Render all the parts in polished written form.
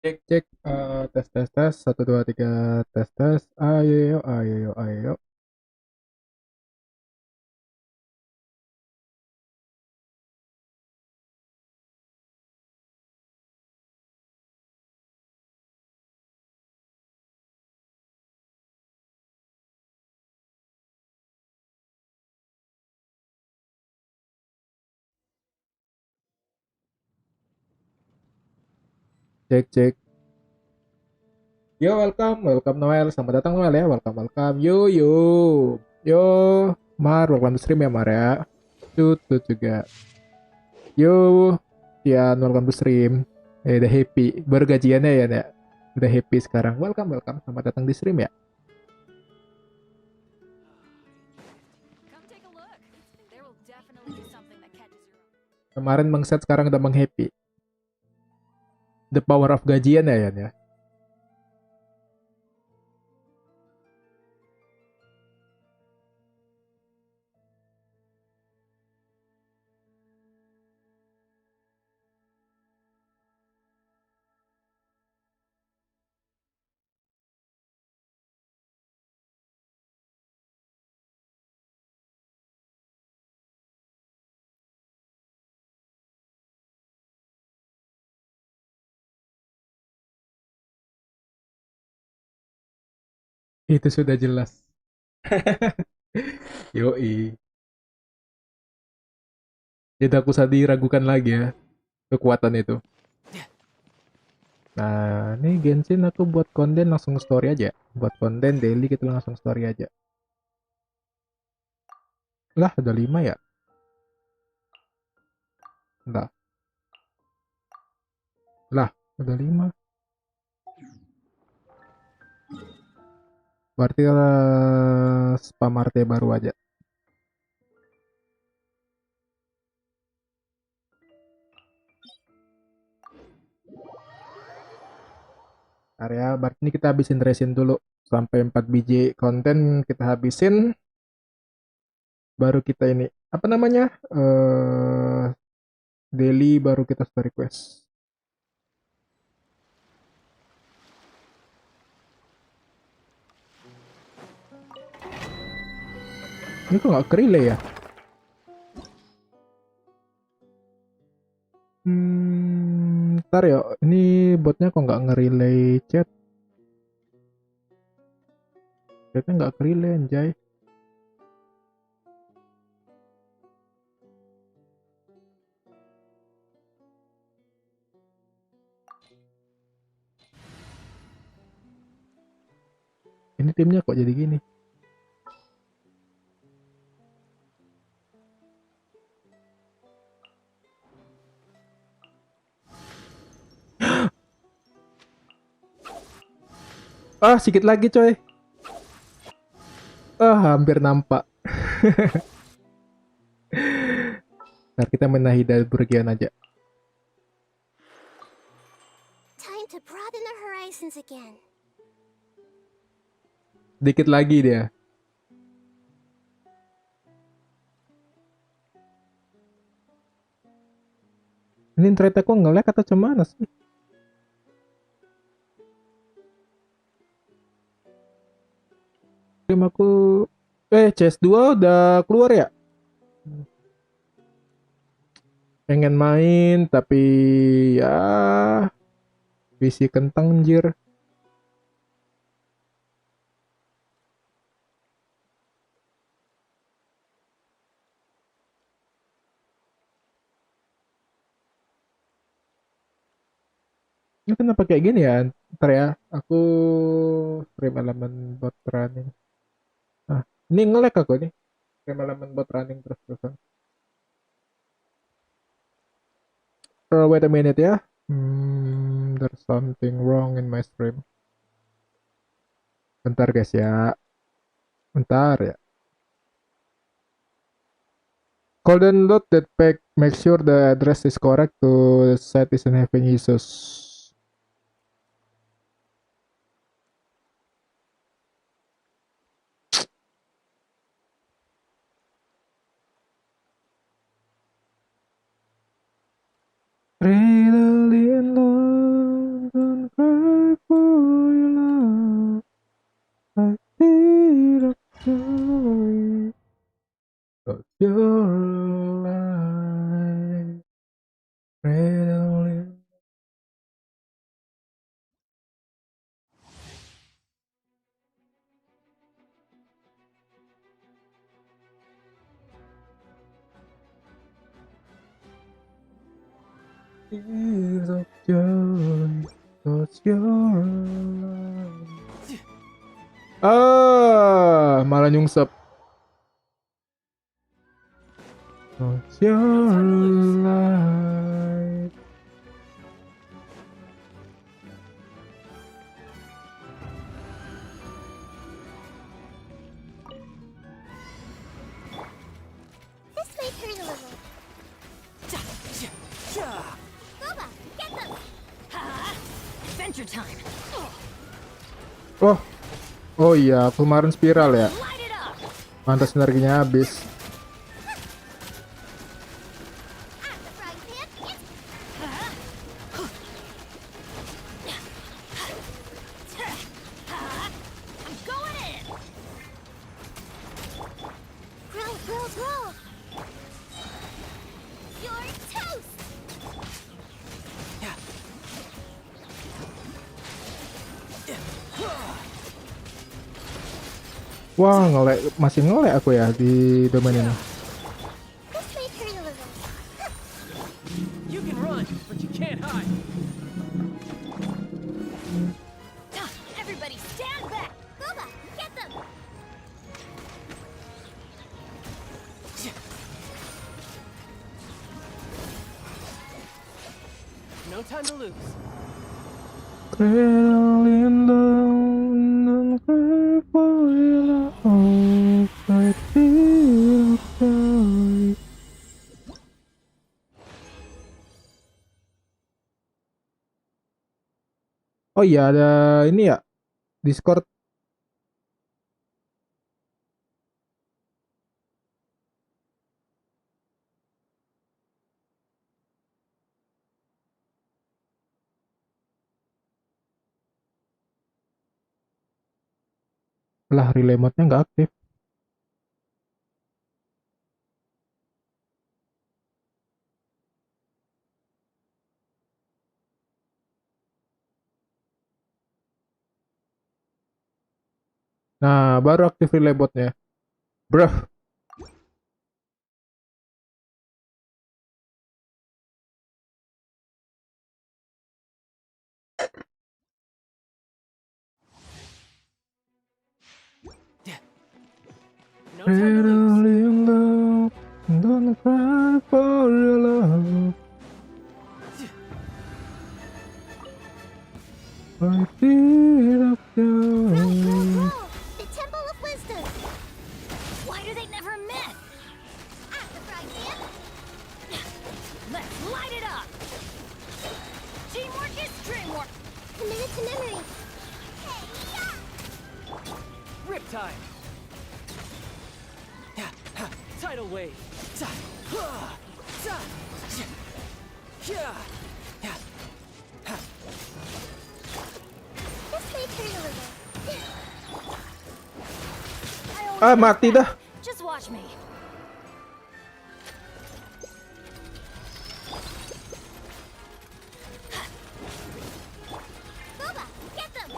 Cek cek tes tes tes 1 2 3 tes tes ayo yo ayo yo ayo yo. Cek cek yo, welcome welcome Noel, selamat datang Noel ya, welcome welcome yo yo yo. Mar, welcome to stream ya Mar ya. Tut juga yo. Ya, welcome to stream. Udah happy baru gajiannya ya Nek? Udah happy sekarang, welcome welcome, selamat datang di stream ya. Come take a look. There will definitely be something that catches your eye. Kemarin mengset, sekarang udah menghappy. The power of gajian ya Yan ya. Itu sudah jelas. Yoi. Jadi aku usah diragukan lagi ya kekuatan itu. Nah, ini Genshin aku buat konten langsung story aja. Buat konten daily kita langsung story aja. Lah, udah 5 ya? Lah, lah, udah 5. Berarti spam RT baru aja. Area, berarti ini kita habisin resin dulu. Sampai 4 biji konten kita habisin. Baru kita ini, apa namanya? Daily baru kita story quest. Ini kok nggak ke-relay ya? Ntar ya, ini botnya kok nggak nge-relay chat? Chatnya nggak ke-relay anjay. Ini timnya kok jadi gini? Ah, sedikit lagi coy. Ah, hampir nampak. Ntar kita menahi dari Burgian aja. Time to broaden the horizons again. Dikit lagi dia. Ini internet aku nge-lag atau cuman sih? Tim aku CS2 udah keluar ya? Pengen main tapi ya PC kentang anjir. Ini kenapa kayak gini ya? Ntar ya, aku stream elemen bot running. Ah, ini nge-lag aku nih. Stream elemen bot running terus-terusan. Wait a minute ya. There's something wrong in my stream. Bentar guys ya. Bentar ya. Call then load that pack. Make sure the address is correct to the site isn't having issues. Really in London. Tears of joy, 'cause you're alive. Malah nyungsep. 'Cause you're alive. This may hurt a little. Boba, get them! Adventure time. Oh iya, kemarin spiral ya. Light it up. Pantas energinya habis. At the frying pan, it's I'm going in. roll, roll, roll! You're toast! Wah, masih ngelek aku ya di domain ini. This may hurt a little. You can run, but you can't hide. Everybody stand back. Boba, get them! No time to lose. Cradling down and cry for your love, I feel joy. Oh iya, ada ini ya, Discord. Lah, relay mode-nya nggak aktif. Nah, baru aktif relay mode-nya. Bruh. No time to lose. Cradling down, don't cry for your love. I feel Roll, roll, joy. roll! The Temple of Wisdom! Why do they never miss? At the frying pan, Let's light it up. Teamwork is dreamwork. commit it to memory. Hey, yeah! Riptide. Tidal wave. This may hurt a little. I always Mati dah. just watch me. Boba, get them!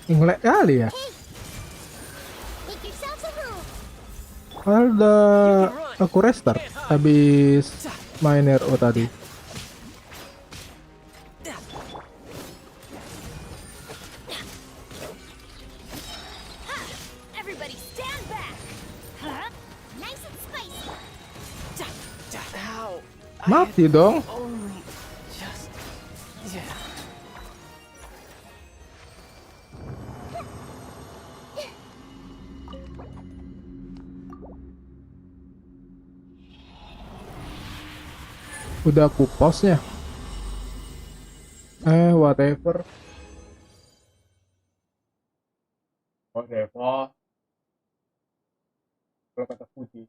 Ngelek kali ya. Hey! Make yourselves a home! Ada aku restart habis main RO tadi. Everybody stand back. Nice and spicy! Ow. Mati dong. Only just. Yeah. Udah aku pause-nya. Whatever. Whatever. Kalau kata Fuji.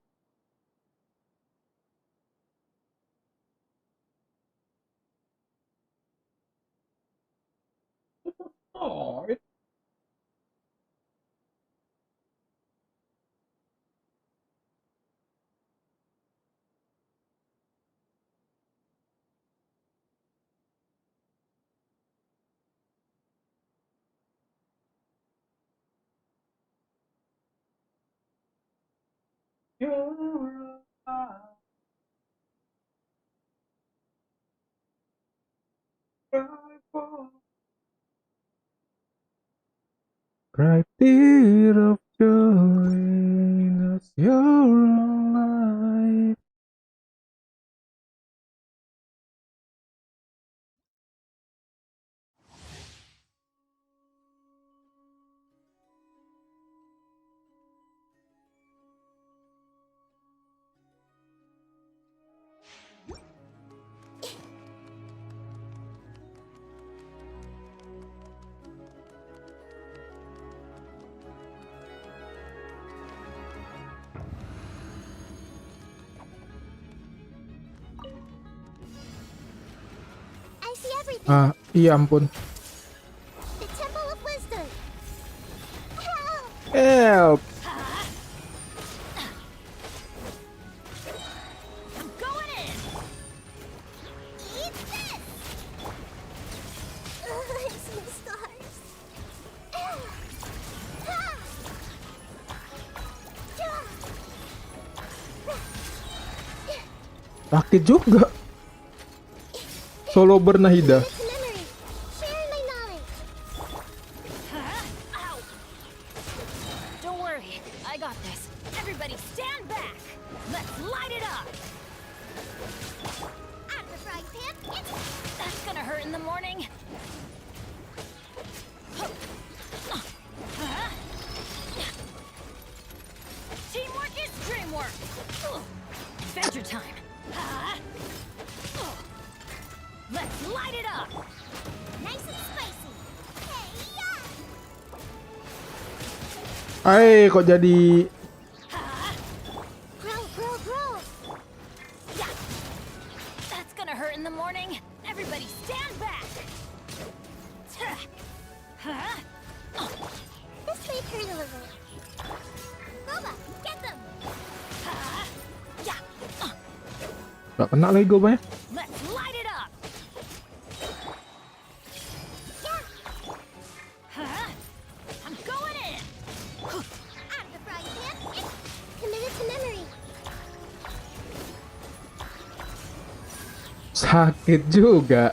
Oh, Cry tear of joy, that's your life. I see everything. Ah, iya ampun. The Temple of Wisdom. Help! Help! I'm going in. Eat this! I see the stars. Sakit juga. Solo Bernahida. It's memory. Sharing my knowledge. Ow. Don't worry, I got this. Everybody stand back. Let's light it up. Out of the frying pan. It's That's gonna hurt in the morning. Teamwork is dreamwork. Adventure time. Let's light it up. nice and spicy. Hey, yeah! Ay, kok jadi Grow, grow, grow. Yeah. That's gonna hurt in the morning. Everybody stand back. This may hurt a little. Boba, get them! Yeah. gak kena lagi gue banyak. Let's light it up. Yeah! I'm going in. Out of the frying pan. It's committed to memory. Sakit juga.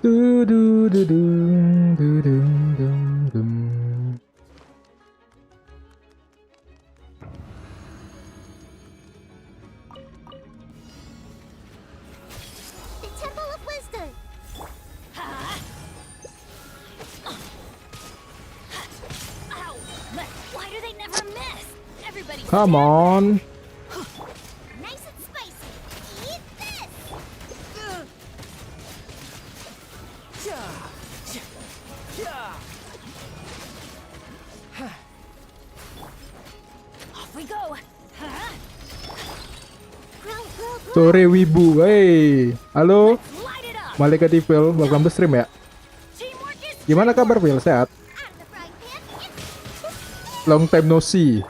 Du du du dum, du dum dum dum. The Temple of Wisdom. Ow. Why do they never miss? Everybody Come stand on. Nice and spicy. Eat this! Off we go. Grow, grow, grow. Sore Wibu. Hey. Halo. Light it up. Malaikat Evil, welcome to stream ya. Teamwork is Gimana kabar, Phil? Sehat? Out of the frying pan. It's Long time no see.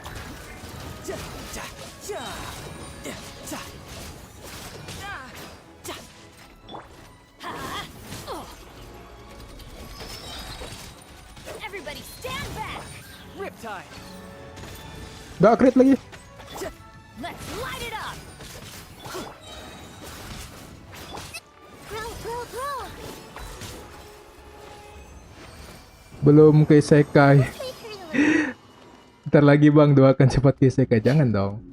Everybody stand back. Riptide. Gak crit lagi. Let's light it up. Throw. Belum ke isekai. Take her away. Ntar lagi bang, doakan cepat ke isekai. Jangan dong.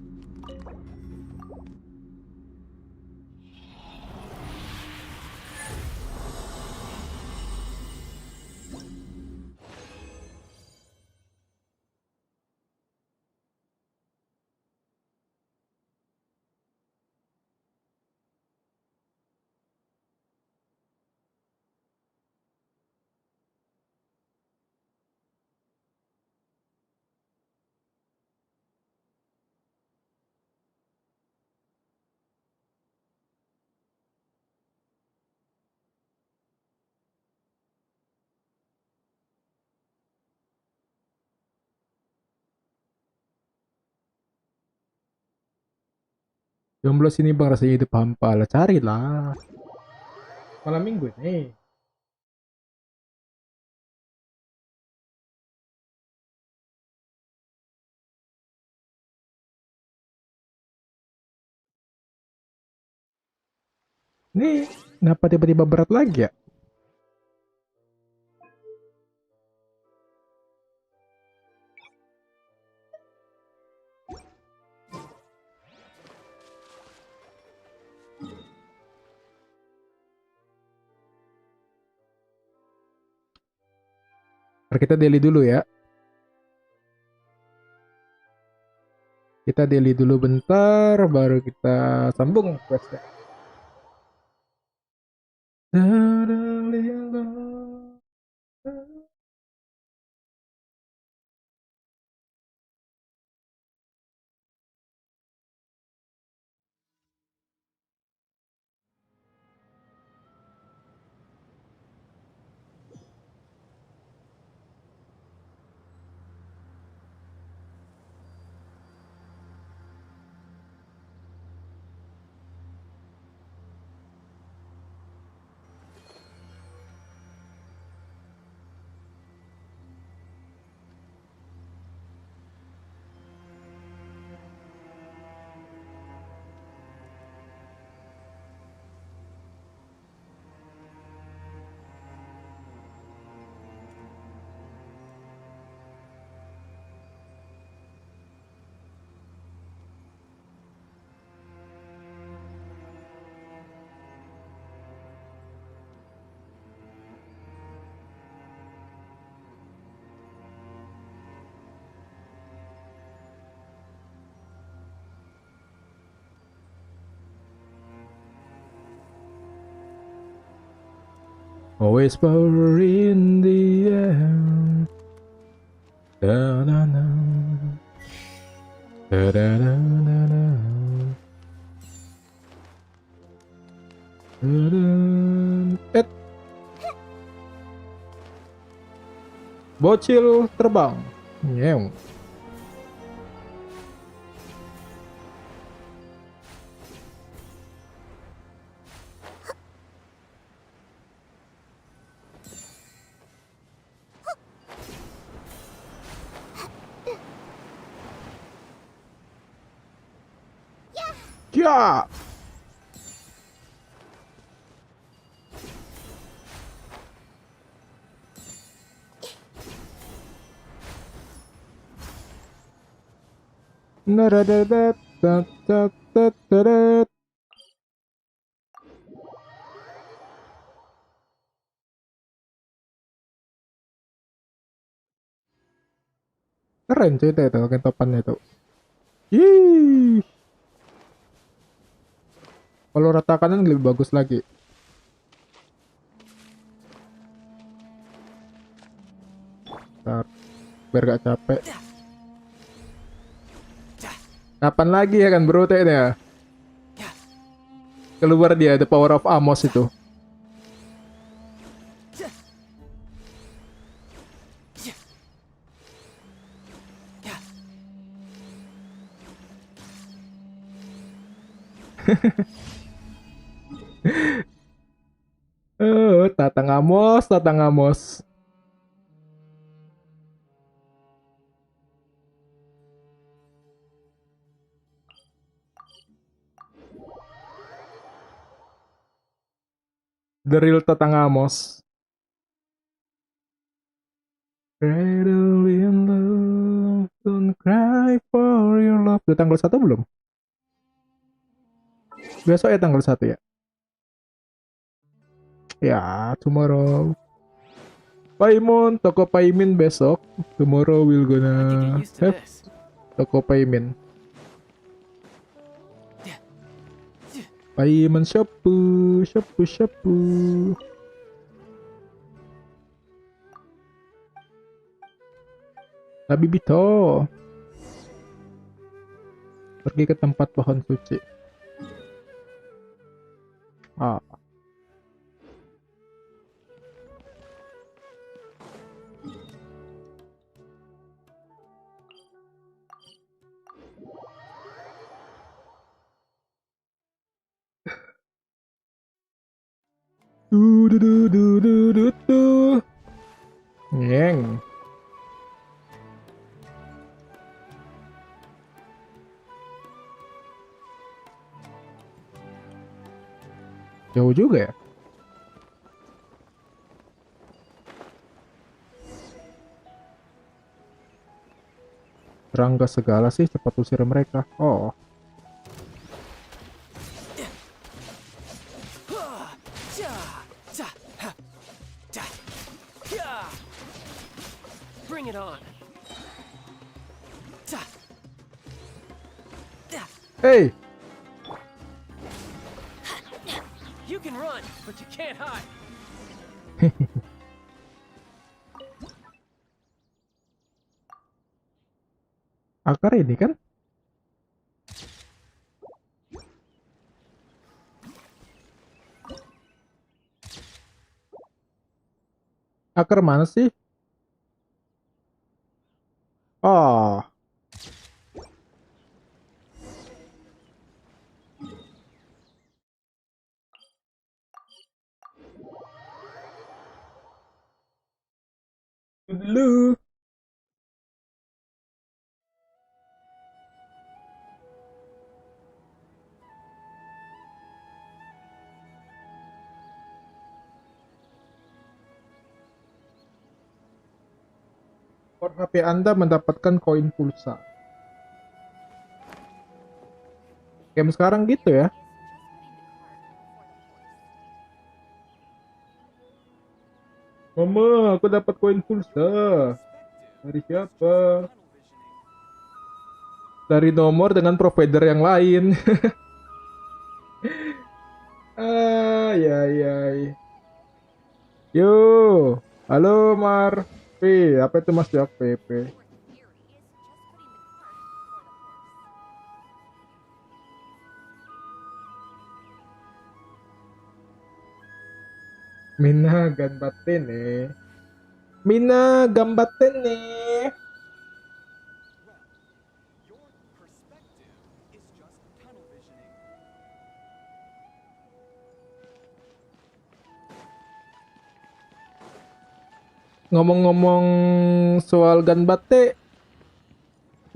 Jomblo sini bang, rasanya hidup hampa lah. Carilah. Malam minggu nih. Ini kenapa tiba-tiba berat lagi ya? Ntar kita daily dulu ya. Kita daily dulu bentar, baru kita sambung questnya. A whisper in the air. Da-da-da. Da-da-da-da-da. Da-da. Bocil terbang. Nyew. Ya. Naradadat. Keren cuy itu pakai topannya tuh. Ih. Kalau rata kanan lebih bagus lagi. Bentar, biar gak capek. Kapan lagi ya kan bro ya? Keluar dia the power of Amos itu. Tatang Amos. The real Tatangamos. Cradle in love, don't cry for your love. Udah tanggal 1 belum? Besok ya tanggal 1 ya? Ya, tomorrow. Paimon, toko Paimin besok. Tomorrow we'll I could get gonna used to have this. toko Paimin. Paimin shapu, shapu, shapu. Nabi Bito. Pergi ke tempat pohon suci. Ah. Du du du du du du du. Nyeng. Jauh juga ya. Serangga segala sih, cepat usir mereka. Oh, Bring it on. hey, You can run, but you can't hide. akar ini kan? Akar mana sih? Oh, dulu. Port HP Anda mendapatkan koin pulsa. Game sekarang gitu ya. Mama, aku dapat koin pulsa. Dari siapa? Dari nomor dengan provider yang lain. Ya, ya. Yo, halo Mar. P, apa itu Mas jawab PP? Mina gambatte ne. Mina gambatte ne. Ngomong-ngomong soal ganbatte,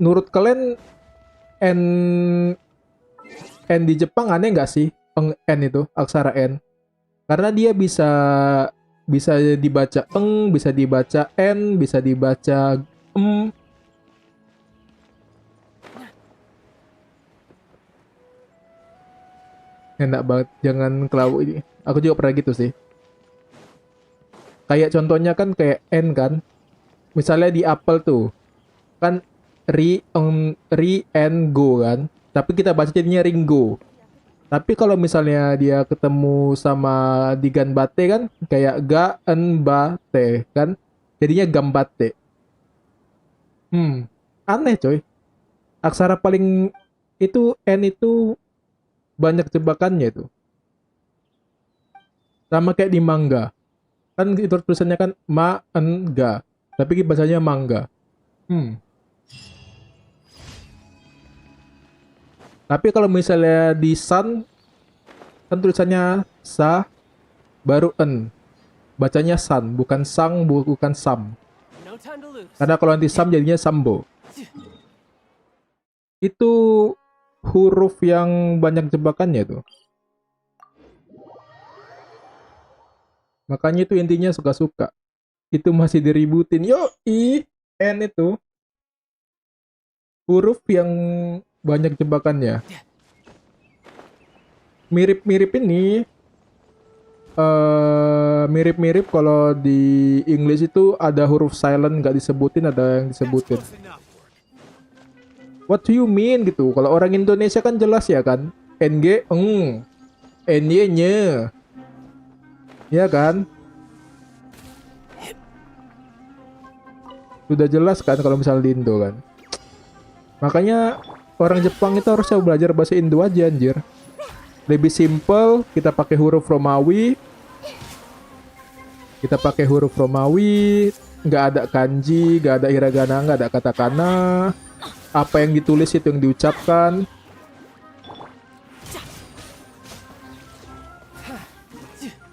menurut kalian N N di Jepang aneh nggak sih? N itu aksara N. Karena dia bisa bisa dibaca bisa dibaca N, bisa dibaca em. Enak banget, jangan kelabu ini. Aku juga pernah gitu sih. Kayak contohnya kan kayak N kan. Misalnya di Apple tuh kan ri and go kan. Tapi kita baca jadinya ringo. Tapi kalau misalnya dia ketemu sama di ganbate kan kayak ga en ba te kan jadinya gambate. Aneh coy. Aksara paling itu N itu banyak jebakannya itu. Sama kayak di manga. Kan itu tulisannya kan ma en ga. Tapi bahasanya mangga. Tapi kalau misalnya di san kan tulisannya sa baru en. Bacanya san, bukan sang, bukan sam. No time to lose. Karena kalau nanti sam jadinya sambo. Itu huruf yang banyak jebakannya tuh. Makanya itu intinya suka-suka. Itu masih diributin. Yo, N itu huruf yang banyak jebakannya. Mirip-mirip ini mirip-mirip kalau di English itu ada huruf silent nggak disebutin, ada yang That's disebutin. close enough. What do you mean gitu? Kalau orang Indonesia kan jelas ya kan. NG, NY nye. Ya kan? Sudah jelas kan kalau misal di Indo kan. Makanya orang Jepang itu harusnya belajar bahasa Indo aja anjir. Lebih simple, kita pakai huruf Romawi. Kita pakai huruf Romawi, nggak ada kanji, nggak ada hiragana, nggak ada katakana. Apa yang ditulis itu yang diucapkan.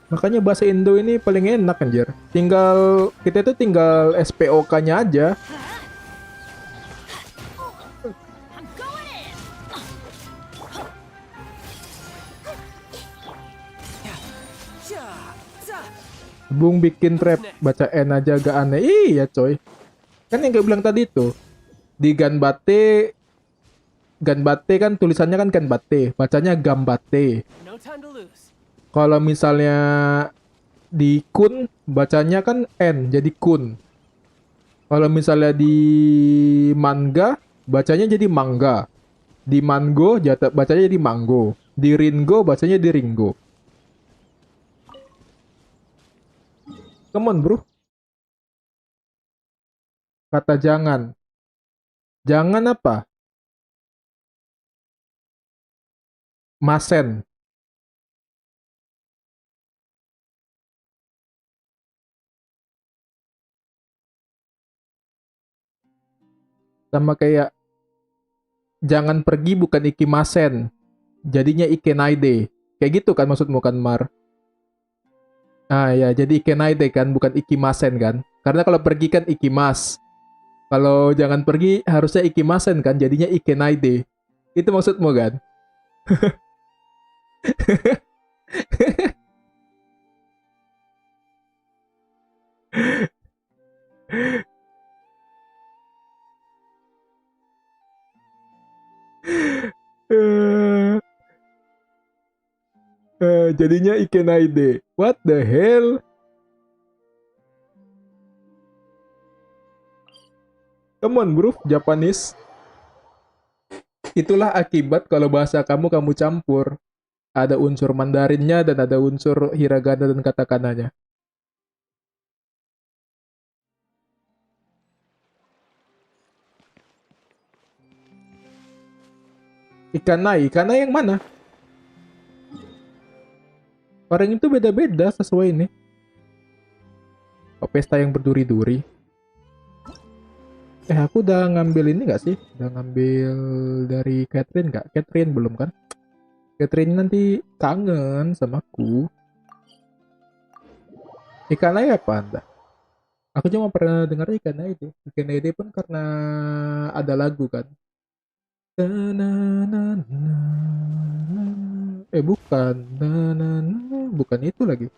Makanya bahasa Indo ini paling enak anjir. Tinggal kita itu tinggal SPOK-nya aja. I'm going in. Bung bikin trap, baca N aja agak aneh. Iya coy. Kan yang gue bilang tadi tuh. Di Ganbate kan tulisannya kan Ganbate, bacanya Gambate. No time to lose. Kalau misalnya di Kun, bacanya kan N, jadi Kun. Kalau misalnya di Manga, bacanya jadi Mangga. Di Mango, bacanya jadi Mango. Di Ringo, bacanya di Ringo. Come on bro. Kata jangan. Jangan apa? Masen. Sama kayak jangan pergi bukan ikimasen. Jadinya ikenaide. Kayak gitu kan maksudmu kan Mar? Ah ya, jadi ikenaide kan bukan ikimasen kan? Karena kalau pergi kan ikimas. Kalau jangan pergi harusnya ikimasen kan? Jadinya ikenaide. Itu maksudmu kan? Eh, jadinya ikenaide. What the hell? Come on bro, Japanese. Itulah akibat kalau bahasa kamu campur. Ada unsur Mandarinnya dan ada unsur hiragana dan katakananya. Ikanai yang mana? Orang itu beda-beda sesuai ini. Oh, pesta yang berduri-duri. Aku udah ngambil ini nggak sih? Udah ngambil dari Catherine nggak? Catherine belum kan? Catherine nanti kangen sama aku. Ikanai apa anda? Aku cuma pernah dengar Ikanai itu. Ikanai itu pun karena ada lagu kan. Bukan. Bukan itu lagi.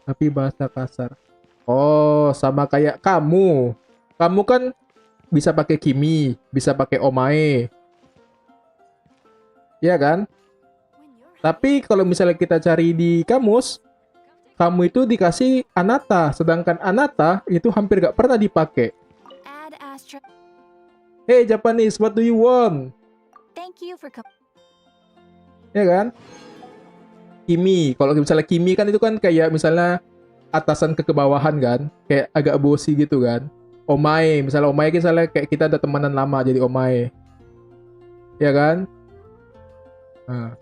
Tapi bahasa kasar. Oh, sama kayak kamu. Kamu kan bisa pakai kimi, bisa pakai omae. Iya kan? Tapi kalau misalnya kita cari di kamus, kamu itu dikasih anata, sedangkan anata itu hampir gak pernah dipakai. Add Astra. Hey Japanese, what do you want? Thank you for Ya kan? Kimi, kalau misalnya kimi kan itu kan kayak misalnya atasan ke kebawahan kan, kayak agak bosi gitu kan. Omae, misalnya omae misalnya kayak kita ada temenan lama jadi omae. Ya kan? Nah.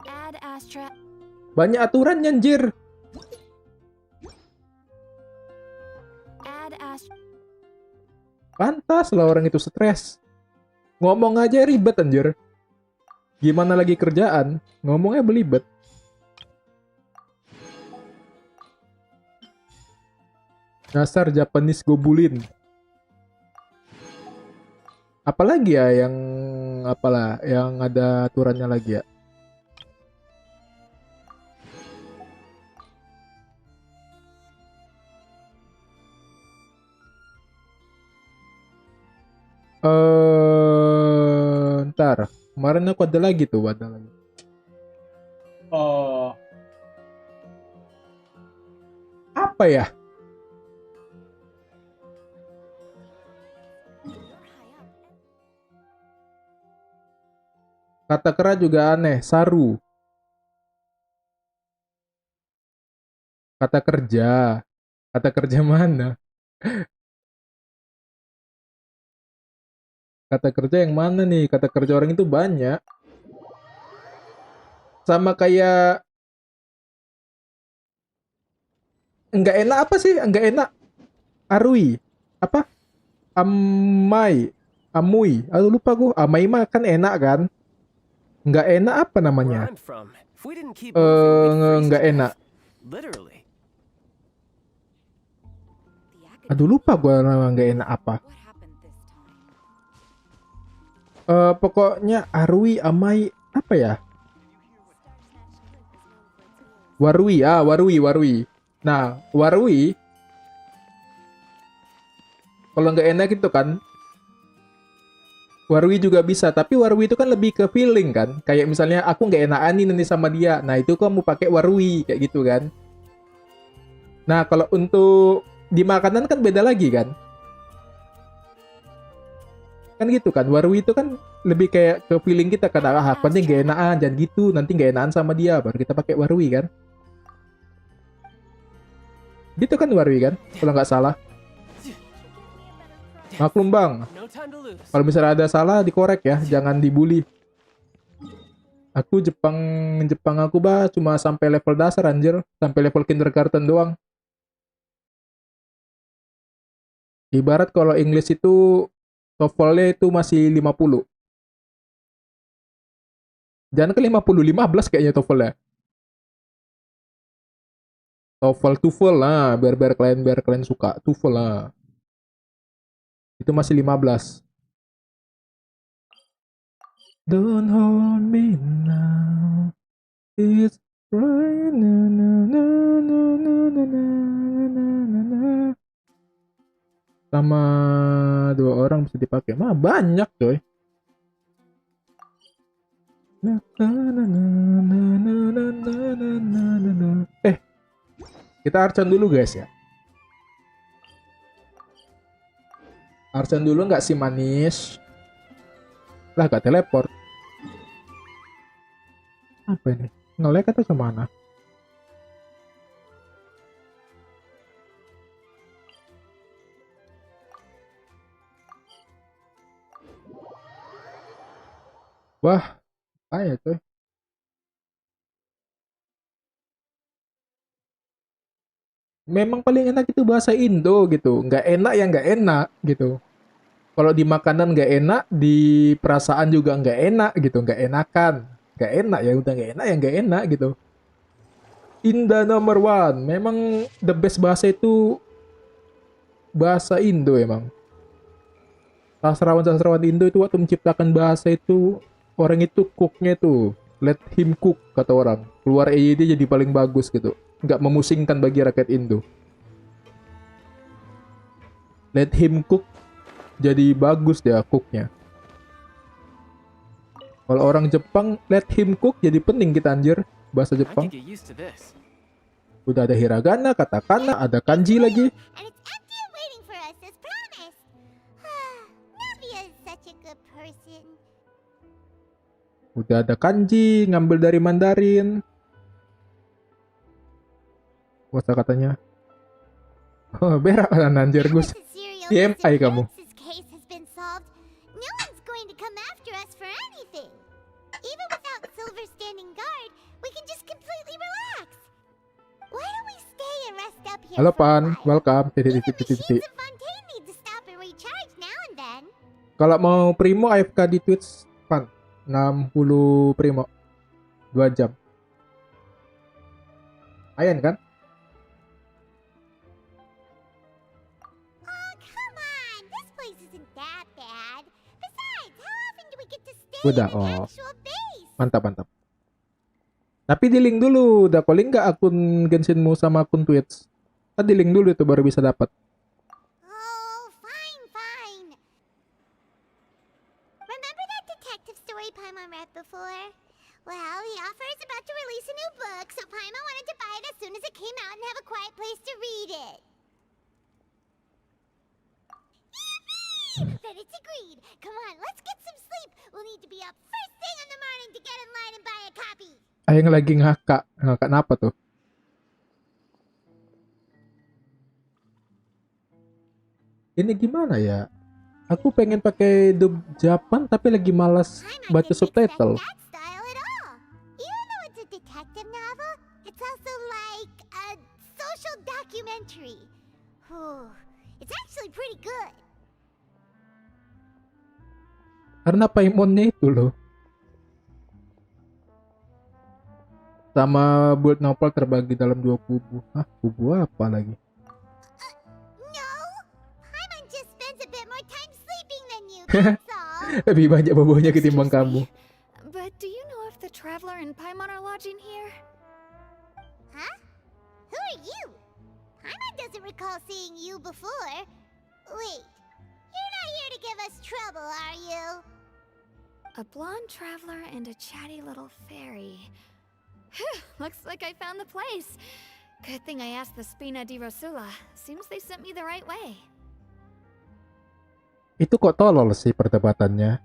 Add Astra. Banyak aturan anjir. Add Astra. Pantas lah orang itu stres. Ngomong aja ribet anjir. Gimana lagi kerjaan, ngomongnya belibet. Dasar Japanese gobulin. Apalagi ya yang yang ada aturannya lagi ya. Ntar. Kemarin aku ada lagi tuh, ada lagi. Oh, apa ya? Kata kera juga aneh, saru. Kata kerja. Kata kerja mana? Kata kerja yang mana nih? Kata kerja orang itu banyak. Sama kayak enggak enak apa sih? Enggak enak. Arui. Apa? Amai. Amui. Aduh lupa gue. Amai mah kan enak kan? Enggak enak apa Where namanya? I'm from, if we didn't keep moving, we'd freeze Enggak to enak. death. Literally. Aduh lupa gue nama enggak enak apa. What happened this time? Pokoknya Arui, Amai, apa ya? Warui, Warui. Nah, Warui, kalau nggak enak itu kan, Warui juga bisa, tapi Warui itu kan lebih ke feeling kan. Kayak misalnya aku nggak enakan nih nanti sama dia, nah itu kamu pakai Warui, kayak gitu kan. Nah, kalau untuk di makanan kan beda lagi kan. Kan gitu kan, Warui itu kan lebih kayak ke feeling kita kan, aku nih nggak enakan, jangan gitu, nanti nggak enakan sama dia, baru kita pakai Warui kan. Gitu kan Warwi kan, kalau nggak salah. Maklum bang, No time to lose. kalau misalnya ada salah dikorek ya, jangan dibully. Aku Jepang aku bah cuma sampai level dasar anjir, sampai level kindergarten doang. Ibarat kalau English itu TOEFL-nya itu masih 50. Jangan ke 50, 15 kayaknya TOEFL-nya. TOEFL lah, biar kalian suka. TOEFL lah. Itu masih 15. Don't hold me now. It's right. Na, na, na, na, na, na, na, na, na, na. Sama 2 orang bisa dipakai. Mah banyak coy. Na, na, na, na, na, na, na, na, na, na, na. Kita Archon dulu guys ya. Archon dulu nggak sih manis? Lah gak teleport. Apa ini? Nge-lag atau kemana? Wah, ayo coy. Memang paling enak itu bahasa Indo gitu. Nggak enak ya nggak enak gitu. Kalau di makanan nggak enak, di perasaan juga nggak enak gitu, nggak enakan. Nggak enak ya udah nggak enak ya nggak enak gitu. Indah nomor one. Memang the best bahasa itu bahasa Indo emang. Sastrawan-sastrawan Indo itu waktu menciptakan bahasa itu, orang itu cooknya tuh. Let him cook, kata orang. Keluar EYD jadi paling bagus gitu. Nggak memusingkan bagi rakyat Indo. Let him cook, jadi bagus dia cooknya. Kalau orang Jepang, let him cook, jadi pening kita anjir. Bahasa I Jepang. could get used to this. Udah ada hiragana, katakana, ada kanji lagi. And it's empty and waiting for us as promised. Navia is such a good person. Udah ada kanji, ngambil dari Mandarin. What's katanya? Oh, berak kan anjir Gus. Now that the serial TMI kamu. Nexus case has been solved, no one's going to come after us for anything. Even without Silver standing guard, we can just completely relax. Why don't we stay and rest up here Halo for a Pan, while? welcome. Even machines of Fontaine need to stop and recharge now and then. Kalau mau Primo AFK di Twitch, Pan. 60 Primo. 2 jam. Ayan kan? Oh, come on. This place isn't that bad. Besides, how often do we get to stay Udah, in an oh. actual base? Mantap, mantap. Tapi di link dulu, udah calling nggak akun Genshinmu sama akun Twitch? Kan di link dulu itu baru bisa dapat. Oh, fine, fine. a new book, so Paimon wanted to buy it as soon as it came out and have a quiet place to read it. Yippee! Then it's agreed. Come on, let's get some sleep. We'll need to be up first thing in the morning to get in line and buy a copy. Yang lagi ngakak. Ngakak apa tuh? Ini gimana ya? Aku pengen pakai dub Japan tapi lagi malas Paimon baca didn't expect subtitle. that style at all. Even though it's a detective novel, it's also like a social documentary. Whew. It's actually pretty good. Karena Paimonnya itu loh. Sama bullet novel terbagi dalam 2 kubu. Hah, kubu apa lagi? No, Paimon just spends a bit more time sleeping than you, that's all. Lebih banyak bobonya ketimbang Excuse kamu. me, but do you know if the Traveler and Paimon are lodging here? Huh? Who are you? Paimon doesn't recall seeing you before. Wait, you're not here to give us trouble, are you? A blonde traveler and a chatty little fairy. Phew, looks like I found the place. Good thing I asked the Spina di Rosula. Seems they sent me the right way. Itu kok tolol sih perdebatannya.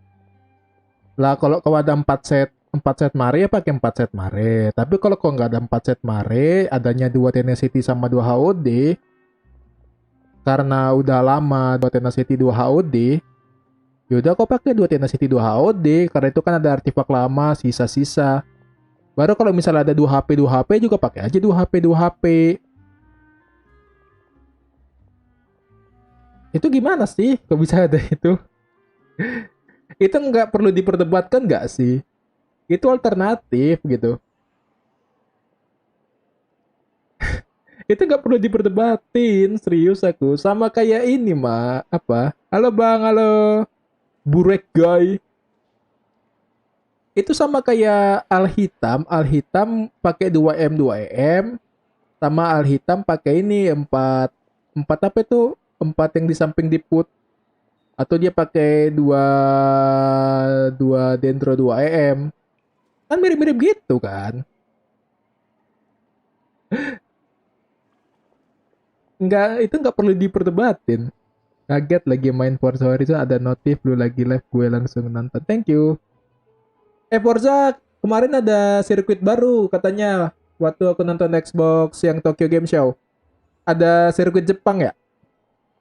Lah kalau ada 4 set mare ya pakai 4 set mare. Tapi kalau kok nggak ada 4 set mare, adanya 2 tenacity sama 2 HOD. Karena udah lama 2 tenacity 2 HOD. Yaudah kok pakai 2 tenacity 2 HOD. Karena itu kan ada artefak lama, sisa-sisa. Baru kalau misalnya ada 2 HP juga pakai aja 2 HP. Itu gimana sih? Kok bisa ada itu? Itu nggak perlu diperdebatkan nggak sih? Itu alternatif gitu. Itu nggak perlu diperdebatin, serius aku. Sama kayak ini, Mak. Apa? Halo Bang, halo. Burek guy. Itu sama kayak Al-Hitam pakai 2M 2M sama Al-Hitam pakai ini 4 apa itu? 4 yang di samping diput. Atau dia pakai 2 Dendro 2EM. Kan mirip-mirip gitu kan? Itu nggak perlu diperdebatin. Kaget lagi main Forza Horizon ada notif lu lagi live, gue langsung nonton. Thank you. Forza kemarin ada sirkuit baru katanya waktu aku nonton Xbox yang Tokyo Game Show. Ada sirkuit Jepang ya?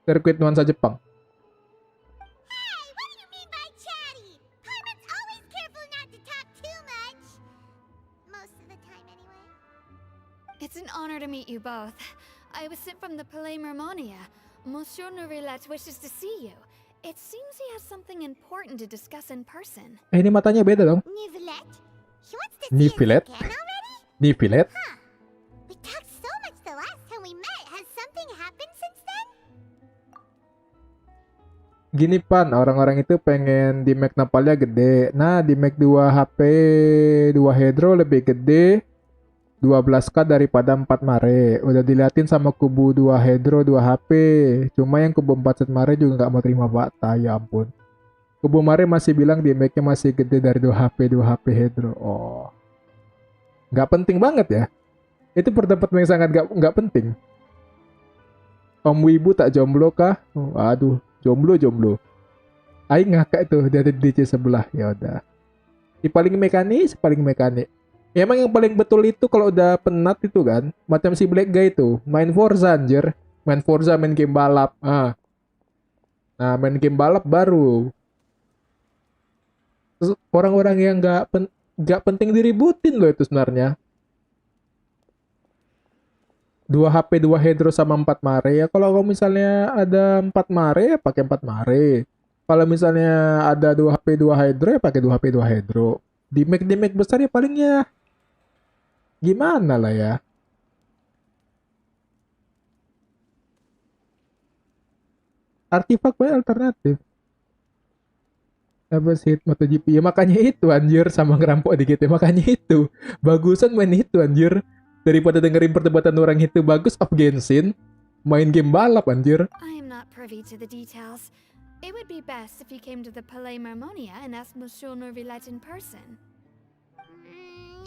Sirkuit nuansa Jepang. Hey, what do you mean by chatty? Paimon's always careful not to talk too much. Most of the time, anyway. It's an honor to meet you both. I was sent from the Palais Mermonia. Monsieur Nourilet wishes to see you. It seems he has something important to discuss in person. Ini matanya beda dong. Nivelet? He wants to see us Nivelet? again already? Nivelet? Huh. We talked so much the last time we met. Has something happened since then? Gini Pan, orang-orang itu pengen di Mac napalnya gede. Nah, di Mac 2 HP 2 Hedro lebih gede 12K daripada 4 mare. Udah diliatin sama kubu 2 Hedro 2 HP. Cuma yang kubu 4 set mare juga nggak mau terima fakta, ya ampun. Kubu mare masih bilang di Mac-nya masih gede dari 2 HP Hedro. Oh. Nggak penting banget ya. Itu perdebatan yang sangat nggak penting. Om Wibu tak jomblo kah? Oh, aduh, jomblo. Aing ngakak itu dari DC sebelah. Ya udah. Paling mekanik. Ya, emang yang paling betul itu kalau udah penat itu kan, macam si Black Guy itu, main Forza anjir. Main Forza, main game balap. Nah, main game balap baru. Terus orang-orang yang nggak penting diributin loh itu sebenarnya. 2 HP 2 Hedro sama 4 mare ya. Kalau misalnya ada 4 mare ya pakai 4 mare. Kalau misalnya ada 2 HP 2 Hedro ya pakai 2 HP 2 Hedro. Di Mac besar ya palingnya gimana lah ya. Artefak banyak alternatif. Apa sih MotoGP? Ya makanya itu anjir, sama ngerampok dikit ya. Makanya itu. Bagusan main itu anjir. Daripada dengerin perdebatan orang itu, bagus off Genshin. Main game balap anjir. I am not privy to the details. It would be best if you came to the Palais Mermonia and asked Monsieur Nourilet in person.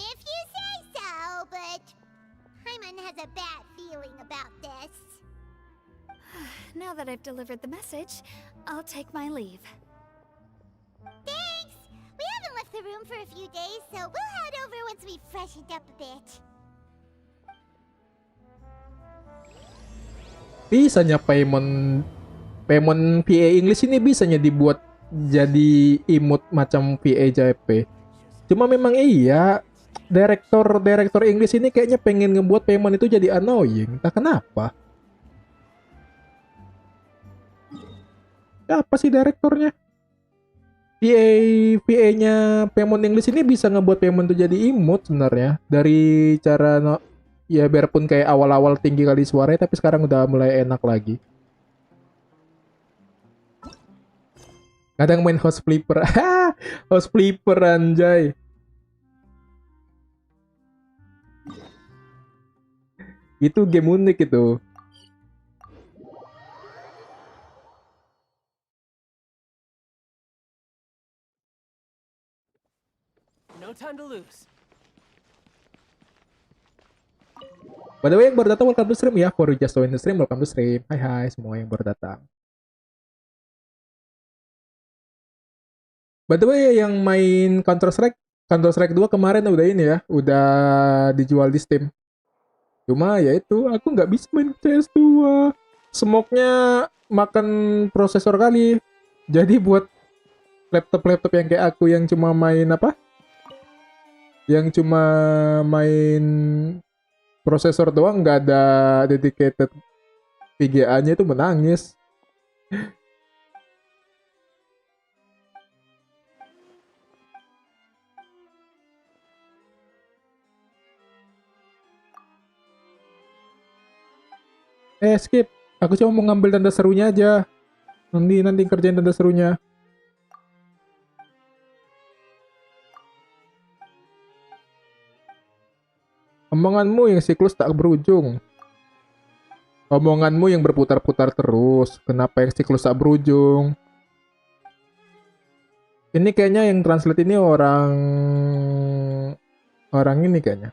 If you say so. know, but Hyman has a bad feeling about this. Now that I've delivered the message, I'll take my leave. Thanks! We haven't left the room for a few days, so we'll head over once we've freshened up a bit. Bisanya Paimon VA English ini bisanya dibuat jadi imut macam VA JP. Cuma memang iya, direktor English ini kayaknya pengen ngebuat Paimon itu jadi annoying. Entah kenapa. Apa sih direktornya? VA-nya Paimon English ini bisa ngebuat Paimon itu jadi imut sebenarnya. Dari cara ya biarpun kayak awal-awal tinggi kali suaranya, tapi sekarang udah mulai enak lagi. Kadang main house flipper. House flipper anjay. Itu game unik itu. No time to lose. By the way, yang baru datang welcome to stream ya. For you just join the stream, welcome to stream. Hai semua yang baru datang. By the way, yang main Counter-Strike 2 kemarin udah ini ya, udah dijual di Steam. Cuma ya itu, aku nggak bisa main CS2. Smoke-nya makan prosesor kali. Jadi buat laptop yang kayak aku yang cuma main apa? Yang cuma main prosesor doang, nggak ada dedicated VGA-nya itu menangis. Skip. Aku cuma mau ngambil tanda serunya aja. Nanti kerjain tanda serunya. Omonganmu yang siklus tak berujung. Omonganmu yang berputar-putar terus. Kenapa yang siklus tak berujung? Ini kayaknya yang translate ini orang ini kayaknya.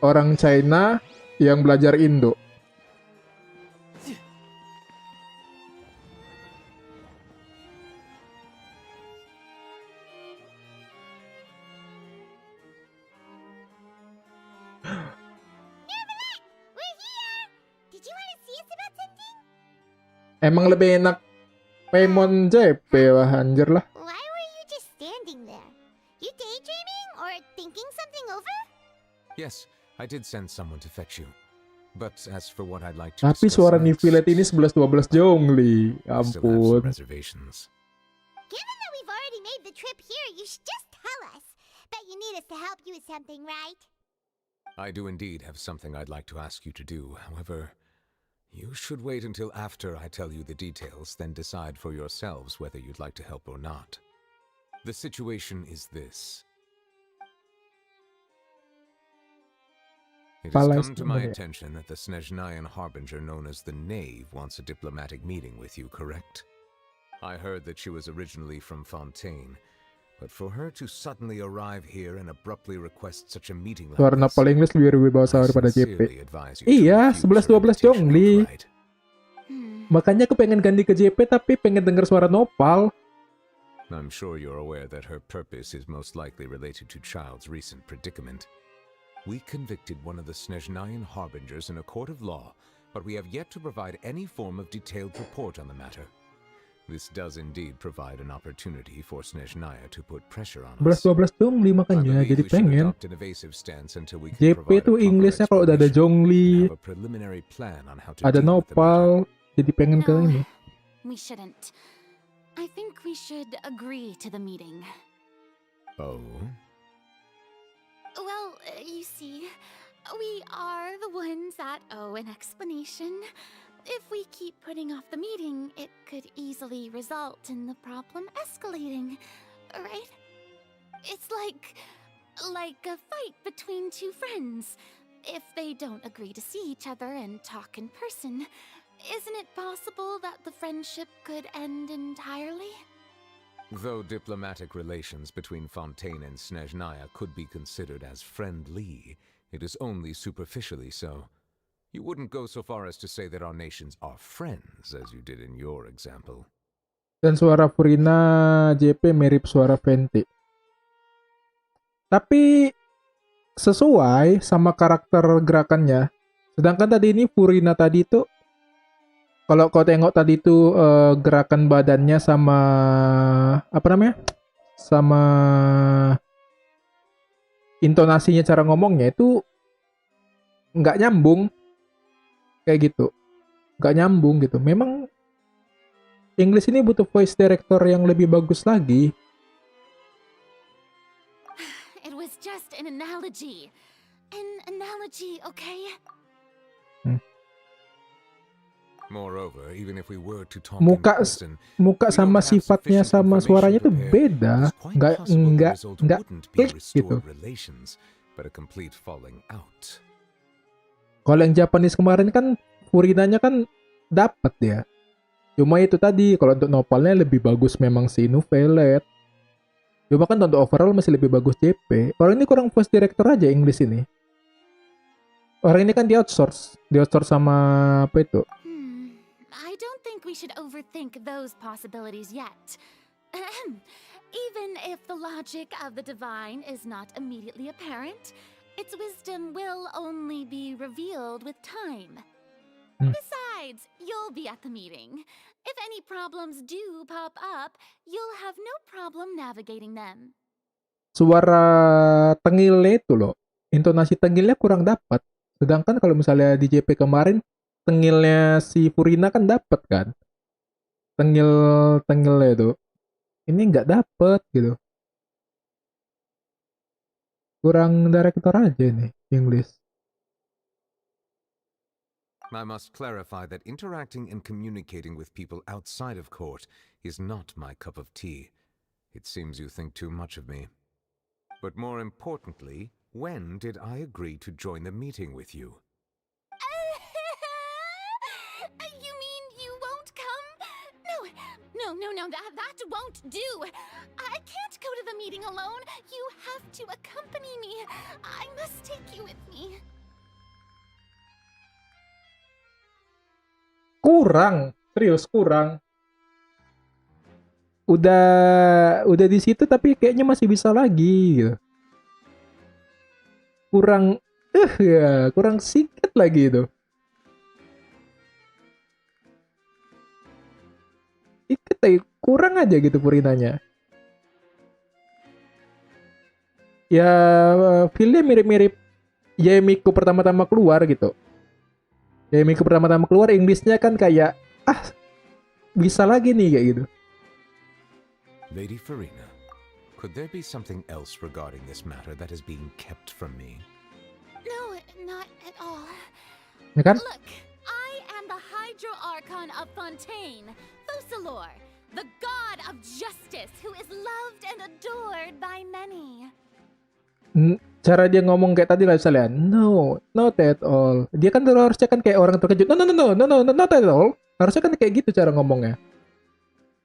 Orang China yang belajar Indo. Emang lebih enak Paimon JP lah, anjir lah. Why were you just standing there? You daydreaming or thinking something over? Yes, I did send someone to fetch you. But as for what I'd like to Tapi discuss suara next, Nifilet ini 11-12 jongli. I still have some Ampun. reservations. Given that we've already made the trip here, you should just tell us. Bet you need us to help you with something, right? I do indeed have something I'd like to ask you to do. However, you should wait until after I tell you the details, then decide for yourselves whether you'd like to help or not. The situation is this. It has come to my attention that the Snezhnayan harbinger known as the Knave wants a diplomatic meeting with you, correct? I heard that she was originally from Fontaine, but for her to suddenly arrive here and abruptly request such a meeting like Suara this, Napal English lebih berwibawa daripada JP. sincerely advise you to Iya, refuse her 11-12 invitation jongli. outright. Makanya aku pengen ganti ke JP tapi pengen denger suara Nopal. I'm sure you're aware that her purpose is most likely related to Child's recent predicament. We convicted one of the Snezhnayan harbingers in a court of law, but we have yet to provide any form of detailed report on the matter. This does indeed provide an opportunity for Snezhnaya to put pressure on us. 11-12 jongli I makanya believe jadi we should pengen. adopt an evasive stance until we can JP provide a tuh proper Inggrisnya kalau udah ada explanation and jongli, have a preliminary plan on how to ada deal with the matter. Nopal, jadi pengen ke No, ini. we shouldn't. I think we should agree to the meeting. Oh? Well, you see, we are the ones that owe an explanation. If we keep putting off the meeting, it could easily result in the problem escalating, right? It's like a fight between two friends. If they don't agree to see each other and talk in person, isn't it possible that the friendship could end entirely? Though diplomatic relations between Fontaine and Snezhnaya could be considered as friendly, it is only superficially so. You wouldn't go so far as to say that our nations are friends, as you did in your example. Dan suara Furina JP mirip suara Venti. Tapi sesuai sama karakter gerakannya. Sedangkan tadi ini Furina tadi itu, kalau kau tengok tadi itu gerakan badannya sama apa namanya, sama intonasinya, cara ngomongnya itu nggak nyambung kayak gitu, nggak nyambung gitu. Memang English ini butuh voice director yang lebih bagus lagi. It was just an analogy. An analogy, okay? Moreover, even if we were to talk Muka in person, muka we sama don't have sifatnya sufficient sama information suaranya to tuh compare. beda, It's quite nggak possible the nggak result nggak wouldn't be klik restored gitu. relations, but a complete falling out. Kalau yang Japanese kemarin kan Furinanya kan dapat ya. Cuma itu tadi, kalau untuk novelnya lebih bagus memang si Novelet. Cuma kan untuk overall masih lebih bagus JP. Orang ini kurang voice director aja English ini. Orang ini kan di outsource sama apa itu? I don't think we should overthink those possibilities yet. Ahem. Even if the logic of the divine is not immediately apparent, its wisdom will only be revealed with time. Besides, you'll be at the meeting. If any problems do pop up, you'll have no problem navigating them. Suara tengilnya itu loh, intonasi tengilnya kurang dapat. Sedangkan kalau misalnya di JP kemarin, tengilnya si Furina kan dapat kan, tengilnya itu. Ini nggak dapet gitu. Kurang director aja nih English. I must clarify that interacting and communicating with people outside of court is not my cup of tea. It seems you think too much of me. But more importantly, when did I agree to join the meeting with you? You mean you won't come? No, that won't do. I can't go to the meeting alone. You have to accompany me. I must take you with me. Kurang, serius kurang. Udah di situ tapi kayaknya masih bisa lagi gitu. Kurang ya, kurang sedikit lagi itu. Dikit aja, kurang aja gitu Purinanya. Ya feel-nya mirip-mirip Yemiko pertama-tama keluar gitu. Yemiko pertama-tama keluar Inggrisnya kan kayak bisa lagi nih kayak gitu. Lady Farina, could there be something else regarding this matter that is being kept from me? No, not at all. Ya kan? Look, I am the Hydro Archon of Fontaine, Fosalor, the god of justice who is loved and adored by many. Cara dia ngomong kayak tadi lah misalnya, no, not at all. Dia kan harusnya kan kayak orang terkejut. No, not at all. Harusnya kan kayak gitu cara ngomongnya.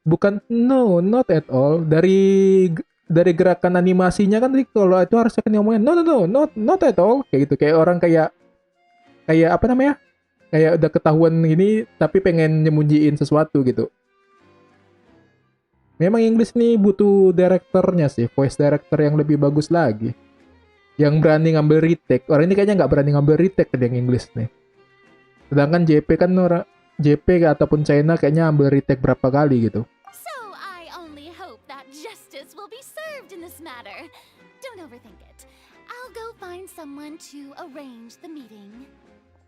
Bukan no, not at all. Dari gerakan animasinya kan kalau itu harusnya kan ngomongnya no, not at all. Kayak gitu. Kayak orang kayak apa namanya? Kayak udah ketahuan ini tapi pengen nyembunyiin sesuatu gitu. Memang Inggris nih butuh direkturnya sih, voice director yang lebih bagus lagi. Yang berani ngambil retake. Orang ini kayaknya nggak berani ngambil retake yang Inggris nih. Sedangkan JP kan orang JP ataupun China kayaknya ambil retake berapa kali gitu. So I only hope that justice will be served in this matter. Don't overthink it. I'll go find someone to arrange the meeting.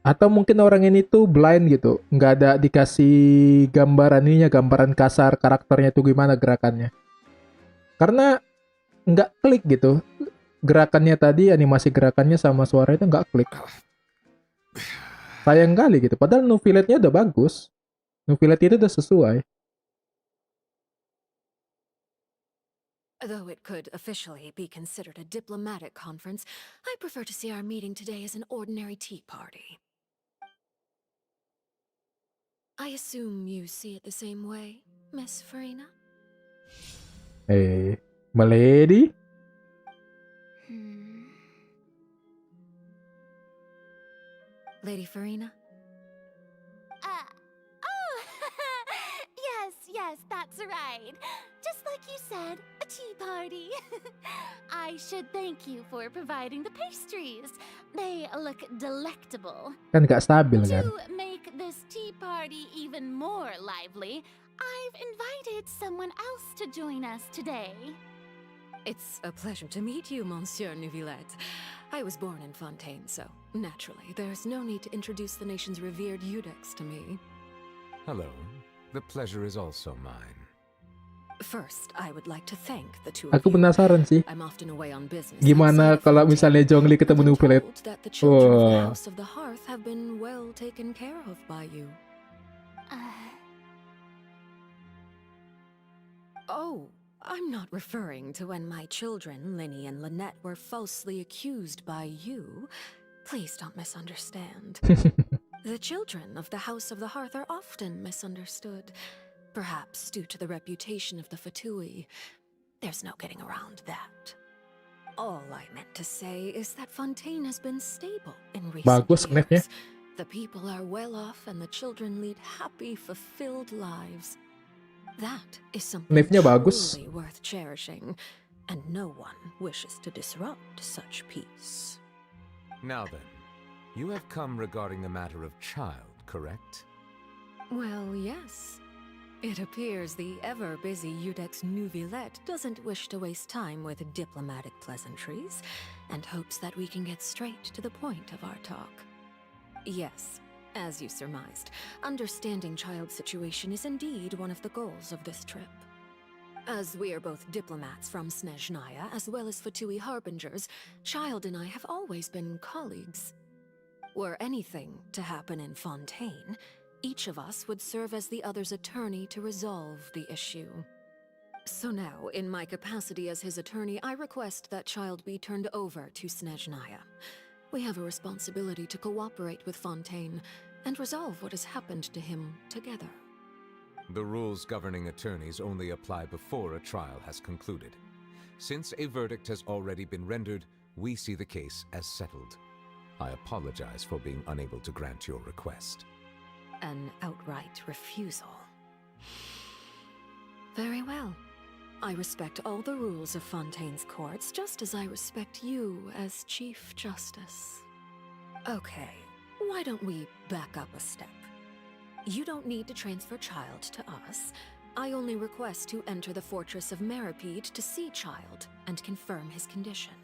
Atau mungkin orang ini tuh blind gitu, nggak ada dikasih gambaran kasar karakternya tuh gimana gerakannya. Karena nggak klik gitu. Gerakannya tadi, animasi gerakannya sama suara itu nggak klik. Sayang kali gitu. Padahal Novelet-nya udah bagus. Novelet itu udah sesuai. Though it could officially be considered a diplomatic conference, I prefer to see our meeting today as an ordinary tea party. I assume you see it the same way, Miss Farina? Milady? Lady Farina? Oh, yes, that's right. Just like you said, a tea party. I should thank you for providing the pastries. They look delectable. Kan nggak stabil kan? To make this tea party even more lively, I've invited someone else to join us today. It's a pleasure to meet you, Monsieur Neuvillette. I was born in Fontaine, so naturally, there's no need to introduce the nation's revered Eudex to me. Hello. The pleasure is also mine. First, I would like to thank the two Aku of you. penasaran sih, I'm often away on business. gimana outside of kalau Fontaine. misalnya Zhongli ketemu I'm Neuvillette? told that the children of the Wah. House of the Hearth have been well taken care of by you. Oh, I'm not referring to when my children, Linny and Lynette, were falsely accused by you. Please don't misunderstand. The children of the House of the Hearth are often misunderstood, perhaps due to the reputation of the Fatui. There's no getting around that. All I meant to say is that Fontaine has been stable in recent Bagus knifnya. years. The people are well off and the children lead happy, fulfilled lives. That is something Knifnya bagus. truly worth cherishing, and no one wishes to disrupt such peace. Now then, you have come regarding the matter of child, correct? Well, yes. It appears the ever-busy Eudex Neuvillette doesn't wish to waste time with diplomatic pleasantries, and hopes that we can get straight to the point of our talk. Yes, as you surmised, understanding child's situation is indeed one of the goals of this trip. As we are both diplomats from Snezhnaya, as well as Fatui harbingers, Child and I have always been colleagues. Were anything to happen in Fontaine, each of us would serve as the other's attorney to resolve the issue. So now, in my capacity as his attorney, I request that Child be turned over to Snezhnaya. We have a responsibility to cooperate with Fontaine and resolve what has happened to him together. The rules governing attorneys only apply before a trial has concluded. Since a verdict has already been rendered, we see the case as settled. I apologize for being unable to grant your request. An outright refusal. Very well. I respect all the rules of Fontaine's courts, just as I respect you as Chief Justice. Okay, why don't we back up a step? You don't need to transfer Child to us. I only request to enter the fortress of Meripede to see Child and confirm his condition.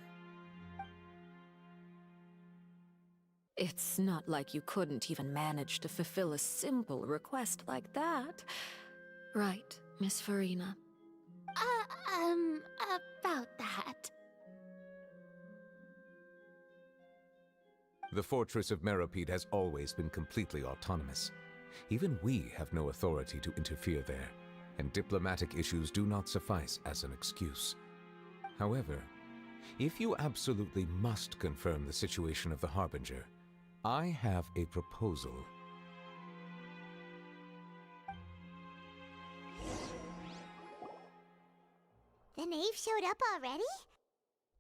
It's not like you couldn't even manage to fulfill a simple request like that. Right, Miss Farina? About that. The fortress of Meripede has always been completely autonomous. Even we have no authority to interfere there, and diplomatic issues do not suffice as an excuse. However, if you absolutely must confirm the situation of the Harbinger, I have a proposal. The knave showed up already?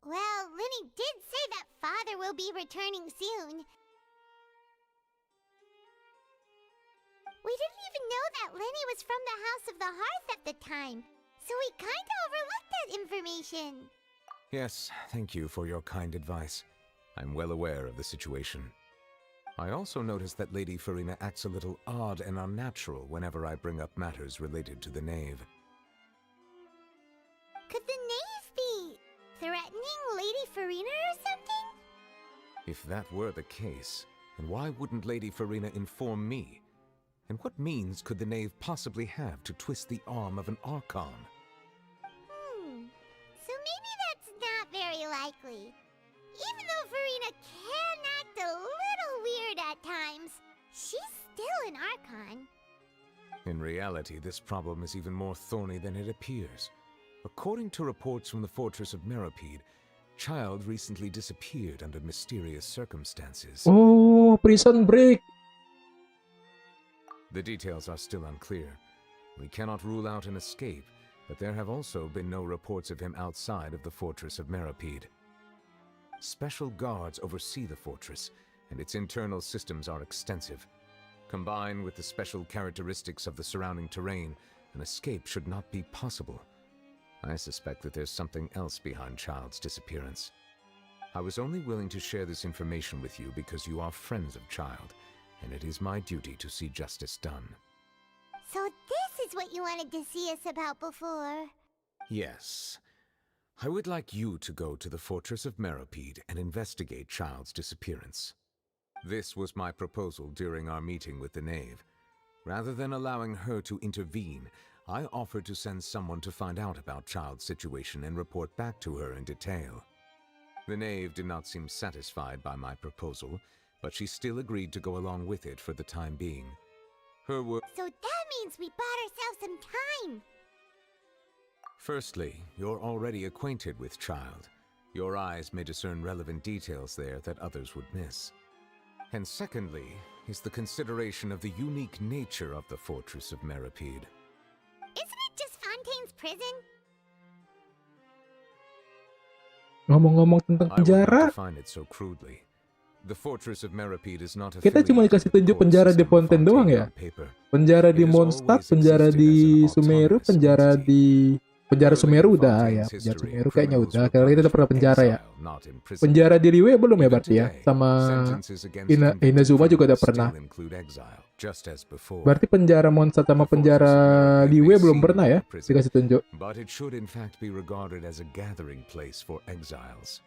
Well, Linny did say that father will be returning soon. We didn't even know that Linny was from the House of the Hearth at the time, so we kinda overlooked that information. Yes, thank you for your kind advice. I'm well aware of the situation. I also noticed that Lady Farina acts a little odd and unnatural whenever I bring up matters related to the knave. Could the knave be threatening Lady Farina or something? If that were the case, then why wouldn't Lady Farina inform me? And what means could the knave possibly have to twist the arm of an Archon? So maybe that's not very likely. Even though Farina can act a little weird at times, she's still an Archon. In reality, this problem is even more thorny than it appears. According to reports from the fortress of Meripede, Child recently disappeared under mysterious circumstances. Oh, Prison Break. The details are still unclear. We cannot rule out an escape, but there have also been no reports of him outside of the fortress of Meripede. Special guards oversee the fortress, and its internal systems are extensive. Combined with the special characteristics of the surrounding terrain, an escape should not be possible. I suspect that there's something else behind Child's disappearance. I was only willing to share this information with you because you are friends of Child, and it is my duty to see justice done. So this is what you wanted to see us about before. Yes. I would like you to go to the fortress of Meripede and investigate Child's disappearance. This was my proposal during our meeting with the Knave. Rather than allowing her to intervene, I offered to send someone to find out about Child's situation and report back to her in detail. The Knave did not seem satisfied by my proposal, but she still agreed to go along with it for the time being. Her work. So that means we bought ourselves some time. Firstly, you're already acquainted with Child. Your eyes may discern relevant details there that others would miss. And secondly, is the consideration of the unique nature of the fortress of Meripede. Isn't it just Fontaine's prison? Ngomong-ngomong tentang I would penjara, not define it so crudely. The fortress of Meripede is not kita cuma dikasih tunjuk penjara di Fontaine doang ya. Penjara di Mondstadt, penjara di Sumeru, penjara Sumeru udah ya. Penjara Sumeru kayaknya udah. Kali kita pernah penjara ya. Penjara di Liyue belum ya berarti ya. Sama Inazuma juga udah pernah. Berarti penjara Mondstadt sama penjara Liyue belum pernah ya dikasih tunjuk. But it should in fact be regarded as a gathering place for exiles.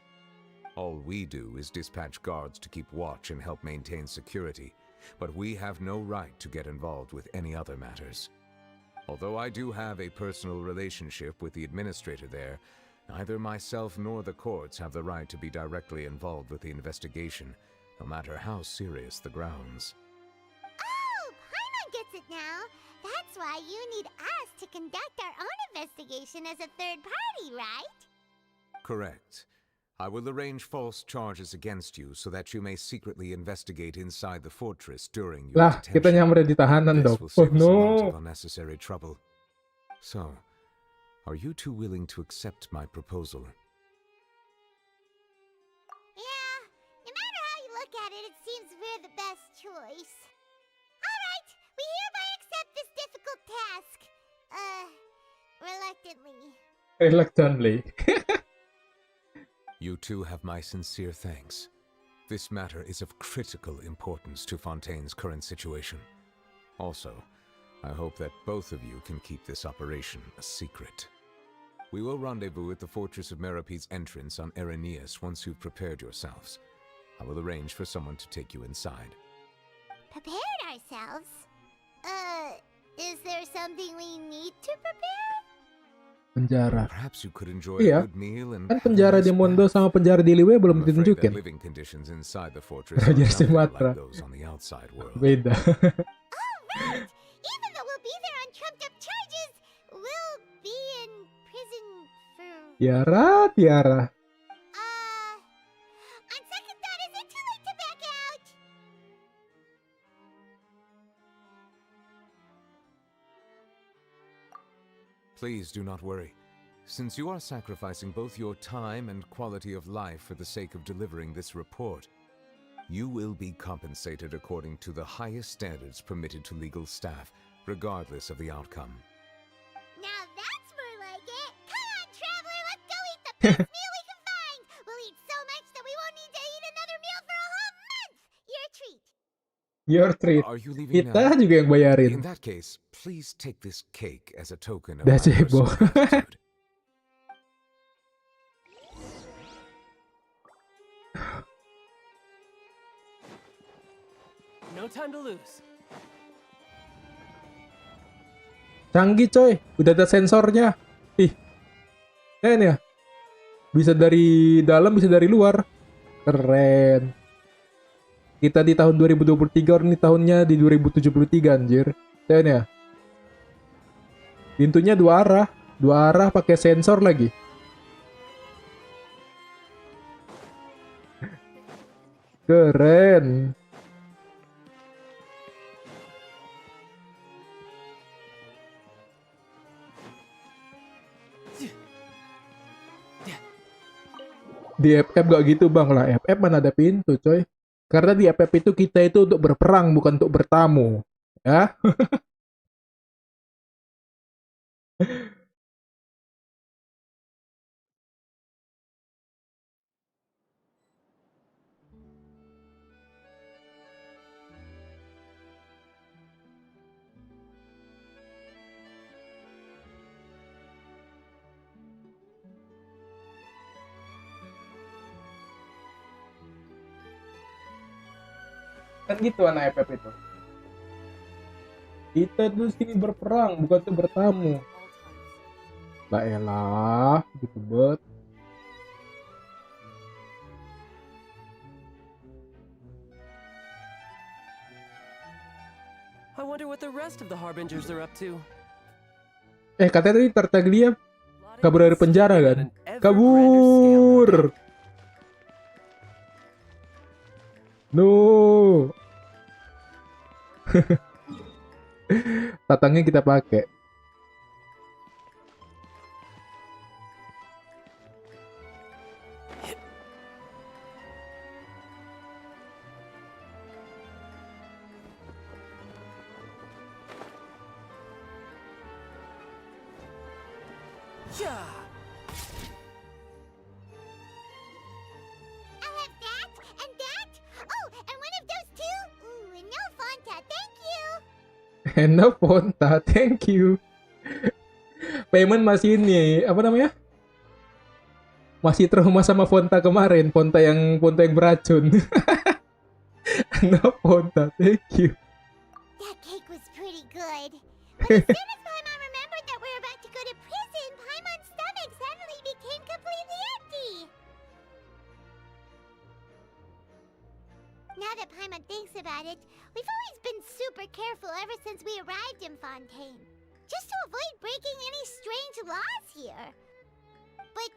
All we do is dispatch guards to keep watch and help maintain security, but we have no right to get involved with any other matters. Although I do have a personal relationship with the administrator there, neither myself nor the courts have the right to be directly involved with the investigation, no matter how serious the grounds. Oh, Paimon gets it now. That's why you need us to conduct our own investigation as a third party, right? Correct. I will arrange false charges against you so that you may secretly investigate inside the fortress during your Lah, kita detention. nyamper di tahanan dong. This will Oh save us a lot no. of unnecessary trouble. So, are you two willing to accept my proposal? Yeah, no matter how you look at it, it seems we're the best choice. Alright, we hereby accept this difficult task. Reluctantly. Reluctantly. You two have my sincere thanks. This matter is of critical importance to Fontaine's current situation. Also, I hope that both of you can keep this operation a secret. We will rendezvous at the Fortress of Meripede's entrance on Erinius once you've prepared yourselves. I will arrange for someone to take you inside. Prepared ourselves? Is there something we need to prepare? Penjara. Perhaps you could enjoy Iya. a good meal and Kan have a penjara nice di Mondo bath. sama penjara di Liyue belum I'm afraid that ditunjukin. living conditions inside the fortress Raja are nothing Sumatera. like those on the outside world. Beda. Right! Even though we'll be there on trumped up charges, we'll be in prison for... Tiara. On second thought, is it too late to back out? Please do not worry. Since you are sacrificing both your time and quality of life for the sake of delivering this report, you will be compensated according to the highest standards permitted to legal staff, regardless of the outcome. Now that's more like it. Come on, traveler, let's go eat the best meal we can find. We'll eat so much that we won't need to eat another meal for a whole month. Your treat. Your treat. Are you leaving Kita now? juga yang bayarin. In that case, please take this cake as a token of Dah my cebo. personal gratitude. No time to lose. Canggih coy, udah ada sensornya. Ih, keren ya. Bisa dari dalam, bisa dari luar. Keren. Kita di tahun 2023, orang ini tahunnya di 2073 anjir. Keren ya. Pintunya dua arah pakai sensor lagi. Keren. Di FF gak gitu bang lah. FF mana ada pintu coy. Karena di FF itu kita itu untuk berperang bukan untuk bertamu. Ya. Kan gitu anak FF itu. Kita tuh sini berperang bukan tuh bertamu. Lah elah, gitu bet. I wonder what the rest of the Harbingers are up to. Katanya tadi Tartaglia kabur dari penjara kan? On an ever grander scale, Kabur. No. Tatangnya kita pakai. Yeah. I have that and that. Oh, and one of those too. Ooh, and no Fonta, thank you. And no Fonta, thank you. Payment masih ini, apa namanya? Masih trauma sama Fonta kemarin, Fonta yang beracun. No Fonta, thank you. That cake was pretty good. But as soon as Paimon remembered that we're about to go to prison, Paimon's stomach suddenly became completely empty. Now that Paimon thinks about it, we've always been super careful ever since we arrived in Fontaine. Just to avoid breaking any strange laws here. But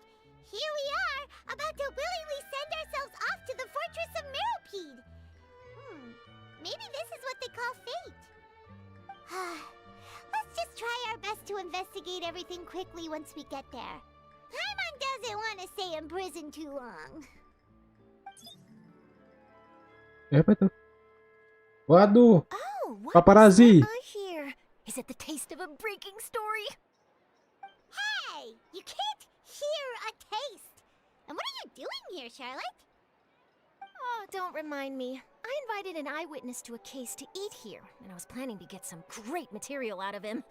here we are, about to willingly send ourselves off to the fortress of Meropide. Maybe this is what they call fate. Let's just try our best to investigate everything quickly once we get there. Paimon doesn't want to stay in prison too long. Apa tuh? Waduh, Oh, what Paparazzi. was that I hear? Is it the taste of a breaking story? Hey, you can't hear a taste. And what are you doing here, Charlotte? Oh, don't remind me. I invited an eyewitness to a case to eat here, and I was planning to get some great material out of him.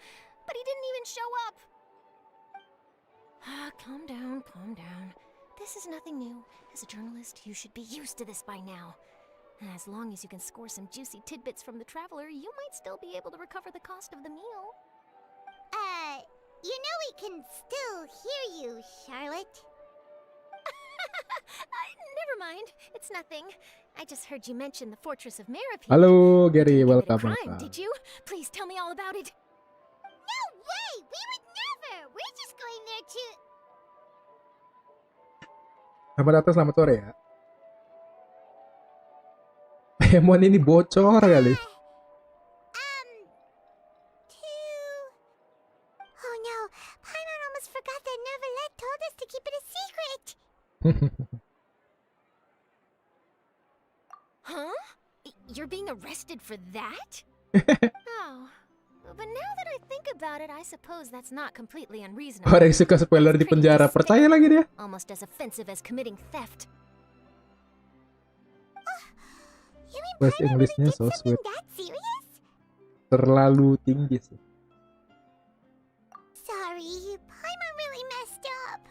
But he didn't even show up. Calm down, calm down. This is nothing new. As a journalist, you should be used to this by now. As long as you can score some juicy tidbits from the traveler, you might still be able to recover the cost of the meal. You know we can still hear you, Charlotte. Never mind. It's nothing. I just heard you mention the Fortress of Meropide. Halo Gary, You committed a welcome. crime, welcome. did you? Please tell me all about it. No way! We would never! We're just going there to... Selamat datang, selamat sore ya. Emon ini bocor kali. Oh no, Paimon almost forgot that Neverlet told us to keep it a secret. Huh? You're being arrested for that? Oh. But now that I think about it, I suppose that's not completely unreasonable. Orang yang suka spoiler di penjara, percaya lagi dia. Almost as offensive as committing theft. You mean Bahasa Paimon Inggrisnya really so did something sweet. that serious? Terlalu tinggi sih. Sorry, Paimon really messed up.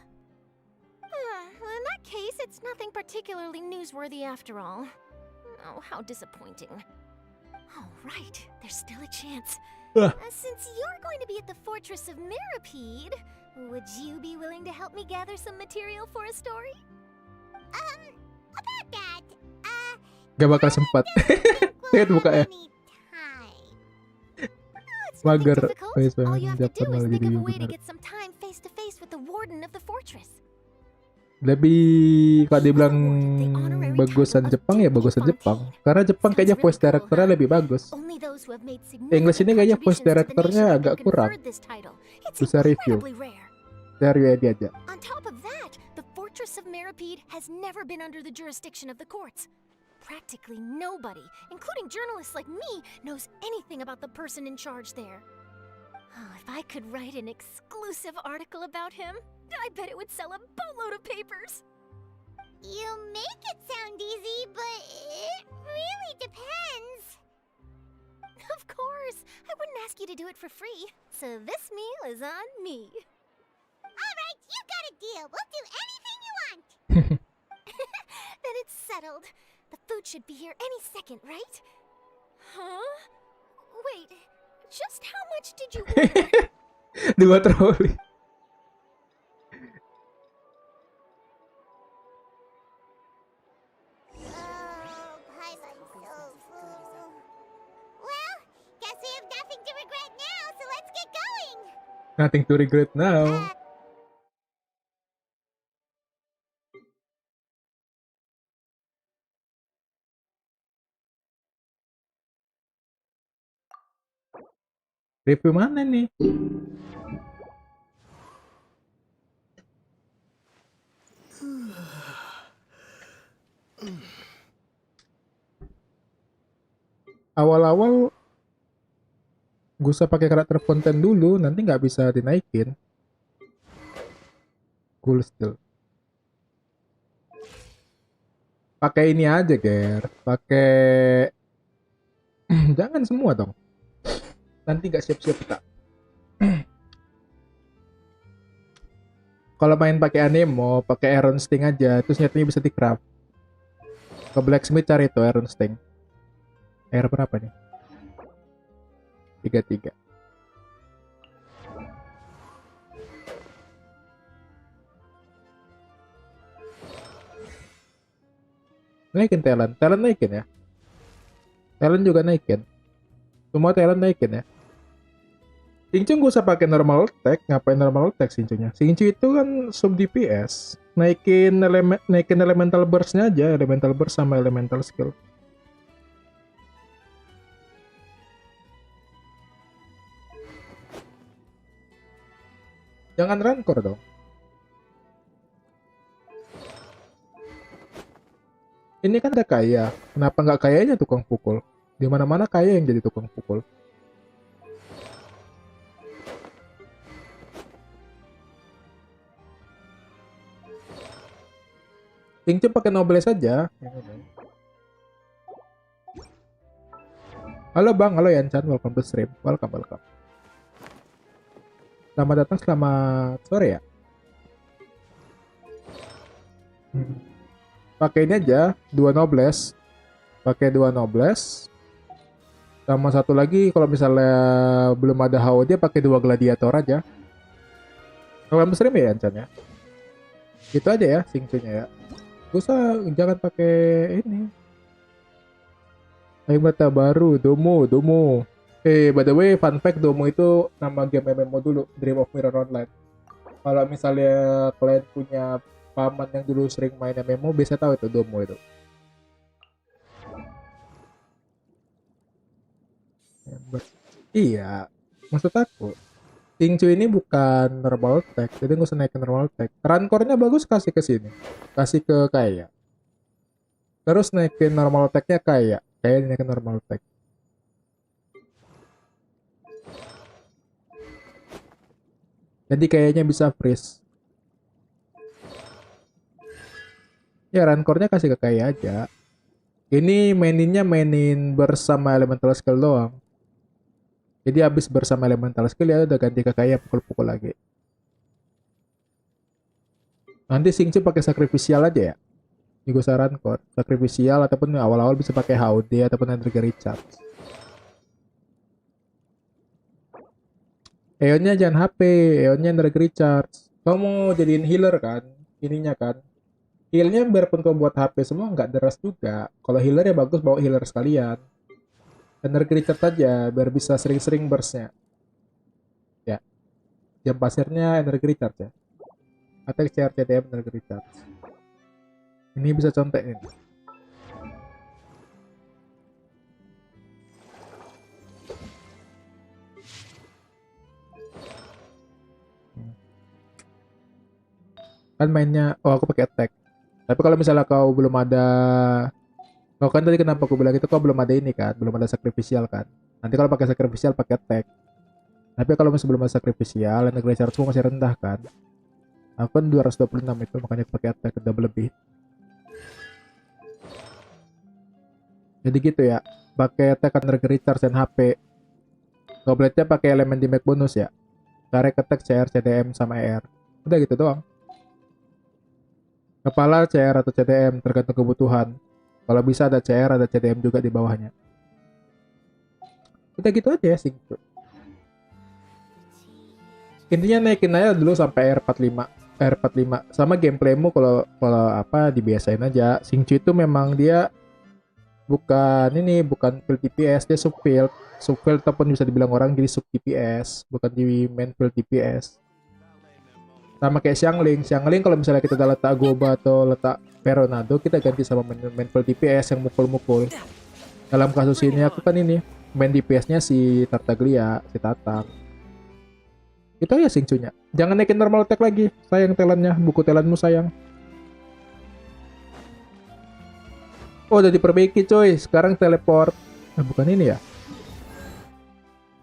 Well, in that case, it's nothing particularly newsworthy after all. Oh, how disappointing. Oh, right. There's still a chance. Since you're going to be at the Fortress of Meropide, would you be willing to help me gather some material for a story? About that, Gak bakal sempat. Lihat mukanya. It's Mager. nothing difficult. Wes, All you have to do Jepang is lagi think of di a way to bener. get some time face to face with the warden of the fortress. Lebih kalau dibilang bagusan Jepang ya bagusan Jepang. Karena Jepang kayaknya voice directornya lebih bagus. Only those who have made English ini kayaknya voice significant directornya contributions to the agak nation have kurang. been conferred this title. It's Bisa review. incredibly rare. Dari dia aja. On top of that, the fortress Mistress of Meripede has never been under the jurisdiction of the courts. Practically nobody, including journalists like me, knows anything about the person in charge there. Oh, if I could write an exclusive article about him, I bet it would sell a boatload of papers. You make it sound easy, but it really depends. Of course, I wouldn't ask you to do it for free, so this meal is on me. All right, you got a deal. We'll do anything you want. Then it's settled. The food should be here any second, right? Huh? Wait, just how much did you order? 2 troli. Oh, pie by tofu. Well, guess we have nothing to regret now, so let's get going. Nothing to regret now. Review mana nih? Awal-awal gue usah pakai karakter konten dulu, nanti nggak bisa dinaikin. Cool still. Pakai ini aja, Ger. Pakai jangan semua dong. Nanti nggak siap-siap kita. Kalau main pakai anemo, pakai Iron Sting aja, terus senjatanya bisa di-craft. Ke Blacksmith cari tuh Iron Sting. Air berapa nih? 33. Naikin talent. Talent naikin ya. Talent juga naikin. Semua talent naikin ya. Singcu gak usah pakai normal attack. Ngapain normal attack Singcunya? Singcu itu kan sub DPS. Naikin elemental burst-nya aja. Elemental burst sama elemental skill. Jangan rancor dong. Ini kan udah kaya. Kenapa nggak kayanya tukang pukul? Di mana-mana kaya yang jadi tukang pukul. Singcu pakai nobles saja. Halo Bang, halo Yanchan, welcome to stream. Welcome. Selamat datang, selamat sore ya. Pakai ini aja, 2 nobles. Pakai 2 nobles. Sama satu lagi kalau misalnya belum ada HO dia pakai 2 gladiator aja. Welcome to stream ya Yanchan ya. Gitu aja ya Singcunya ya. Usah jangan pakai ini. Ayo mata baru, Domo. By the way, fun fact, Domo itu nama game MMO dulu, Dream of Mirror Online. Kalau misalnya kalian punya paman yang dulu sering main MMO, bisa tahu itu Domo itu. Iya, maksud aku, Singcu ini bukan normal attack, jadi nggak usah naikin normal attack. Rankornya bagus, kasih ke sini, kasih ke kaya. Terus naikin normal attack-nya kaya naikin normal attack. Jadi kayaknya bisa freeze. Ya rankornya kasih ke kaya aja. Ini mainin bersama elemental skill doang. Jadi habis bersama elemental skill ya udah ganti ke kaya pukul-pukul lagi. Nanti Singcu pakai sacrificial aja ya. Juga saran kor. Sacrificial ataupun awal-awal bisa pakai HOD ataupun Energy Recharge. Eonnya jangan HP, Eonnya Energy Recharge. Kamu mau jadiin healer kan? Ininya kan. Healnya biarpun kamu buat HP semua nggak deras juga. Kalau healer ya bagus bawa healer sekalian. Energy Recharge aja biar bisa sering-sering burstnya. Ya. Jam pasirnya Energy Recharge ya. Attack CRCTM Energy Recharge. Ini bisa contekin. Kan mainnya, oh aku pakai attack. Tapi kalau misalnya kau belum ada, kau kan tadi kenapa aku bilang itu kau belum ada ini kan, belum ada sacrificial kan. Nanti kalau pakai sacrificial pakai attack. Tapi kalau masih belum ada sacrificial, energi charge masih rendah kan. Aku kan 226 itu, makanya aku pakai attack double lebih. Jadi gitu ya, pakai attack energi recharge dan HP. Gobletnya pakai elemen damage bonus ya. Direct attack CR, CDM sama ER. Udah gitu doang. Kepala CR atau CDM tergantung kebutuhan. Kalau bisa ada CR, ada CDM juga di bawahnya. Udah gitu aja ya singkat. Intinya naikin aja dulu sampai R45. R45 sama gameplaymu kalau apa dibiasain aja. Singchu itu memang dia bukan field DPS, dia subfield ataupun bisa dibilang orang jadi sub DPS, bukan di main field DPS. Sama kayak Xiangling kalau misalnya kita udah letak Goba atau letak Peronado, kita ganti sama main field DPS yang mukul-mukul. Dalam kasus ini aku kan ini main DPS-nya si Tartaglia, si Tatang. Itu aja Singchunya. Jangan naikin normal attack lagi, sayang telannya, buku telanmu sayang. Oh, udah diperbaiki coy. Sekarang teleport. Bukan ini ya?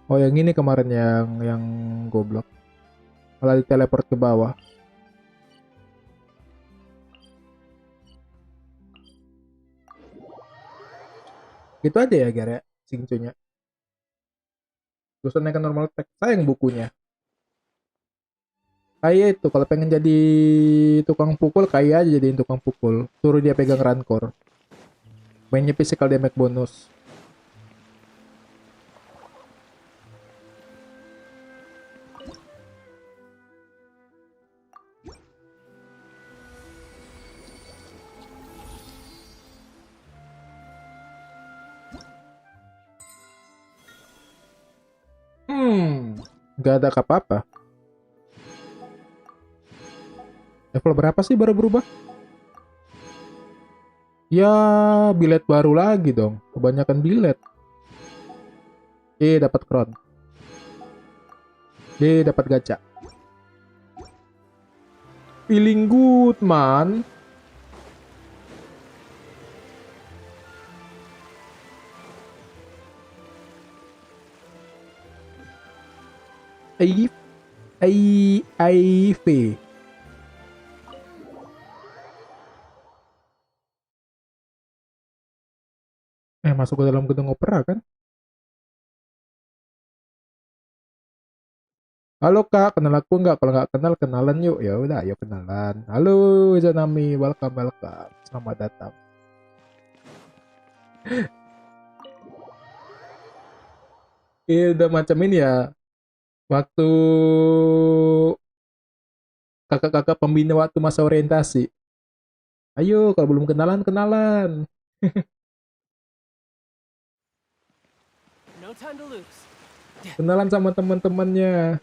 Oh, yang ini kemarin yang goblok. Malah diteleport ke bawah. Gitu aja ya, Gara. Singcunya. Terus naikkan normal attack. Sayang bukunya. Kayak itu, kalau pengen jadi tukang pukul, kayak aja jadiin tukang pukul. Suruh dia pegang rancor. Mainnya physical damage bonus. Gak ada apa-apa. Level berapa sih baru berubah? Ya, bilet baru lagi dong. Kebanyakan bilet. Dapat crown. Dapat gacha. Feeling good, man. IV. Masuk ke dalam gedung opera kan? Halo kak, kenal aku nggak? Kalau nggak kenal, kenalan yuk. Ya udah, ayo kenalan. Halo Zanami, welcome. Selamat datang. Udah macam ini ya. Waktu kakak-kakak pembina waktu masa orientasi. Ayo, kalau belum kenalan. No time to lose. Kenalan sama teman-temannya.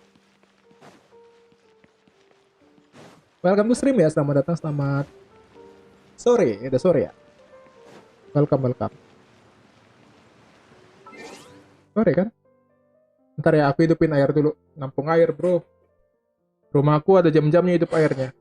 Welcome to stream ya, selamat datang, selamat sore. Udah sore ya. Welcome. Sore kan? Ntar ya, aku hidupin air dulu. Nampung air bro. Rumahku ada jam-jamnya hidup airnya.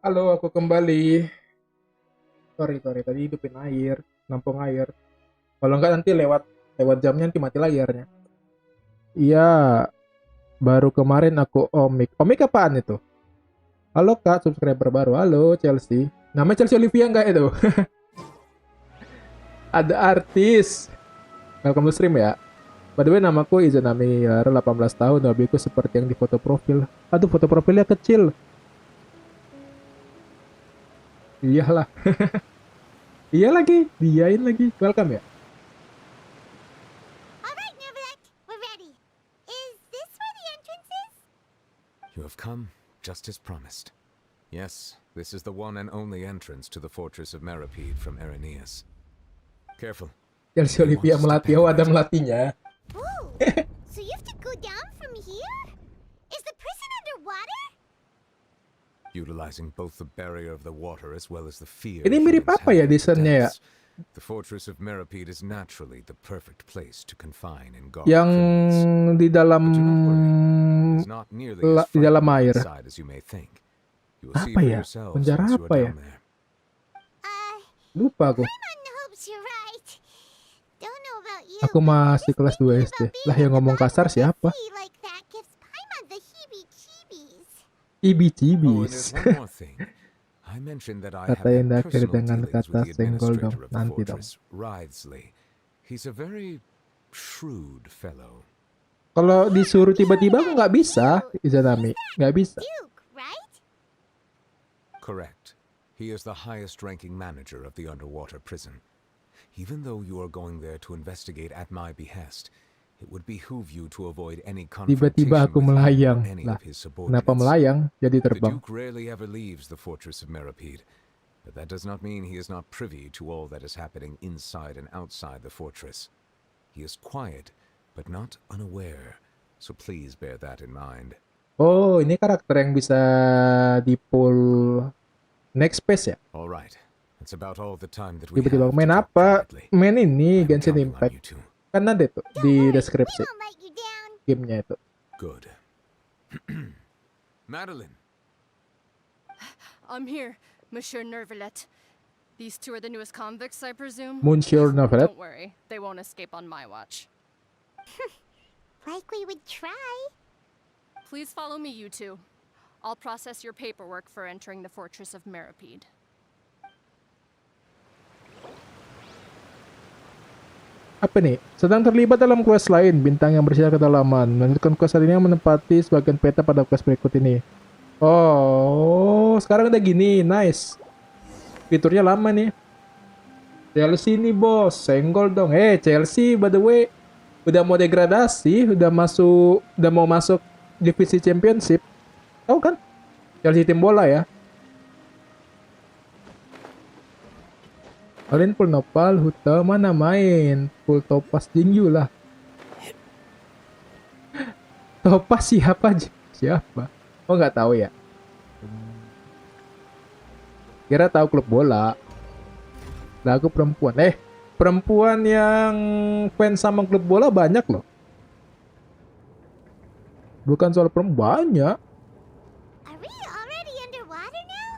Halo, aku kembali. Sorry, tadi hidupin air, nampung air. Kalau nggak nanti lewat jamnya nanti mati lagi airnya. Iya, baru kemarin aku omik. Omik apaan itu? Halo kak, subscriber baru. Halo Chelsea. Namanya Chelsea Olivia nggak itu? Ada artis. Welcome to stream ya. By the way, namaku Izanami, 18 tahun, hobiku seperti yang di foto profil. Aduh, foto profilnya kecil. Iyalah. Iya lagi, diain lagi. Welcome ya. Alright, Neverlet, we're ready. Is this where the entrance is? You have come, just as promised. Yes, this is the one and only entrance to the fortress of Meripede from Araneus. Careful. Chelsea Olivia melatih, oh ada melatihnya. Whoa! So you have to go down from here? Is the prison underwater? Utilizing both the barrier of the water as well as the fear. Ini mirip humans apa ya have of the desainnya ya? depths. The fortress of Meripede is naturally the perfect place to confine and guard Yang criminals. di dalam But do not worry, it's not nearly as di dalam frightening air. inside as you may think. You will see Apa for ya? yourselves Penjara once you apa are ya? down there. Lupa aku. Paimon hopes you're right. Don't know about you. Aku masih kelas 2 SD. Lah yang ngomong kasar siapa? Like that gives Paimon the heebie-jeebies. Oh, and Ibi-cibis. there's one more thing. I mentioned that I have Kata yang had terakhir personal dengan dealings kata with the senggol dong. administrator of the Nanti dong. fortress, Wriothesley. He's a very shrewd fellow. Kalau disuruh tiba-tiba aku nggak bisa, Izanami. Nggak bisa. Duke, right? Correct. He is the highest-ranking manager of the underwater prison. Even though you are going there to investigate at my behest, it would behoove you to avoid any confrontation Tiba-tiba aku with him or melayang. any Lah, of his kenapa subordinates. melayang? Jadi The terbang. Duke rarely ever leaves the fortress of Meripede, but that does not mean he is not privy to all that is happening inside and outside the fortress. He is quiet, but not unaware, so please bear that in mind. Oh, ini karakter yang bisa di pull next phase ya? All right, that's about all the time that we Tiba-tiba have to main talk apa? privately. Main ini I'm Genshin counting on Impact. you two. Kan ada tuh Don't di worry, deskripsi we won't let you down. gamenya itu. Good. Madeline. I'm here, Monsieur Nervalet. These two are the newest convicts, I presume? Monsieur Novelet. Don't worry, they won't escape on my watch. Like we would try. Please follow me, you two. I'll process your paperwork for entering the fortress of Meripede. Apa nih? Sedang terlibat dalam quest lain, bintang yang bersinar kedalaman. Melanjutkan quest ini yang menempati sebagian peta pada quest berikut ini. Oh, sekarang udah gini, nice. Fiturnya lama nih. Chelsea nih bos, senggol dong. Chelsea by the way, udah mau degradasi, udah mau masuk divisi championship. Tahu kan? Chelsea tim bola ya. Kalian full nopal, Huta mana main? Full topas Jingyu lah. Topas siapa? Siapa? Oh nggak tahu ya. Kira tahu klub bola. Lah aku perempuan. Perempuan yang fans sama klub bola banyak loh. Bukan soal perempuan, banyak. Are we already underwater now?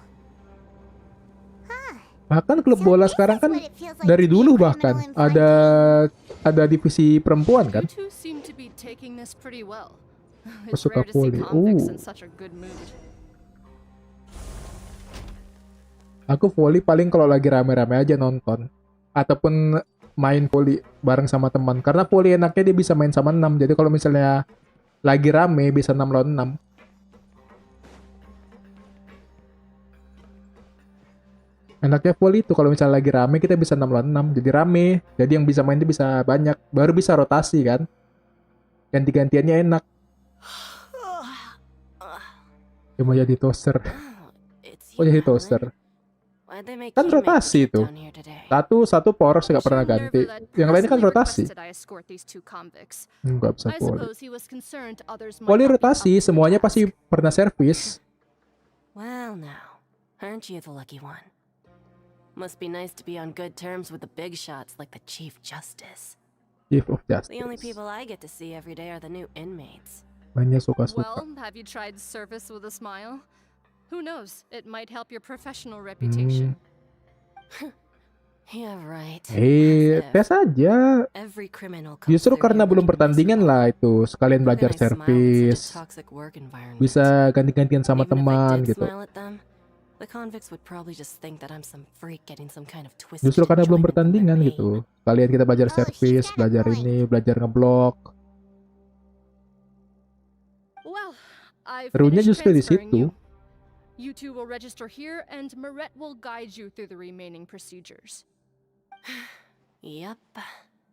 Huh. Bahkan klub bola sekarang kan dari dulu bahkan ada divisi perempuan kan. You two seem to be taking this pretty well. Aku It's suka rare to see volley. convicts in such a good mood. Aku volley paling kalau lagi rame-rame aja nonton. Ataupun main volley bareng sama teman. Karena volley enaknya dia bisa main sama 6. Jadi kalau misalnya lagi rame bisa 6 lawan 6. Enaknya volley itu kalau misalnya lagi rame kita bisa 6 lawan 6. Jadi rame. Jadi yang bisa main itu bisa banyak. Baru bisa rotasi kan. Ganti-gantiannya enak. Dia mau jadi toaster. Oh jadi toaster. Kan rotasi itu. Satu power saya nggak pernah ganti. Yang lainnya kan rotasi. Nggak bisa volley. Volley rotasi, semuanya pasti pernah servis. Well now, aren't you the lucky one? Must be nice to be on good terms with the big shots like the Chief Justice. Chief of The only Justice. people I get to see every day are the new inmates. Banyak suka-suka. Well, have you tried service with a smile? Who knows? It might help your professional reputation. Yeah, right. Tes aja. Every criminal comes Justru through karena here belum looking pertandingan smile. lah itu. Sekalian How belajar can I smile in such a servis. toxic work environment? Bisa ganti-gantian sama Even if I teman did gitu. smile at them, the convicts would probably just think that I'm some freak getting some kind of twisted Justru karena belum enjoyment from their pertandingan pain. gitu. Kalian kita belajar Oh, servis, she's got a belajar point. ini, belajar ngeblok. Well, I've Serunya finished justru di transferring situ. you. You two will register here, and Maret will guide you through the remaining procedures. Yep,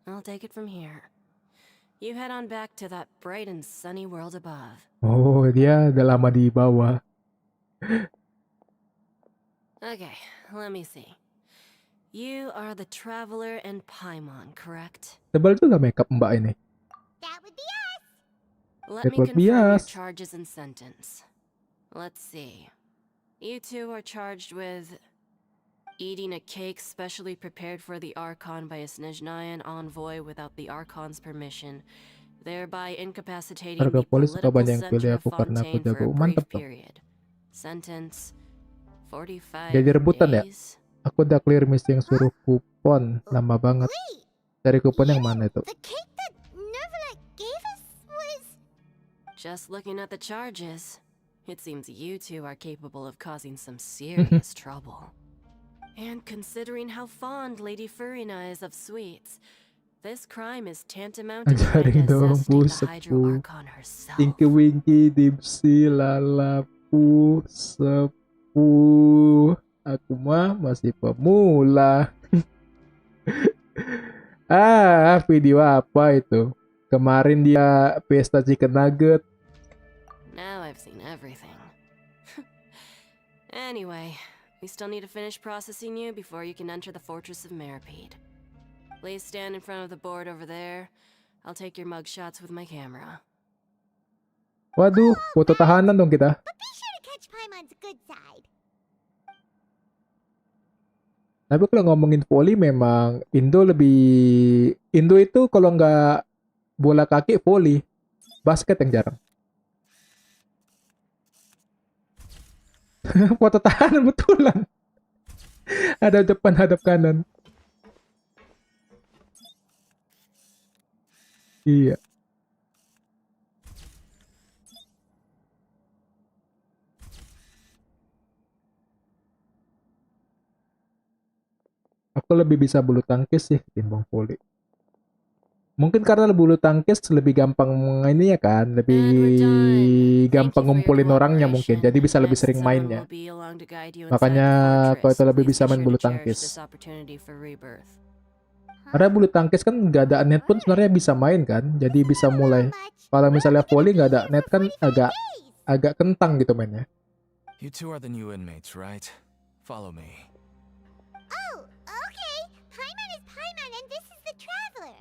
I'll take it from here. You head on back to that bright and sunny world above. Oh, dia udah lama di bawah. Okay, let me see. You are the Traveler and Paimon, correct? Tebal juga makeup mbak ini. That would be us. Let That me would be confirm your us. charges and sentence. Let's see. You two are charged with eating a cake specially prepared for the Archon by a Snezhnayan envoy without the Archon's permission, thereby incapacitating Harga the polis suka political banyak yang pilih center of aku karena aku Fontaine for jago. a brief Mantap dong. period. Sentence 45 Jadi rebutan ya? days. Aku udah clear misi yang suruh kupon. Lama banget. Wait, Cari kupon yang mana itu? the cake that Nervalite gave us was... Just looking at the charges, it seems you two are capable of causing some serious trouble. And considering how fond Lady Furina is of sweets, this crime is tantamount to Ajarin trying to dong, assassinate the buset Hydro bu. Archon herself. Tinky Winky, Dipsy, Lalapu, Sepu. Aku mah masih pemula. Video apa itu? Kemarin dia pesta chicken nugget. Now I've seen everything. Anyway, we still need to finish processing you before you can enter the Fortress of Meripede. Please stand in front of the board over there. I'll take your mug shots with my camera. Waduh, foto tahanan dong kita. But be sure to catch Paimon's good side. Tapi kalau ngomongin volley memang Indo itu kalau nggak bola kaki volley, basket yang jarang. Foto tahanan betulan. Hadap depan, hadap kanan. Iya. Aku lebih bisa bulu tangkis sih ketimbang volley. Mungkin karena bulu tangkis lebih gampang ini ya kan, lebih gampang ngumpulin orangnya mungkin, jadi bisa lebih sering mainnya. Makanya kalau itu lebih bisa main bulu tangkis. Karena bulu tangkis kan nggak ada net pun sebenarnya bisa main kan, jadi bisa mulai. Kalau misalnya volley nggak ada net kan agak kentang gitu mainnya. You two are the new inmates, right? Follow me. Oh, okay. Paimon is Paimon and this is the Traveler.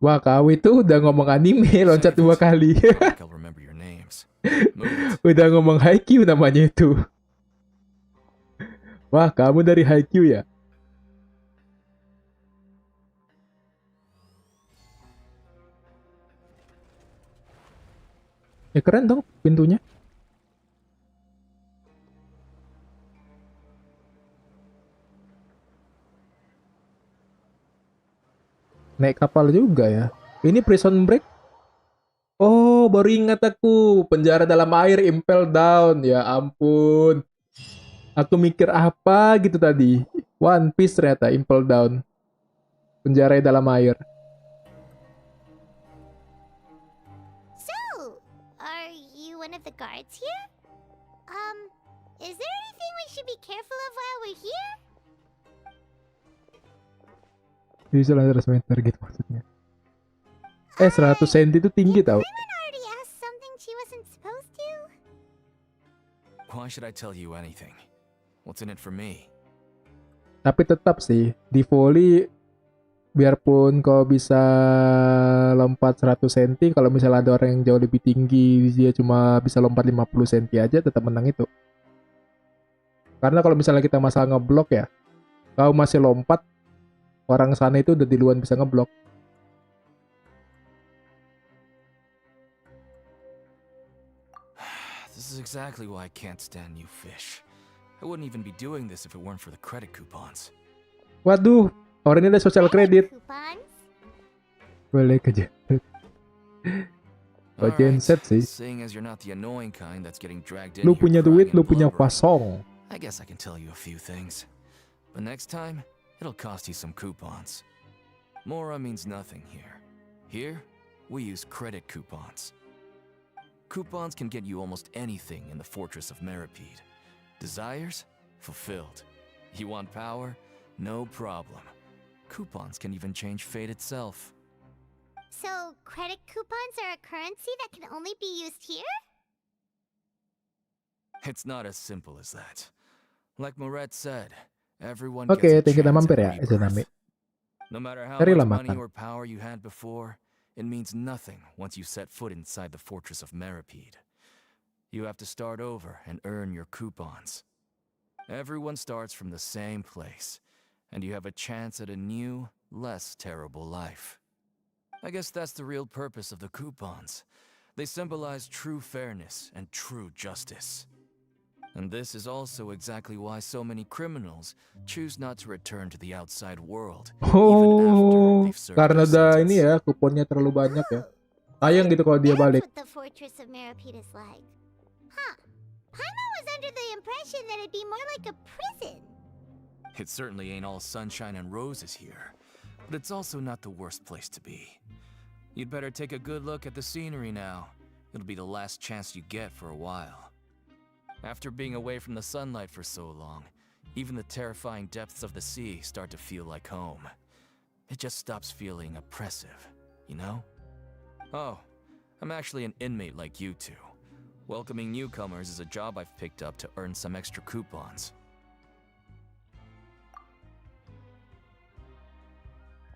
Wah, kau itu udah ngomong anime loncat 2 kali. I'll remember your names. Move it. Udah ngomong Haikyuu namanya itu. Wah, kamu dari Haikyuu ya? Ya keren dong pintunya. Naik kapal juga ya. Ini prison break. Oh, baru ingat aku. Penjara dalam air, impel down. Ya ampun. Aku mikir apa gitu tadi. One Piece ternyata, impel down. Penjara dalam air. So, are you one of the guards here? Is there anything we should be careful of while we're here? Bisa 100 meter gitu maksudnya. 100 cm itu tinggi tau. Paimon already asked something she wasn't supposed to? Why should I tell you anything? What's in it for me? Tapi tetap sih, di volley biarpun kau bisa lompat 100 cm, kalau misalnya ada orang yang jauh lebih tinggi, dia cuma bisa lompat 50 cm aja, tetap menang itu. Karena kalau misalnya kita masalah ngeblok ya, kau masih lompat, orang sana itu udah duluan bisa ngeblok. This is exactly why I can't stand you fish. I wouldn't even be doing this if it weren't for the credit coupons. Waduh, orang ini ada social credit. Coupons? Boleh ke Genset. Oh, Genset sih. Seeing as you're not the annoying kind that's getting dragged in Lu here punya crying duit, and lu punya blubbering, pasong. I guess I can tell you a few things. But next time, it'll cost you some coupons. Mora means nothing here. Here, we use credit coupons. Coupons can get you almost anything in the Fortress of Meripede. Desires? Fulfilled. You want power? No problem. Coupons can even change fate itself. So, credit coupons are a currency that can only be used here? It's not as simple as that. Like Moret said, everyone Oke, gets a thank you udah chance mampir at ya, Izanami. rebirth. No matter how Carilah much money makan. or power you had before, it means nothing once you set foot inside the Fortress of Meripede. You have to start over and earn your coupons. Everyone starts from the same place, and you have a chance at a new, less terrible life. I guess that's the real purpose of the coupons. They symbolize true fairness and true justice. And this is also exactly why so many criminals choose not to return to the outside world, even after they've served Karena their udah ini sentence. ya, kuponnya terlalu banyak ya. Sayang gitu kalau dia balik. That's what the Fortress of Meripede is like. Huh. Paimon was under the impression that it'd be more like a prison. It certainly ain't all sunshine and roses here, but it's also not the worst place to be. You'd better take a good look at the scenery now. It'll be the last chance you get for a while. After being away from the sunlight for so long, even the terrifying depths of the sea start to feel like home. It just stops feeling oppressive, you know? Oh, I'm actually an inmate like you two. Welcoming newcomers is a job I've picked up to earn some extra coupons.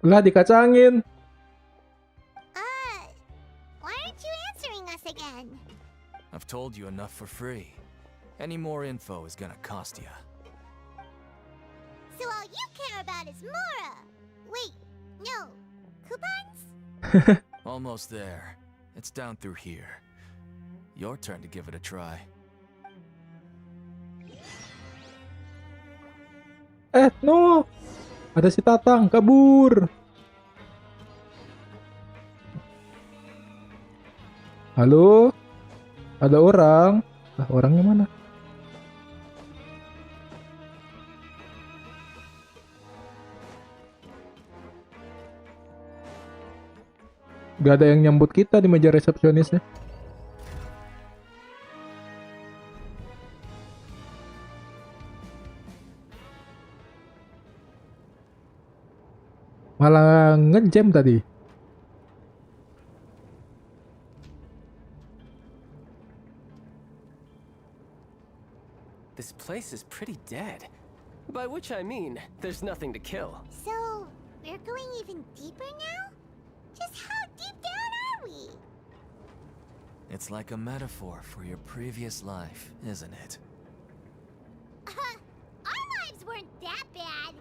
Lah dikacangin. Why aren't you answering us again? I've told you enough for free. Any more info is gonna cost ya. So all you care about is Mora. Wait, no. Coupons? Almost there. It's down through here. Your turn to give it a try. No. Ada si Tatang, kabur. Halo? Ada orang? Lah, orangnya mana? Gak ada yang nyambut kita di meja resepsionisnya. Malah ngejam tadi. This place is pretty dead. By which I mean, there's nothing to kill. So, we're going even deeper now? Just how deep down are we? It's like a metaphor for your previous life, isn't it? Our lives weren't that bad.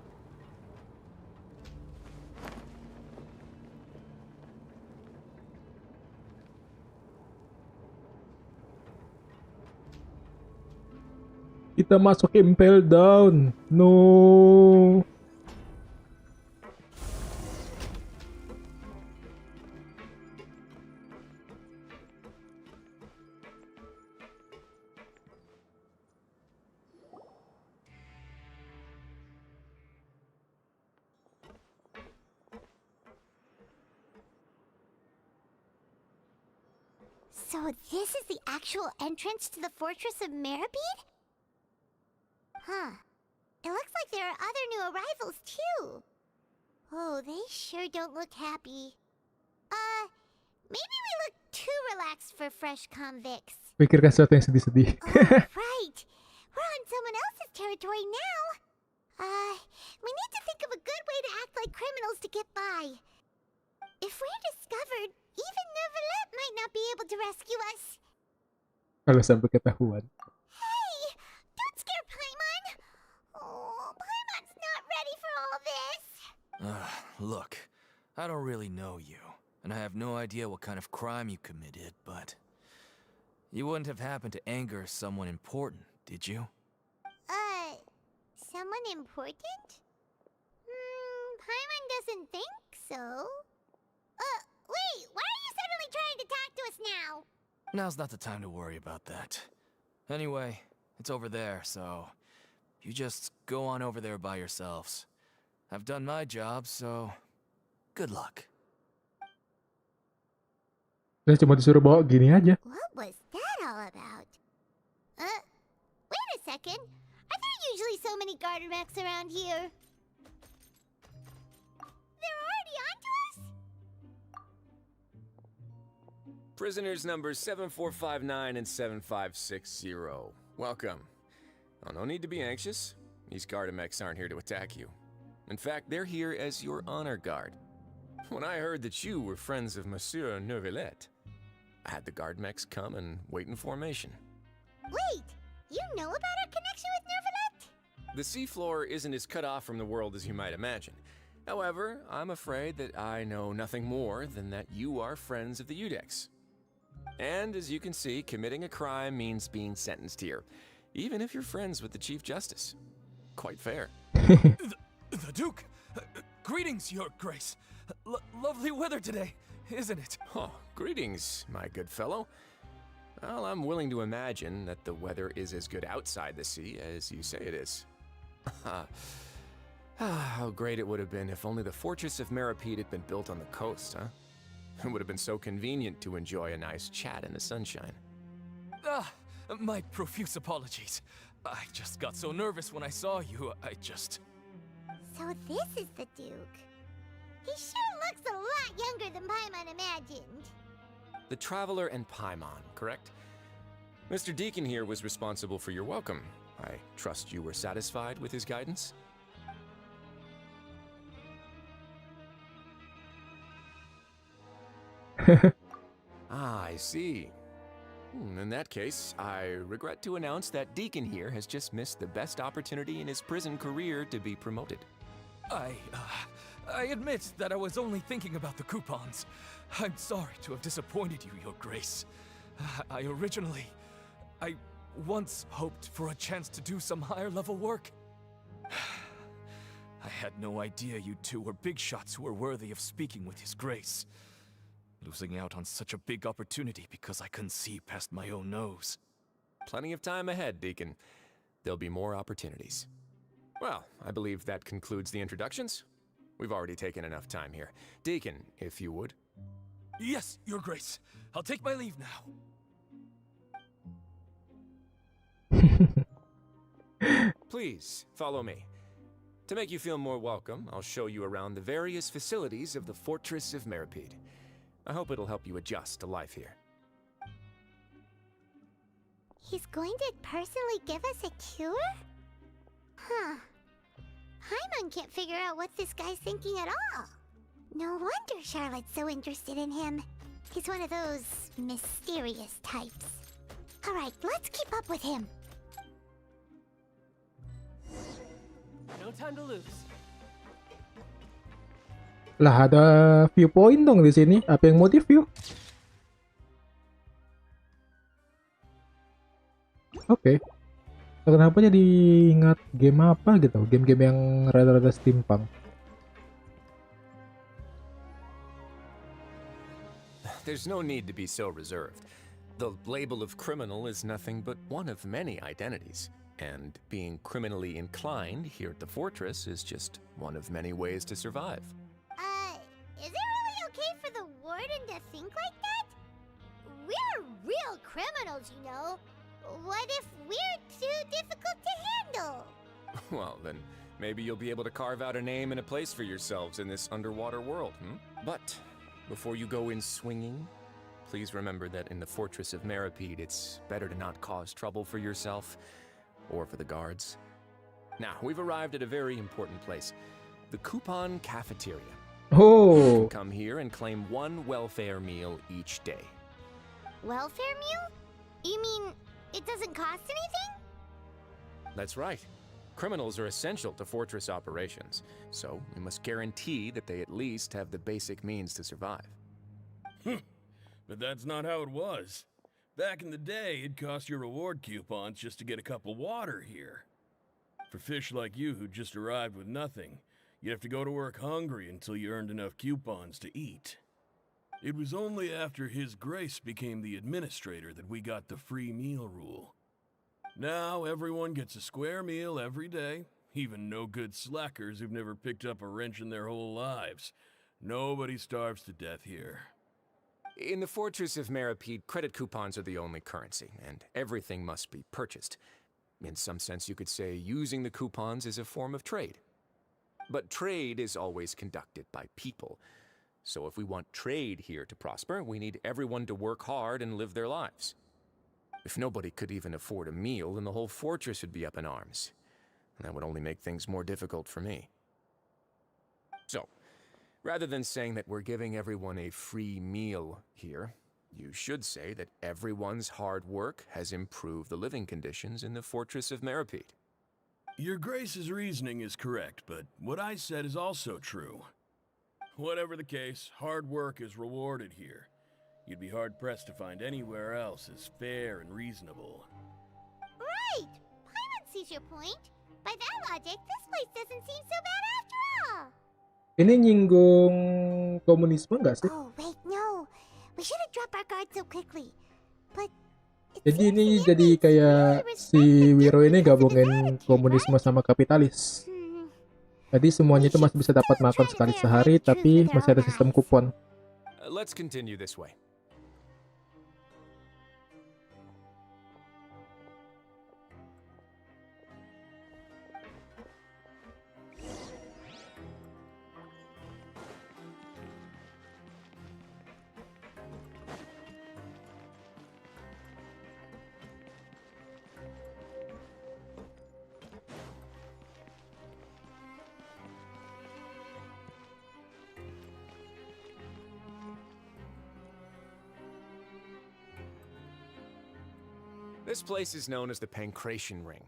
Kita masuk Impel Down. No. So this is the actual entrance to the Fortress of Meripede? Huh. It looks like there are other new arrivals, too. Oh, they sure don't look happy. Maybe we look too relaxed for fresh convicts. Pikirkan sesuatu yang sedih-sedih. Oh, right. We're on someone else's territory now. We need to think of a good way to act like criminals to get by. If we're discovered, even Neuvillette might not be able to rescue us. Kalau sampai ketahuan. Hey! Don't scare Paimon! Oh, Paimon's not ready for all this. Look, I don't really know you, and I have no idea what kind of crime you committed, but you wouldn't have happened to anger someone important, did you? Someone important? Paimon doesn't think so. Wait, why are you suddenly trying to talk to us now? Now's not the time to worry about that. Anyway, it's over there, so You just go on over there by yourselves. I've done my job, so good luck. Dia cuma disuruh bawa gini aja. What was that all about? Wait a second. Are there usually so many garter mechs around here? They're already onto us? Prisoners numbers 7459 and 7560. Welcome. Oh, no need to be anxious. These Gardamex aren't here to attack you. In fact, they're here as your honor guard. When I heard that you were friends of Monsieur Neuvillette, I had the Guardmex come and wait in formation. Wait, you know about our connection with Neuvillette? The seafloor isn't as cut off from the world as you might imagine. However, I'm afraid that I know nothing more than that you are friends of the Udex. And as you can see, committing a crime means being sentenced here, even if you're friends with the Chief Justice. Quite fair. The Duke! Greetings, Your Grace. Lovely weather today, isn't it? Oh, greetings, my good fellow. Well, I'm willing to imagine that the weather is as good outside the sea as you say it is. How great it would have been if only the Fortress of Meripede had been built on the coast, huh? It would have been so convenient to enjoy a nice chat in the sunshine. My profuse apologies. I just got so nervous when I saw you, So this is the Duke. He sure looks a lot younger than Paimon imagined. The Traveler and Paimon, correct? Mr. Deacon here was responsible for your welcome. I trust you were satisfied with his guidance? I see. In that case, I regret to announce that Deacon here has just missed the best opportunity in his prison career to be promoted. I admit that I was only thinking about the coupons. I'm sorry to have disappointed you, Your Grace. I once hoped for a chance to do some higher-level work. I had no idea you two were big shots who were worthy of speaking with His Grace. Losing out on such a big opportunity because I couldn't see past my own nose. Plenty of time ahead, Deacon. There'll be more opportunities. Well, I believe that concludes the introductions. We've already taken enough time here. Deacon, if you would. Yes, Your Grace. I'll take my leave now. Please, follow me. To make you feel more welcome, I'll show you around the various facilities of the Fortress of Meripede. I hope it'll help you adjust to life here. He's going to personally give us a cure? Huh. Paimon can't figure out what this guy's thinking at all. No wonder Charlotte's so interested in him. He's one of those mysterious types. Alright, let's keep up with him. No time to lose. Lah, ada viewpoint dong di sini. Apa yang mau di-view? Oke. Kenapa jadi ingat game apa gitu? Game-game yang rada-rada steampunk. There's no need to be so reserved. The label of criminal is nothing but one of many identities. And being criminally inclined here at the fortress is just one of many ways to survive. Is it really okay for the warden to think like that? We're real criminals, you know. What if we're too difficult to handle? Well, then maybe you'll be able to carve out a name and a place for yourselves in this underwater world, But before you go in swinging, please remember that in the Fortress of Meripede, it's better to not cause trouble for yourself or for the guards. Now, we've arrived at a very important place, the Coupon Cafeteria. Oh. Come here and claim one welfare meal each day. Welfare meal? You mean it doesn't cost anything? That's right. Criminals are essential to fortress operations, so we must guarantee that they at least have the basic means to survive. But that's not how it was. Back in the day, it cost your reward coupons just to get a cup of water here. For fish like you who just arrived with nothing, you'd have to go to work hungry until you earned enough coupons to eat. It was only after His Grace became the administrator that we got the free meal rule. Now everyone gets a square meal every day, even no good slackers who've never picked up a wrench in their whole lives. Nobody starves to death here. In the Fortress of Meripede, credit coupons are the only currency, and everything must be purchased. In some sense, you could say using the coupons is a form of trade. But trade is always conducted by people. So if we want trade here to prosper, we need everyone to work hard and live their lives. If nobody could even afford a meal, then the whole fortress would be up in arms. And that would only make things more difficult for me. So, rather than saying that we're giving everyone a free meal here, you should say that everyone's hard work has improved the living conditions in the Fortress of Meripede. Your Grace's reasoning is correct, but what I said is also true. Whatever the case, hard work is rewarded here. You'd be hard-pressed to find anywhere else as fair and reasonable. Right! Paimon sees your point. By that logic, this place doesn't seem so bad after all. Ini nyinggung komunisme nggak sih? Oh, wait, no. We should have dropped our guard so quickly. But Jadi ini jadi kayak si Wiro ini gabungin komunisme sama kapitalis. Jadi semuanya itu masih bisa dapat makan sekali sehari, tapi masih ada sistem kupon. Let's continue this way. This place is known as the Pancration Ring.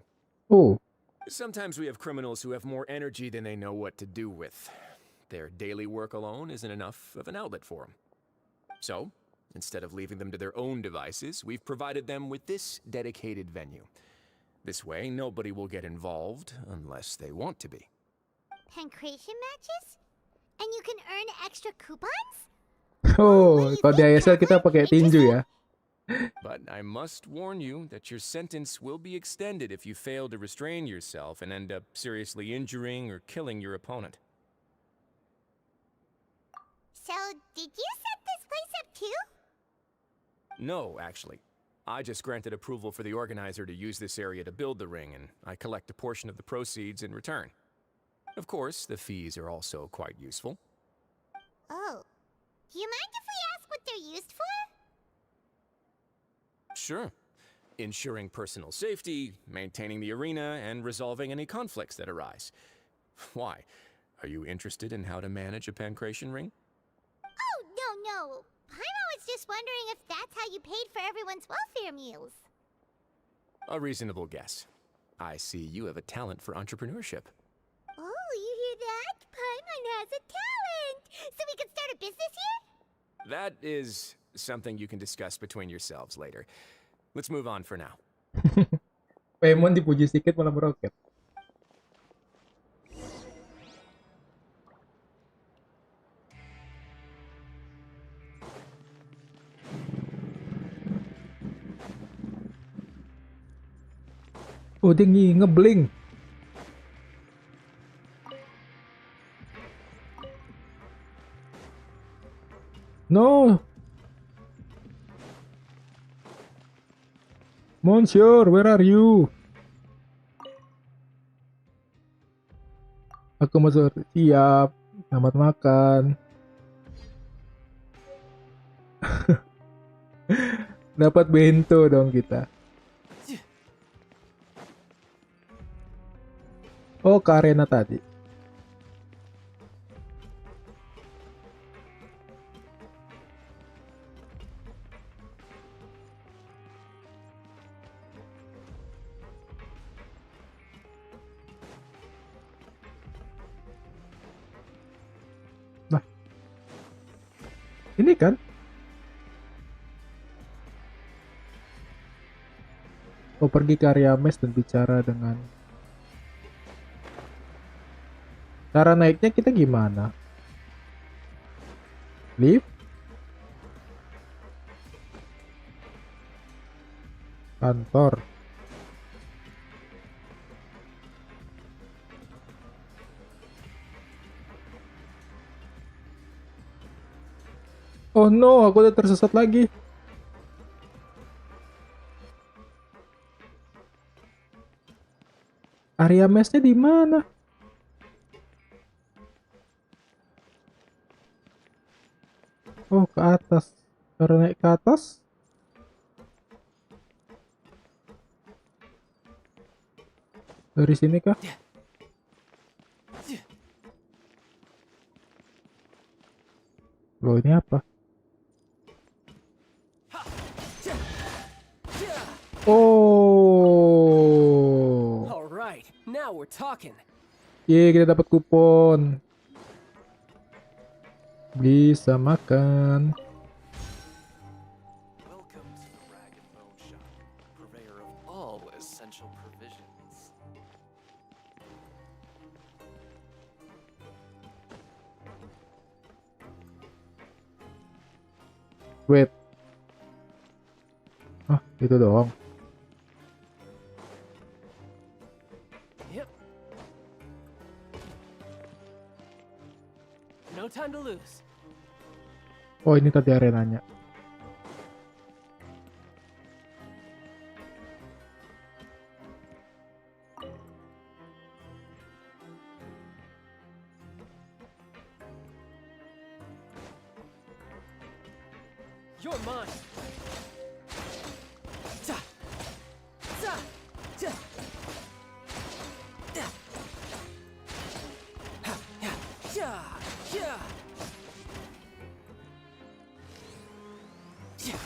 Oh. Sometimes we have criminals who have more energy than they know what to do with. Their daily work alone isn't enough of an outlet for them. So, instead of leaving them to their own devices, we've provided them with this dedicated venue. This way, nobody will get involved unless they want to be. Pancration matches? And you can earn extra coupons? Oh, kalau di ISL kita pakai tinju ya. But I must warn you that your sentence will be extended if you fail to restrain yourself and end up seriously injuring or killing your opponent. So, did you set this place up too? No, actually. I just granted approval for the organizer to use this area to build the ring, and I collect a portion of the proceeds in return. Of course, the fees are also quite useful. Oh. Do you mind if we ask what they're used for? Sure. Ensuring personal safety, maintaining the arena, and resolving any conflicts that arise. Why? Are you interested in how to manage a pancration ring? Oh, no. Paimon was just wondering if that's how you paid for everyone's welfare meals. A reasonable guess. I see you have a talent for entrepreneurship. Oh, you hear that? Paimon has a talent! So we can start a business here? That is something you can discuss between yourselves later. Let's move on for now. Paimon dipuji sedikit malah meroket. Oh, dia ngebling. No. Monsieur, where are you? Aku masuk. Siap. Selamat makan. Dapat bento dong kita. Oh, ke arena tadi. Nah. Ini kan? Oh, pergi ke area mes dan bicara dengan... Cara naiknya kita gimana? Lift? Kantor. Oh no, aku udah tersesat lagi. Area mesnya di mana? Oh, ke atas. Cara naik ke atas? Dari sini kah? Loh, ini apa? Oh. Alright, now we're talking. Ye, kita dapat kupon. Bisa makan. Welcome to the Rag and Bone Shop, purveyor of all essential provisions. Wait. Ah, itu doang. Yep. No time to lose. Oh, ini tadi arenanya. You're mine. Ta. Ta. Ta. Ta. Ha. Ya. Ya. Ya. Ya.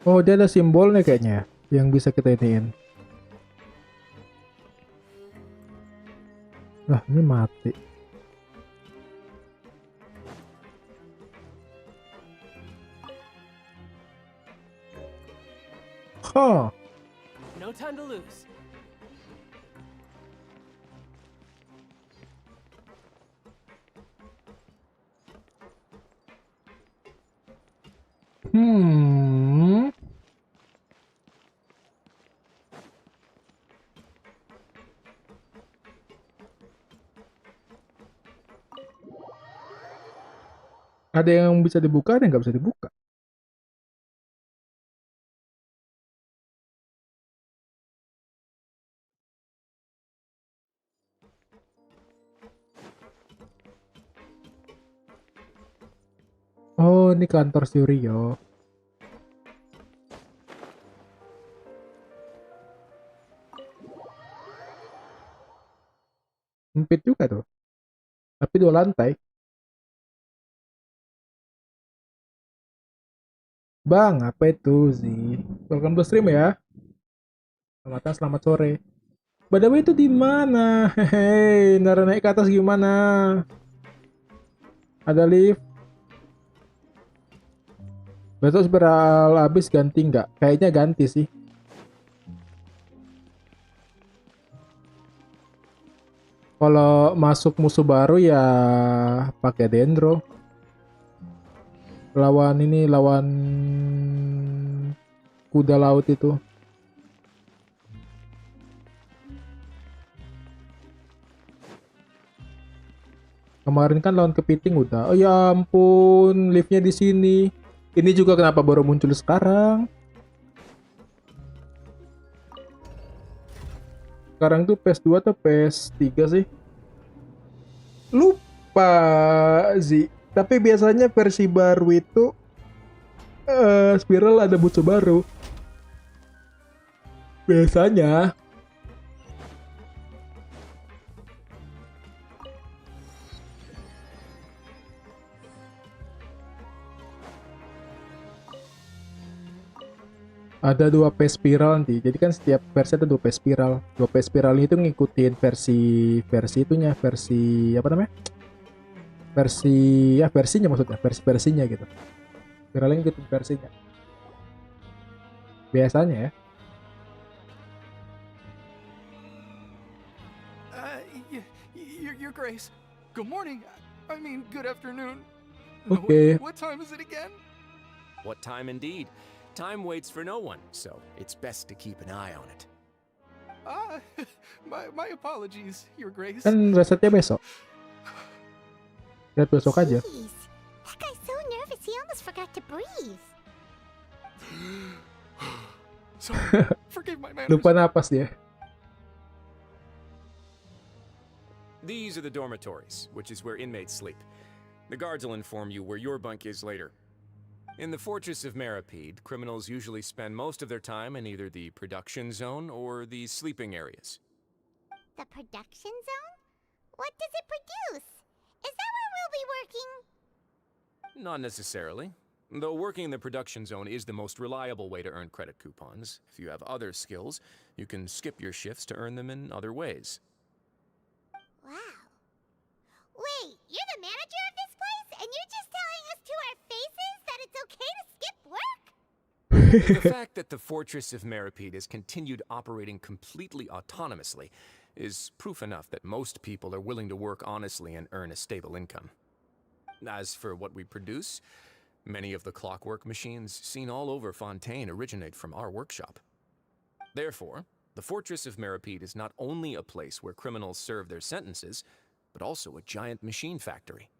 Oh, dia ada simbolnya kayaknya yang bisa kita iniin. Lah, ini mati. Huh. No time to lose. Hmm. Ada yang bisa dibuka, ada yang nggak bisa dibuka. Oh, ini kantor Suryo. Sempit juga tuh. Tapi 2 lantai. Bang, apa itu sih? Welcome to stream ya. Selamat sore. By the way, itu di mana? Hehehe, nara naik ke atas gimana? Ada lift? Besok spiral habis ganti nggak? Kayaknya ganti sih. Kalau masuk musuh baru ya pakai dendro. Lawan ini, lawan kuda laut itu. Kemarin kan lawan kepiting udah. Oh ya ampun, liftnya di sini. Ini juga kenapa baru muncul sekarang? Sekarang tuh PS2 atau PS3 sih? Lupa sih. Tapi biasanya versi baru itu Spiral ada musuh baru. Biasanya. Ada 2 PS spiral nanti. Jadi kan setiap versi ada 2 PS spiral. 2 PS spiral itu ngikutin versi itunya, versi apa namanya? Versinya maksudnya, versinya gitu. Spiralnya ngikutin versinya. Biasanya ya. Your Grace. Good morning. I mean, good afternoon. Okay. What time is it again? What time indeed? Time waits for no one, so it's best to keep an eye on it. My apologies, Your Grace. Kan resetnya besok. Lihat besok aja. Jeez, that guy's so nervous he almost forgot to breathe. Sorry, forgive my manners. Lupa napas dia. These are the dormitories, which is where inmates sleep. The guards will inform you where your bunk is later. In the Fortress of Meripede, criminals usually spend most of their time in either the production zone or the sleeping areas. The production zone? What does it produce? Is that where we'll be working? Not necessarily. Though working in the production zone is the most reliable way to earn credit coupons, if you have other skills, you can skip your shifts to earn them in other ways. Wow. Wait, you're the manager of this place, and you're just telling us to our faces that it's okay to skip work? The fact that the Fortress of Meripede has continued operating completely autonomously is proof enough that most people are willing to work honestly and earn a stable income. As for what we produce, many of the clockwork machines seen all over Fontaine originate from our workshop. Therefore, the Fortress of Meripede is not only a place where criminals serve their sentences, but also a giant machine factory.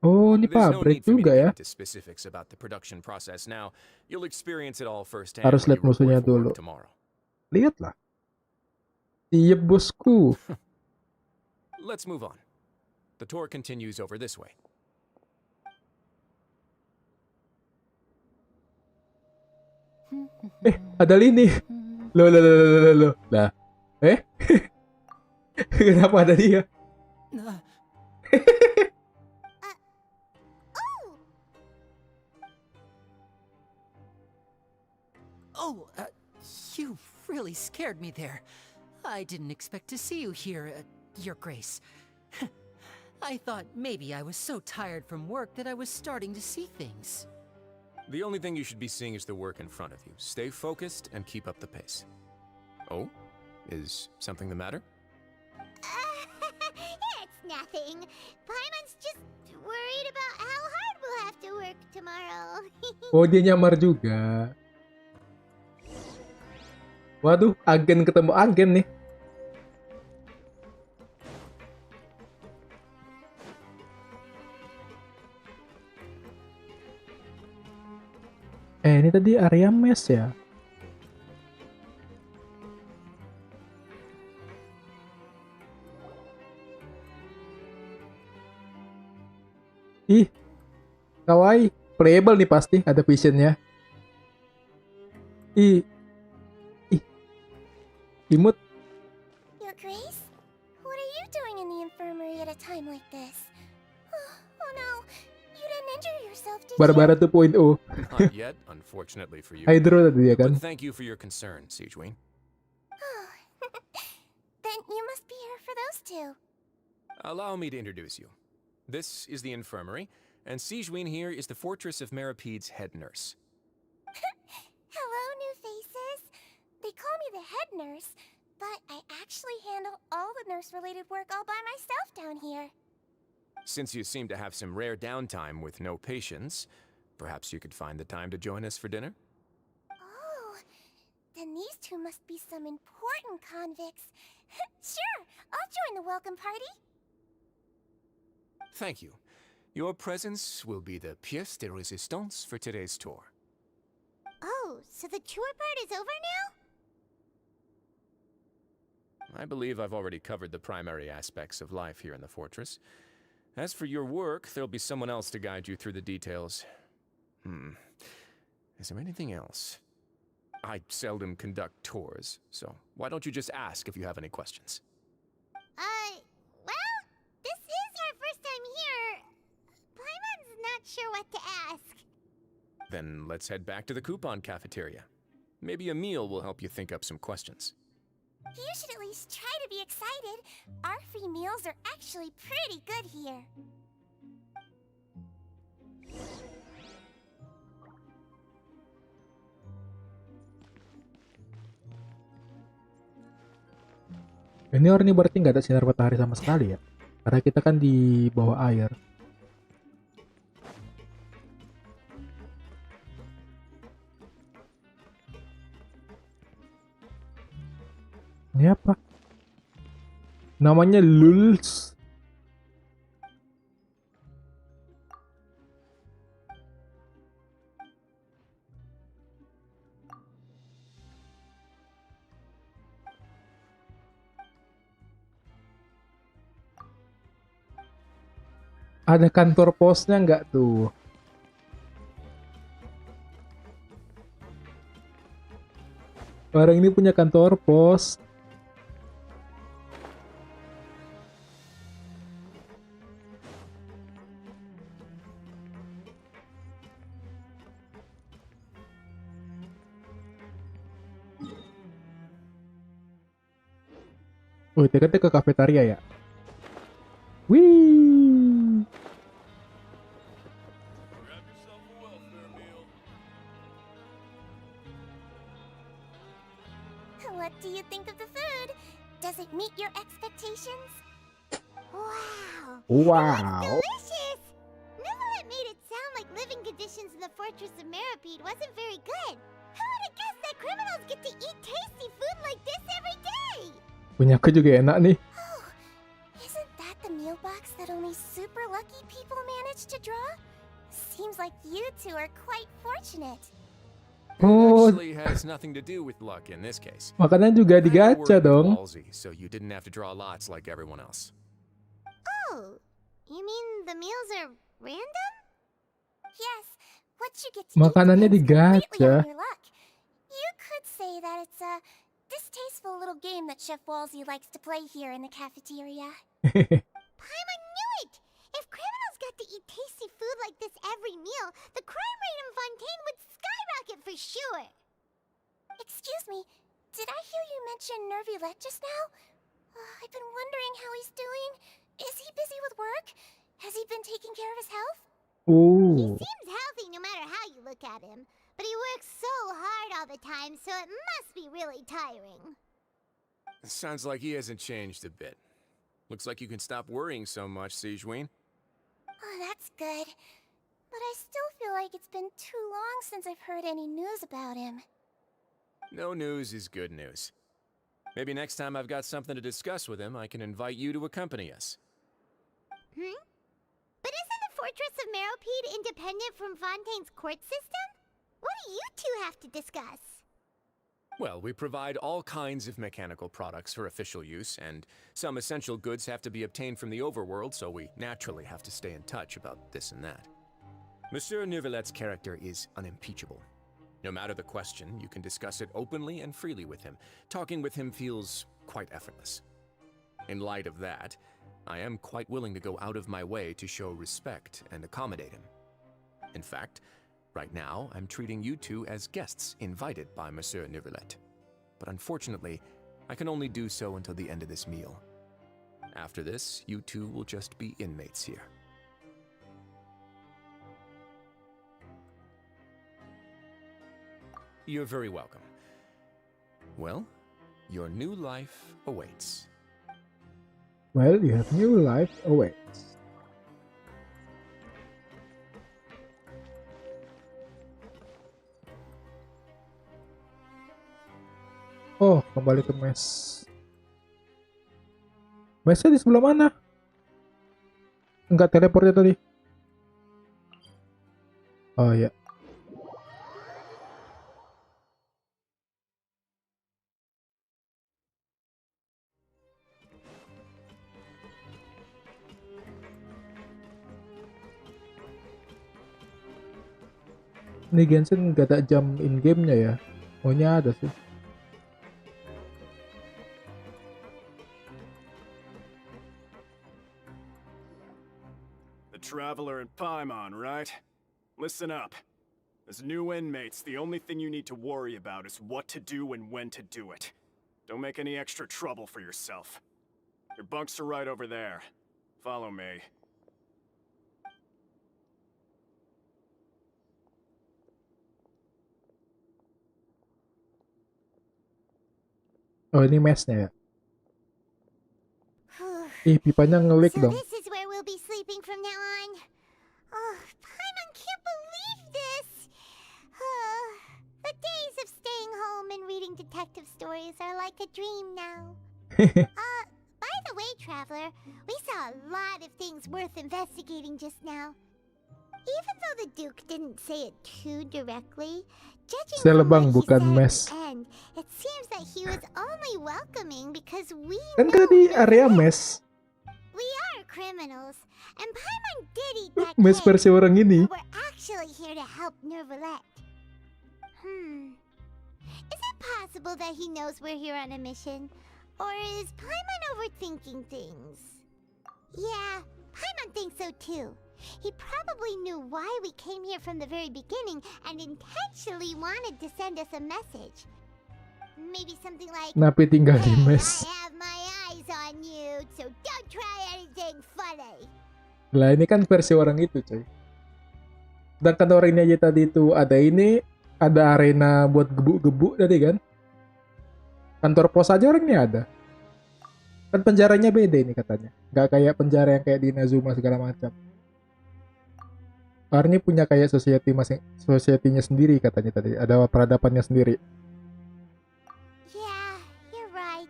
Oh, ini There's no pabrik need for me to juga get ya. into specifics about the production process now. You'll experience it all firsthand Harus when lihat you report musuhnya for work dulu. tomorrow. Lihatlah. Siap bosku. Let's move on. The tour continues over this way. Ada lini. Loh. Lah. Kenapa ada dia? Oh, you really scared me there. I didn't expect to see you here, Your Grace. I thought maybe I was so tired from work that I was starting to see things. The only thing you should be seeing is the work in front of you. Stay focused and keep up the pace. Oh? Is something the matter? It's nothing. Paimon's just worried about how hard we'll have to work tomorrow. Oh, dia nyamar juga. Waduh, agen ketemu agen nih. Ini tadi area mes ya. Ih, kawaii. Playable nih pasti, ada visionnya. Imut. Your Grace? What are you doing in the infirmary at a time like this? Oh no, you didn't injure yourself, did you? Barbara 2.0. Not yet, unfortunately for you. Hydro tadi ya kan. But thank you for your concern, Siegeween. Then you must be here for those two. Allow me to introduce you. This is the infirmary, and Siegeween here is the Fortress of Meripede's head nurse. Hello, new faces. They call me the head nurse, but I actually handle all the nurse-related work all by myself down here. Since you seem to have some rare downtime with no patients, perhaps you could find the time to join us for dinner? Oh, then these two must be some important convicts. Sure, I'll join the welcome party. Thank you. Your presence will be the pièce de résistance for today's tour. Oh, so the tour part is over now? I believe I've already covered the primary aspects of life here in the fortress. As for your work, there'll be someone else to guide you through the details. Is there anything else? I seldom conduct tours, so why don't you just ask if you have any questions? Well, this is our first time here. Paimon's not sure what to ask. Then let's head back to the coupon cafeteria. Maybe a meal will help you think up some questions. You should at least try to be excited. Our free meals are actually pretty good here. Ini orang ini berarti nggak ada sinar matahari sama sekali ya. Karena kita kan di bawah air. Ini apa? Namanya Lulz. Ada kantor posnya nggak tuh? Orang ini punya kantor pos. Oh, tiketnya ke kafetaria ya? Wih. What do you think of the food? Does it meet your expectations? Wow! Wow. Delicious! Neverlet made it sound like living conditions in the Fortress of Meripede wasn't very good. Who would have guessed that criminals get to eat tasty food like this every day? Punya aku juga enak nih. Oh, isn't that the meal box that only super lucky people manage to draw? Seems like you two are quite fortunate. Oh, Actually has nothing to do with luck in this case. makanan juga I had a digacha word with dong. Ballsy, so you didn't have to draw lots like everyone else. Oh, you mean the meals are random? Yes, what you get to Makanannya eat depends completely digacha. on your luck. You could say that it's a distasteful little game that Chef Walsey likes to play here in the cafeteria. Paimon knew it! If criminals got to eat tasty food like this every meal, the crime rate in Fontaine would skyrocket for sure! Excuse me, did I hear you mention Nervulette just now? I've been wondering how he's doing. Is he busy with work? Has he been taking care of his health? Oh, Seems healthy no matter how you look at him, but he works so hard all the time, so it must be really tiring. Sounds like he hasn't changed a bit. Looks like you can stop worrying so much, Sijween. Oh, that's good. But I still feel like it's been too long since I've heard any news about him. No news is good news. Maybe next time I've got something to discuss with him, I can invite you to accompany us. But isn't the Fortress of Meropede independent from Fontaine's court system? What do you two have to discuss? Well, we provide all kinds of mechanical products for official use, and some essential goods have to be obtained from the overworld, so we naturally have to stay in touch about this and that. Monsieur Neuvillette's character is unimpeachable. No matter the question, you can discuss it openly and freely with him. Talking with him feels quite effortless. In light of that, I am quite willing to go out of my way to show respect and accommodate him. In fact, right now, I'm treating you two as guests invited by Monsieur Neuvillette. But unfortunately, I can only do so until the end of this meal. After this, you two will just be inmates here. You're very welcome. Well, your new life awaits. well, you have new life awaits. Oh, kembali ke mes. Mesnya di sebelah mana? Enggak teleportnya tadi. Oh ya. Ini Genshin nggak ada jam in game-nya ya? Maunya ada sih. The Traveler and Paimon, right? Listen up. As new inmates, the only thing you need to worry about is what to do and when to do it. Don't make any extra trouble for yourself. Your bunks are right over there. Follow me. Oh, ini mesnya ya. Ih, pipanya ngelik So dong. this is where we'll be sleeping from now on. Oh, Paimon can't believe this. The days of staying home and reading detective stories are like a dream now. By the way, Traveler. We saw a lot of things worth investigating just now. Even though the Duke didn't say it too directly, judging from Selebang what he bukan said at mes. the end, it seems that he was only welcoming because we Kan know di area Neuvillette. mes. We are criminals, and Paimon did eat that Mes cake. versi orang ini. But we're actually here to help Neuvillette. Is it possible that he knows we're here on a mission? Or is Paimon overthinking things? Yeah, Paimon thinks so too. He probably knew why we came here from the very beginning and intentionally wanted to send us a message. Maybe something like, Napi tinggal di "Hey, mes. I have my eyes on you, so don't try anything funny." Lah ini kan versi orang itu coy. Sedangkan orang ini aja tadi itu ada ini, ada arena buat gebuk-gebuk tadi kan. Kantor pos aja orang ini ada. Kan penjaranya beda ini katanya. Nggak kayak penjara yang kayak di Inazuma segala macam. Orang ini punya kayak society-nya sendiri katanya tadi. Ada peradabannya sendiri. Yeah, you're right.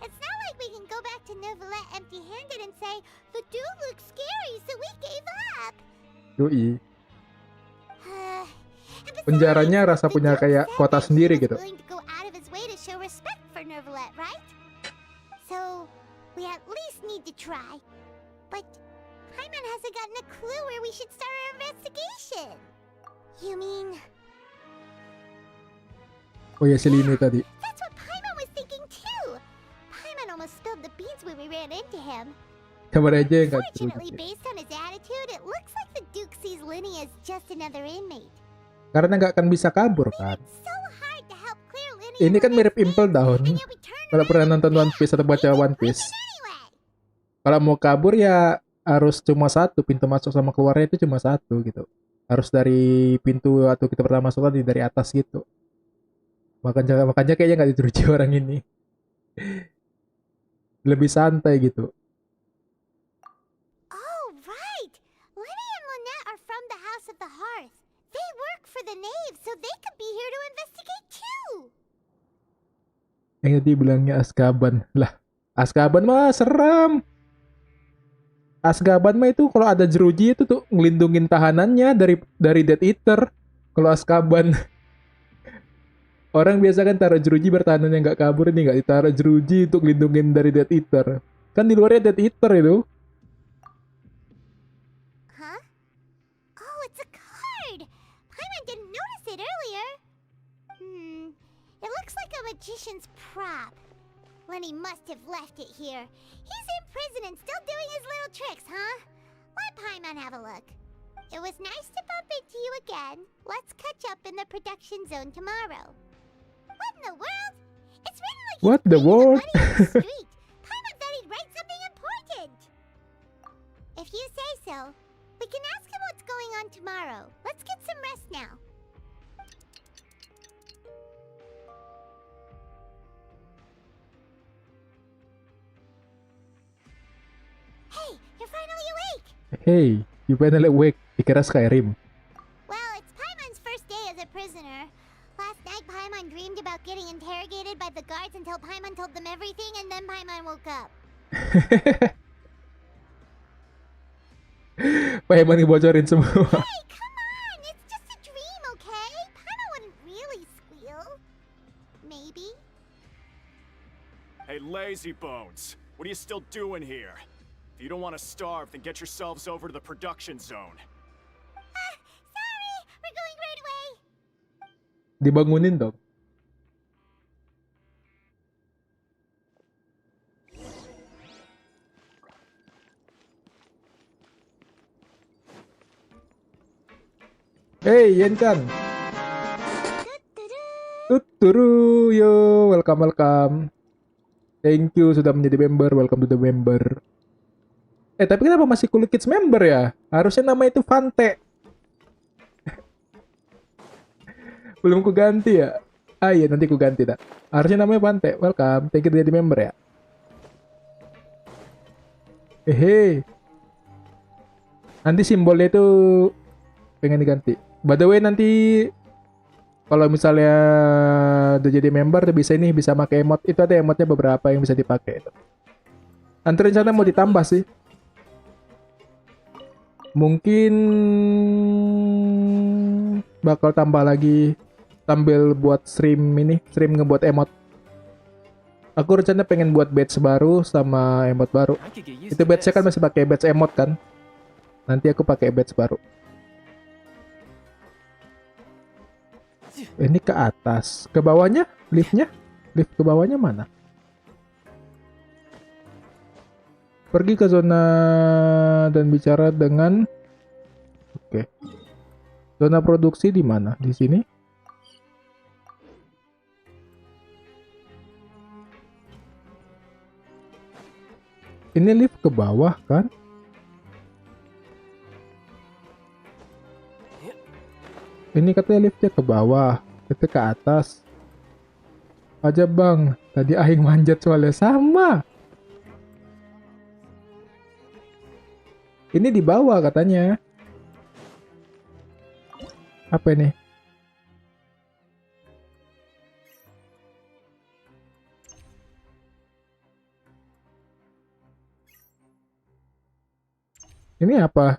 It's not like we can go back to Neuvillette empty-handed and say, "The dude looks scary, so we gave up." Yoi. And Penjaranya rasa the punya Duke kayak said kota that he sendiri was gitu. willing to go out of his way to show respect for Neuvillette, right? So, we at least need to try. But Paimon hasn't gotten a clue where we should start our investigation. You mean... Oh ya si Lini tadi. That's what Paimon was thinking too. Paimon almost spilled the beans when we ran into him. Kabar aja yang nggak Fortunately, terus. based on his attitude, it looks like the Duke sees Linny as just another inmate. Karena nggak akan bisa kabur kan. So hard to help clear Linny. Ini kan mirip Impel Down. Kalau pernah nonton One Piece atau baca One Piece. Kalau mau kabur ya harus cuma satu, pintu masuk sama keluarnya itu cuma satu gitu. Harus dari pintu atau kita pertama masuk tadi dari atas gitu. Makanya kayaknya nggak diteruji orang ini. Lebih santai gitu. Oh, right. Linny and Lynette are from the House of the Hearth. They work for the Knave, so they could be here to investigate too. Yang tadi bilangnya Azkaban. Lah, Azkaban mah seram. Azkaban mah itu kalau ada jeruji itu tuh ngelindungin tahanannya dari Death Eater. Kalau Azkaban orang biasa kan taruh jeruji bertahanan yang nggak kabur, ini nggak ditaruh jeruji untuk lindungin dari Death Eater. Kan di luarnya Death Eater itu. Huh? Oh, it's a card. Paimon didn't notice it earlier. It looks like a magician's prop. Lenny must have left it here. He's in prison and still doing his little tricks, huh? Let Paimon have a look. It was nice to bump into you again. Let's catch up in the production zone tomorrow. What in the world? It's written like What the world? street. Paimon thought he'd write something important. If you say so, we can ask him what's going on tomorrow. Let's get some rest now. Hey, you're finally awake! Hey, you finally awake. Dikira Skyrim. Well, it's Paimon's first day as a prisoner. Last night, Paimon dreamed about getting interrogated by the guards until Paimon told them everything, and then Paimon woke up. Paimon ngebocorin semua. Hey, come on! It's just a dream, okay? Paimon wouldn't really squeal. Maybe. Hey, lazy bones. What are you still doing here? If you don't want to starve, then get yourselves over to the production zone. Sorry! We're going right away! Dibangunin dong. Hey, Yen-chan. Tuturu, yo, welcome. Thank you sudah menjadi member, welcome to the member. Tapi kenapa masih Cool Kids member ya? Harusnya nama itu Fante. Belum ku ganti ya? Ah iya, nanti ku ganti dah. Harusnya namanya Fante. Welcome, thank you sudah jadi member ya. Hehe. Nanti simbolnya itu pengen diganti. By the way, nanti kalau misalnya udah jadi member bisa pakai emot. Itu ada emotnya beberapa yang bisa dipakai itu. Nanti rencana mau ditambah sih. Mungkin bakal tambah lagi sambil buat stream ngebuat emot. Aku rencana pengen buat badge baru sama emot baru. Itu badge-nya kan masih pakai badge emot kan. Nanti aku pakai badge baru. Ini ke atas, ke bawahnya liftnya, lift ke bawahnya mana? Pergi ke zona dan bicara dengan. Oke. Zona produksi di mana? Di sini. Ini lift ke bawah kan? Ini katanya liftnya ke bawah, itu ke atas. Aja bang, tadi aing manjat soalnya sama. Ini di bawah katanya. Apa ini? Ini apa?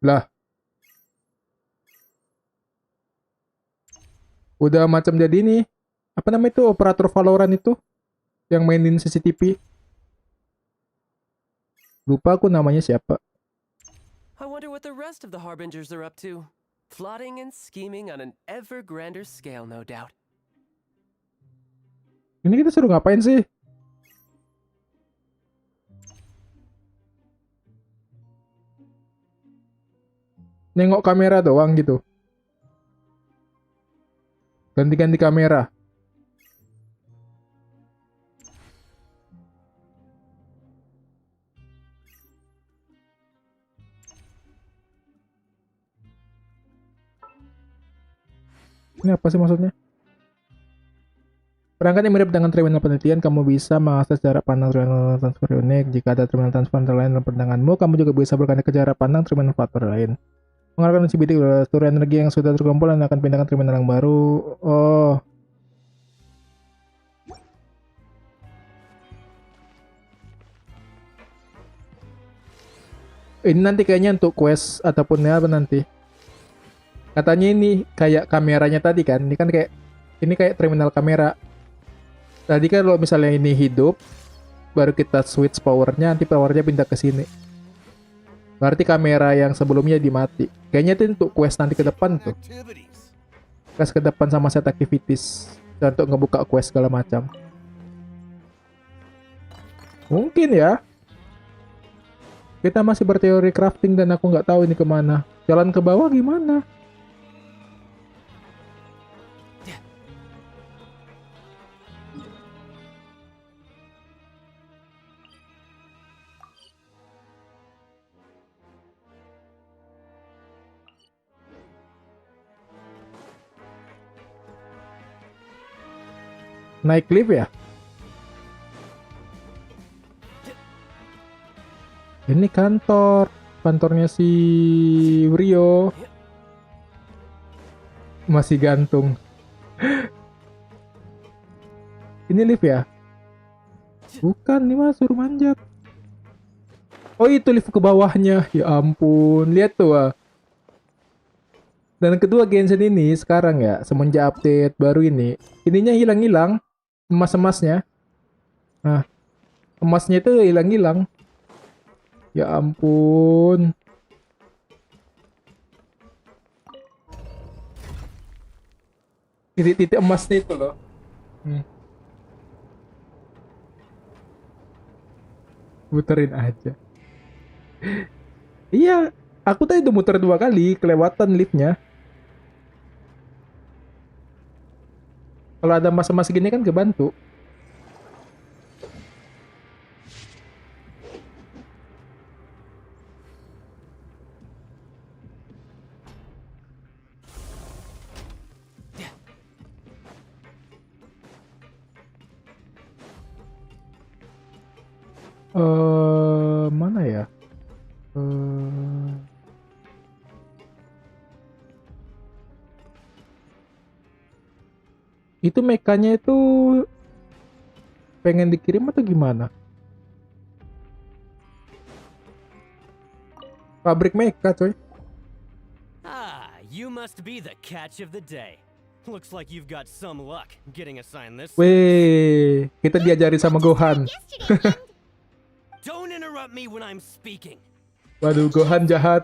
Lah. Udah macam jadi ini. Apa namanya itu operator Valorant itu? Yang mainin CCTV. Lupa aku namanya siapa. I wonder what the rest of the Harbingers are up to. Plotting and scheming on an ever grander scale, no doubt. Ini kita suruh ngapain sih? Nengok kamera doang gitu. Ganti-ganti kamera. Ini apa sih maksudnya? Perangkat yang mirip dengan terminal penelitian, kamu bisa mengakses jarak pandang terminal transfer unik. Jika ada terminal transfer lain dalam pandanganmu, kamu juga bisa berganti ke jarak pandang terminal faktor lain. Mengarahkan si bidik seluruh energi yang sudah terkumpul dan akan pindahkan terminal yang baru. Oh. Ini nanti kayaknya untuk quest ataupun apa nanti. Katanya ini kayak kameranya tadi kan. Ini kan kayak terminal kamera. Tadi kan kalau misalnya ini hidup, baru kita switch powernya, nanti powernya pindah ke sini. Berarti kamera yang sebelumnya dimati. Kayaknya itu untuk quest nanti ke depan tuh. Quest ke depan sama set activities. Dan untuk ngebuka quest segala macam. Mungkin ya. Kita masih berteori crafting dan aku nggak tahu ini kemana. Jalan ke bawah gimana? Naik lift ya? Ini kantornya si Rio. Masih gantung. Ini lift ya? Bukan, ini mah suruh manjat. Oh itu lift ke bawahnya. Ya ampun, lihat tuh. Dan kedua Genshin ini sekarang ya, semenjak update baru ini, ininya hilang-hilang. Emas-emasnya. Nah, emasnya itu hilang-hilang. Ya ampun. Titik-titik emasnya itu loh. Muterin aja. Iya, aku tadi udah muter 2 kali, kelewatan liftnya. Kalau ada emas-emas gini kan kebantu. Mana ya? Itu mekanya itu pengen dikirim atau gimana? Pabrik meka, coy. Ah, you must be the catch of the day. Looks like you've got some luck getting assigned this. Weh, kita diajarin sama Gohan. Don't interrupt me when I'm speaking. Waduh, Gohan jahat.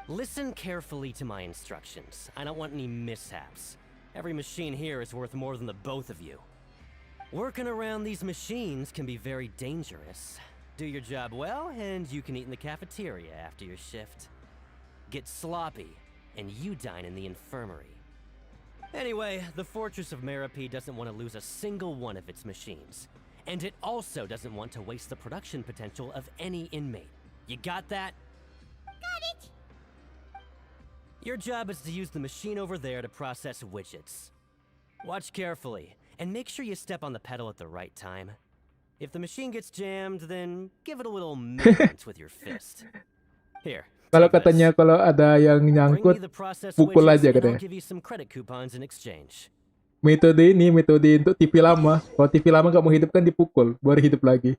Listen carefully to my instructions. I don't want any mishaps. Every machine here is worth more than the both of you. Working around these machines can be very dangerous. Do your job well, and you can eat in the cafeteria after your shift. Get sloppy, and you dine in the infirmary. Anyway, the Fortress of Meripede doesn't want to lose a single one of its machines. And it also doesn't want to waste the production potential of any inmate. You got that? Got it! Your job is to use the machine over there to process widgets. Watch carefully, and make sure you step on the pedal at the right time. If the machine gets jammed, then give it a little maintenance with your fist. Here. Kalau katanya kalau ada yang nyangkut, pukul aja katanya. Metode ini metode untuk TV lama. Kalau TV lama nggak mau hidup kan dipukul, baru hidup lagi.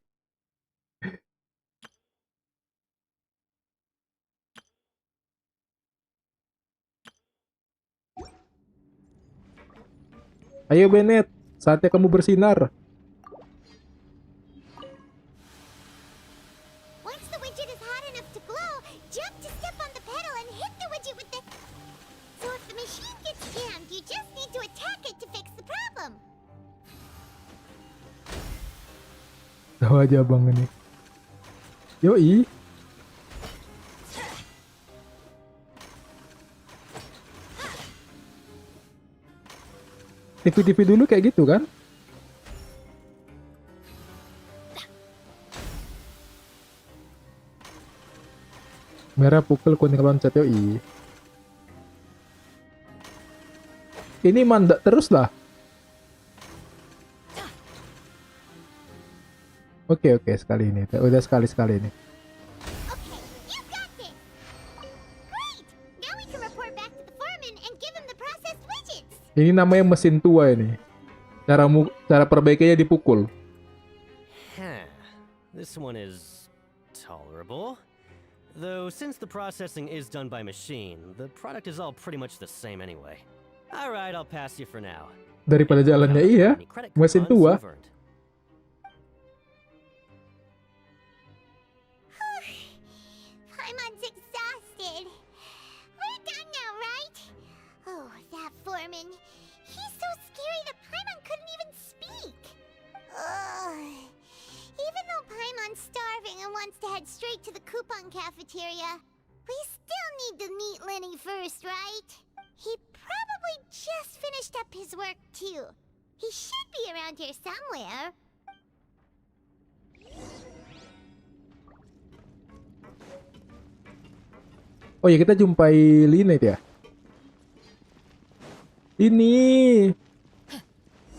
Ayo Bennett, saatnya kamu bersinar. Once the widget is hot enough to glow, jump to step on the pedal and hit the widget with the... So if the machine gets jammed, you just need to attack it to fix the problem. Tahu aja bang ini. Yoi. TV-TV dulu kayak gitu kan? Merah pukul, kuning loncat, yoi. Ini mandak terus lah. Oke, sekali ini. Udah sekali ini. Ini namanya mesin tua ini. Cara perbaikannya dipukul. This one is tolerable. Though since the processing is done by machine, the product is all pretty much the same anyway. All right, I'll pass you for now. Daripada jalannya iya, mesin tua. Paimon's exhausted. We're done now, right? Oh, that foreman. He's so scary that Paimon couldn't even speak. Ugh. Even though Paimon's starving and wants to head straight to the coupon cafeteria, we still need to meet Lenny first, right? He probably just finished up his work too. He should be around here somewhere. Oh ya, kita jumpai Linet ya. Ini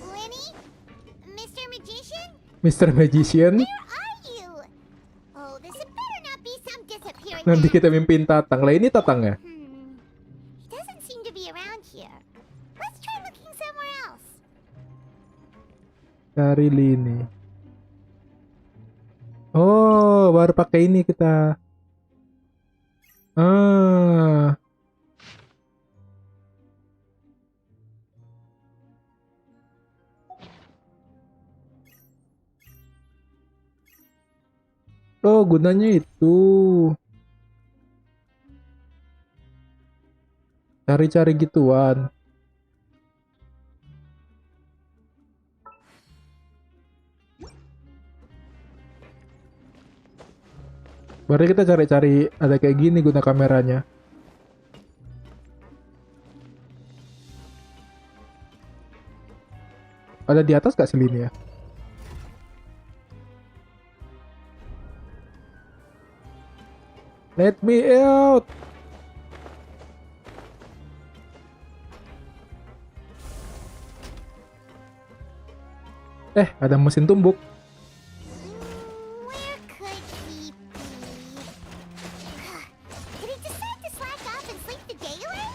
Lenny? Mr. Magician? Mr. Magician. Where are you? Oh, this better not be some disappearing Nanti man. kita mimpiin Tatang. Lah ini Tatang ya? He doesn't seem to be around here. Let's try looking somewhere else. Cari Lini. Oh, baru pakai ini kita. Oh, gunanya itu cari-cari gituan. Berarti kita cari-cari ada kayak gini guna kameranya. Ada di atas gak sih Lini ya? Let me out. Ada mesin tumbuk. Where could he be? Did he decide to slack off and sleep the day away?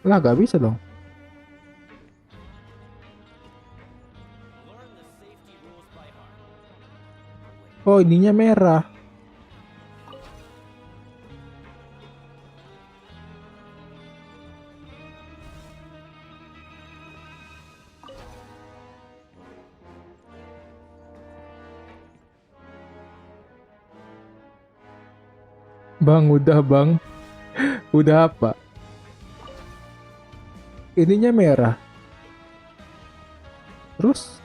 Lah, gak bisa dong. Oh, ininya merah. Bang, udah bang. Udah apa? Ininya merah. Terus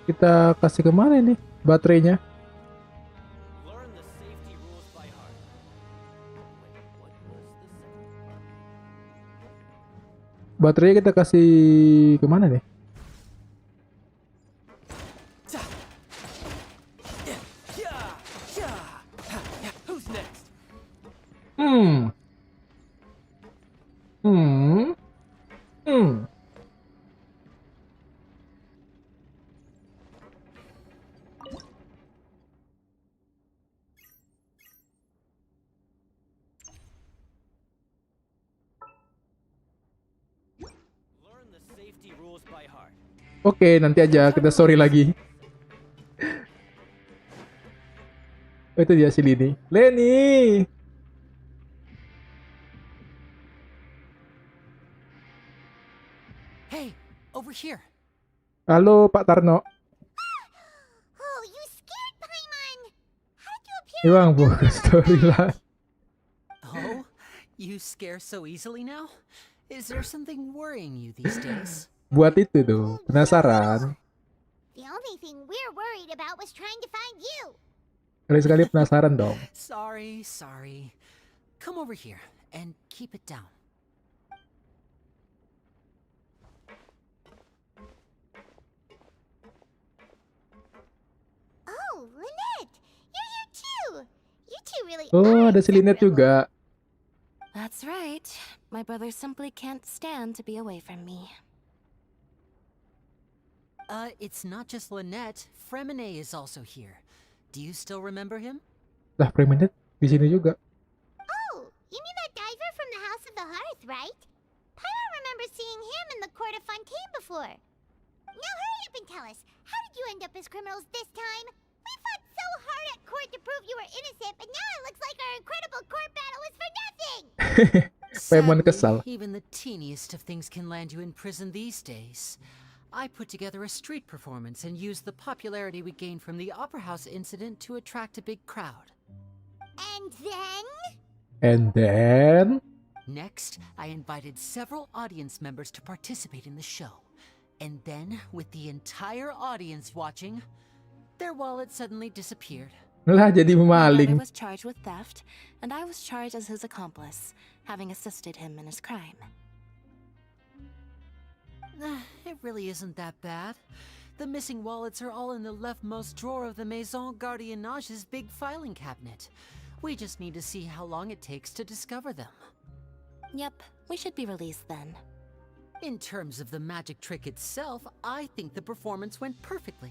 kita kasih kemana nih baterainya? Baterainya kita kasih kemana nih? Who's next? Hmm. Hmm. Hmm. Learn the safety rules by heart. Oke, nanti aja kita sorry lagi. Oh, itu dia si Lini. Leni. Hey, over here. Halo Pak Tarno. Oh, you scared Paimon! How did you appear? Emang bukan storyline. Oh, you scare so easily now? Is there something worrying you these days? Buat itu tuh, penasaran. The only thing we're worried about was trying to find you. Sekali-sekali penasaran dong. Sorry. Come over here and keep it down. Oh, Lynette! You're here too! You two really Oh, are ada si Lynette juga. That's right. My brother simply can't stand to be away from me. It's not just Lynette. Fremine is also here. Do you still remember him? Lah, Preminute di sini juga. Oh, you mean that diver from the House of the Hearth, right? Paimon remembers seeing him in the Court of Fontaine before. Now hurry up and tell us, how did you end up as criminals this time? We fought so hard at court to prove you were innocent, but now it looks like our incredible court battle was for nothing! Paimon kesal. Even the teeniest of things can land you in prison these days. I put together a street performance and used the popularity we gained from the Opera House incident to attract a big crowd. And then? And then? Next, I invited several audience members to participate in the show. And then, with the entire audience watching, their wallet suddenly disappeared. Lah, jadi My maling. brother was charged with theft, and I was charged as his accomplice, having assisted him in his crime. It really isn't that bad. The missing wallets are all in the leftmost drawer of the Maison Gardiennage's big filing cabinet. We just need to see how long it takes to discover them. Yep, we should be released then. In terms of the magic trick itself, I think the performance went perfectly.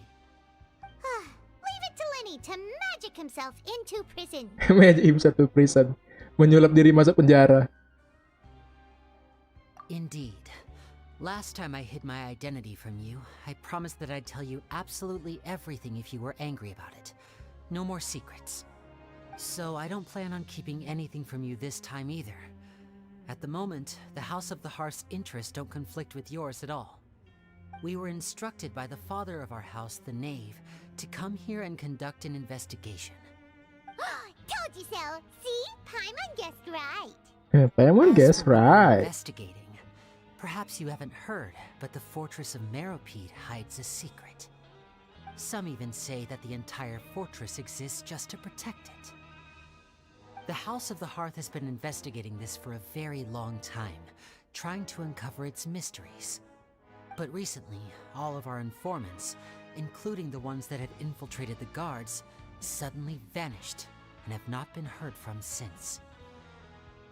Leave it to Lenny to magic himself into prison. Magic himself to prison. Menyulap diri masuk penjara. Indeed. Last time I hid my identity from you, I promised that I'd tell you absolutely everything if you were angry about it. No more secrets. So I don't plan on keeping anything from you this time either. At the moment, the House of the Hearth's interests don't conflict with yours at all. We were instructed by the father of our house, the Knave, to come here and conduct an investigation. Told you so! See? Paimon guessed right. Paimon guess right. Investigating. Perhaps you haven't heard, but the fortress of Meropide hides a secret. Some even say that the entire fortress exists just to protect it. The House of the Hearth has been investigating this for a very long time, trying to uncover its mysteries. But recently, all of our informants, including the ones that had infiltrated the guards, suddenly vanished and have not been heard from since.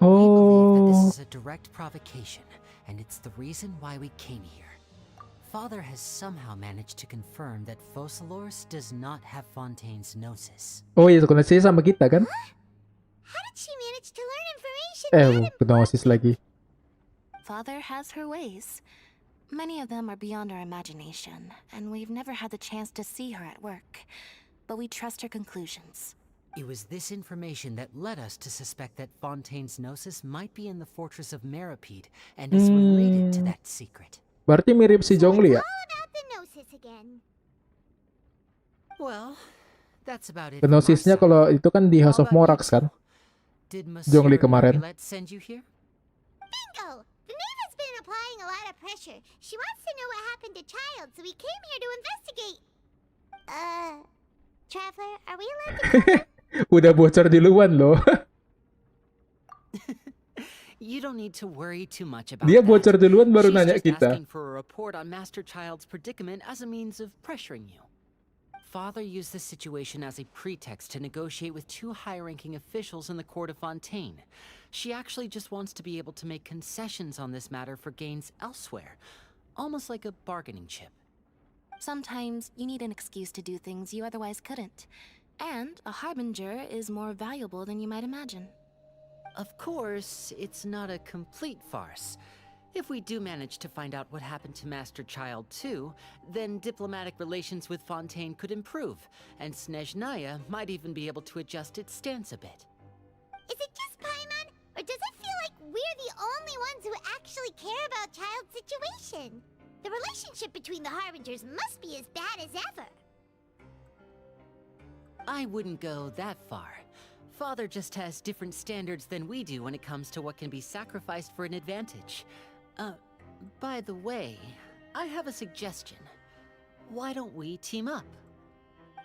We believe that this is a direct provocation, and it's the reason why we came here. Father has somehow managed to confirm that Focalors does not have Fontaine's gnosis. Oh iya, koneksinya sama kita kan? How did she manage to learn information about him? Gnosis lagi. Father has her ways. Many of them are beyond our imagination, and we've never had the chance to see her at work. But we trust her conclusions. It was this information that led us to suspect that Fontaine's Gnosis might be in the fortress of Meripede and is related to that secret. Berarti mirip si Zhongli ya? All about the Gnosis again. Well, that's about it. Gnosisnya kalau itu kan di House of Morax kan? Did Zhongli kemarin. Let's send you here? Bingo! The knave has been applying a lot of pressure. She wants to know what happened to Child, so we came here to investigate. Traveler, are we allowed to Udah bocor duluan loh. You don't need to worry too much about Dia that. bocor duluan baru She's nanya just kita. asking for a report on Master Child's predicament as a means of pressuring you. Father used this situation as a pretext to negotiate with two high-ranking officials in the court of Fontaine. She actually just wants to be able to make concessions on this matter for gains elsewhere, almost like a bargaining chip. Sometimes you need an excuse to do things you otherwise couldn't. And a harbinger is more valuable than you might imagine. Of course, it's not a complete farce. If we do manage to find out what happened to Master Child too, then diplomatic relations with Fontaine could improve, and Snezhnaya might even be able to adjust its stance a bit. Is it just Paimon, or does it feel like we're the only ones who actually care about Child's situation? The relationship between the Harbingers must be as bad as ever. I wouldn't go that far. Father just has different standards than we do when it comes to what can be sacrificed for an advantage. By the way, I have a suggestion. Why don't we team up?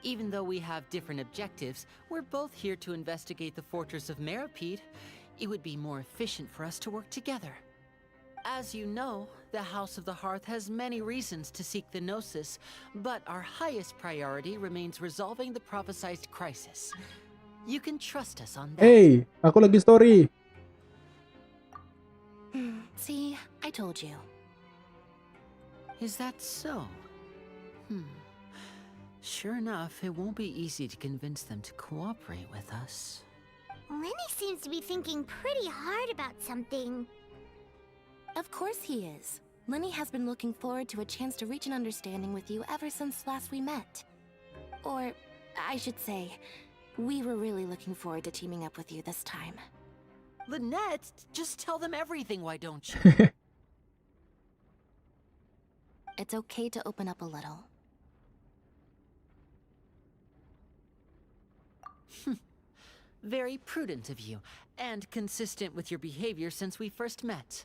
Even though we have different objectives, we're both here to investigate the fortress of Meripede. It would be more efficient for us to work together. As you know, the House of the Hearth has many reasons to seek the Gnosis, but our highest priority remains resolving the prophesized crisis. You can trust us on that. Hey, aku lagi story. See, I told you. Is that so? Sure enough, it won't be easy to convince them to cooperate with us. Lenny seems to be thinking pretty hard about something. Of course he is. Lenny has been looking forward to a chance to reach an understanding with you ever since last we met. Or, I should say, we were really looking forward to teaming up with you this time. Lynette, just tell them everything, why don't you? It's okay to open up a little. Very prudent of you, and consistent with your behavior since we first met.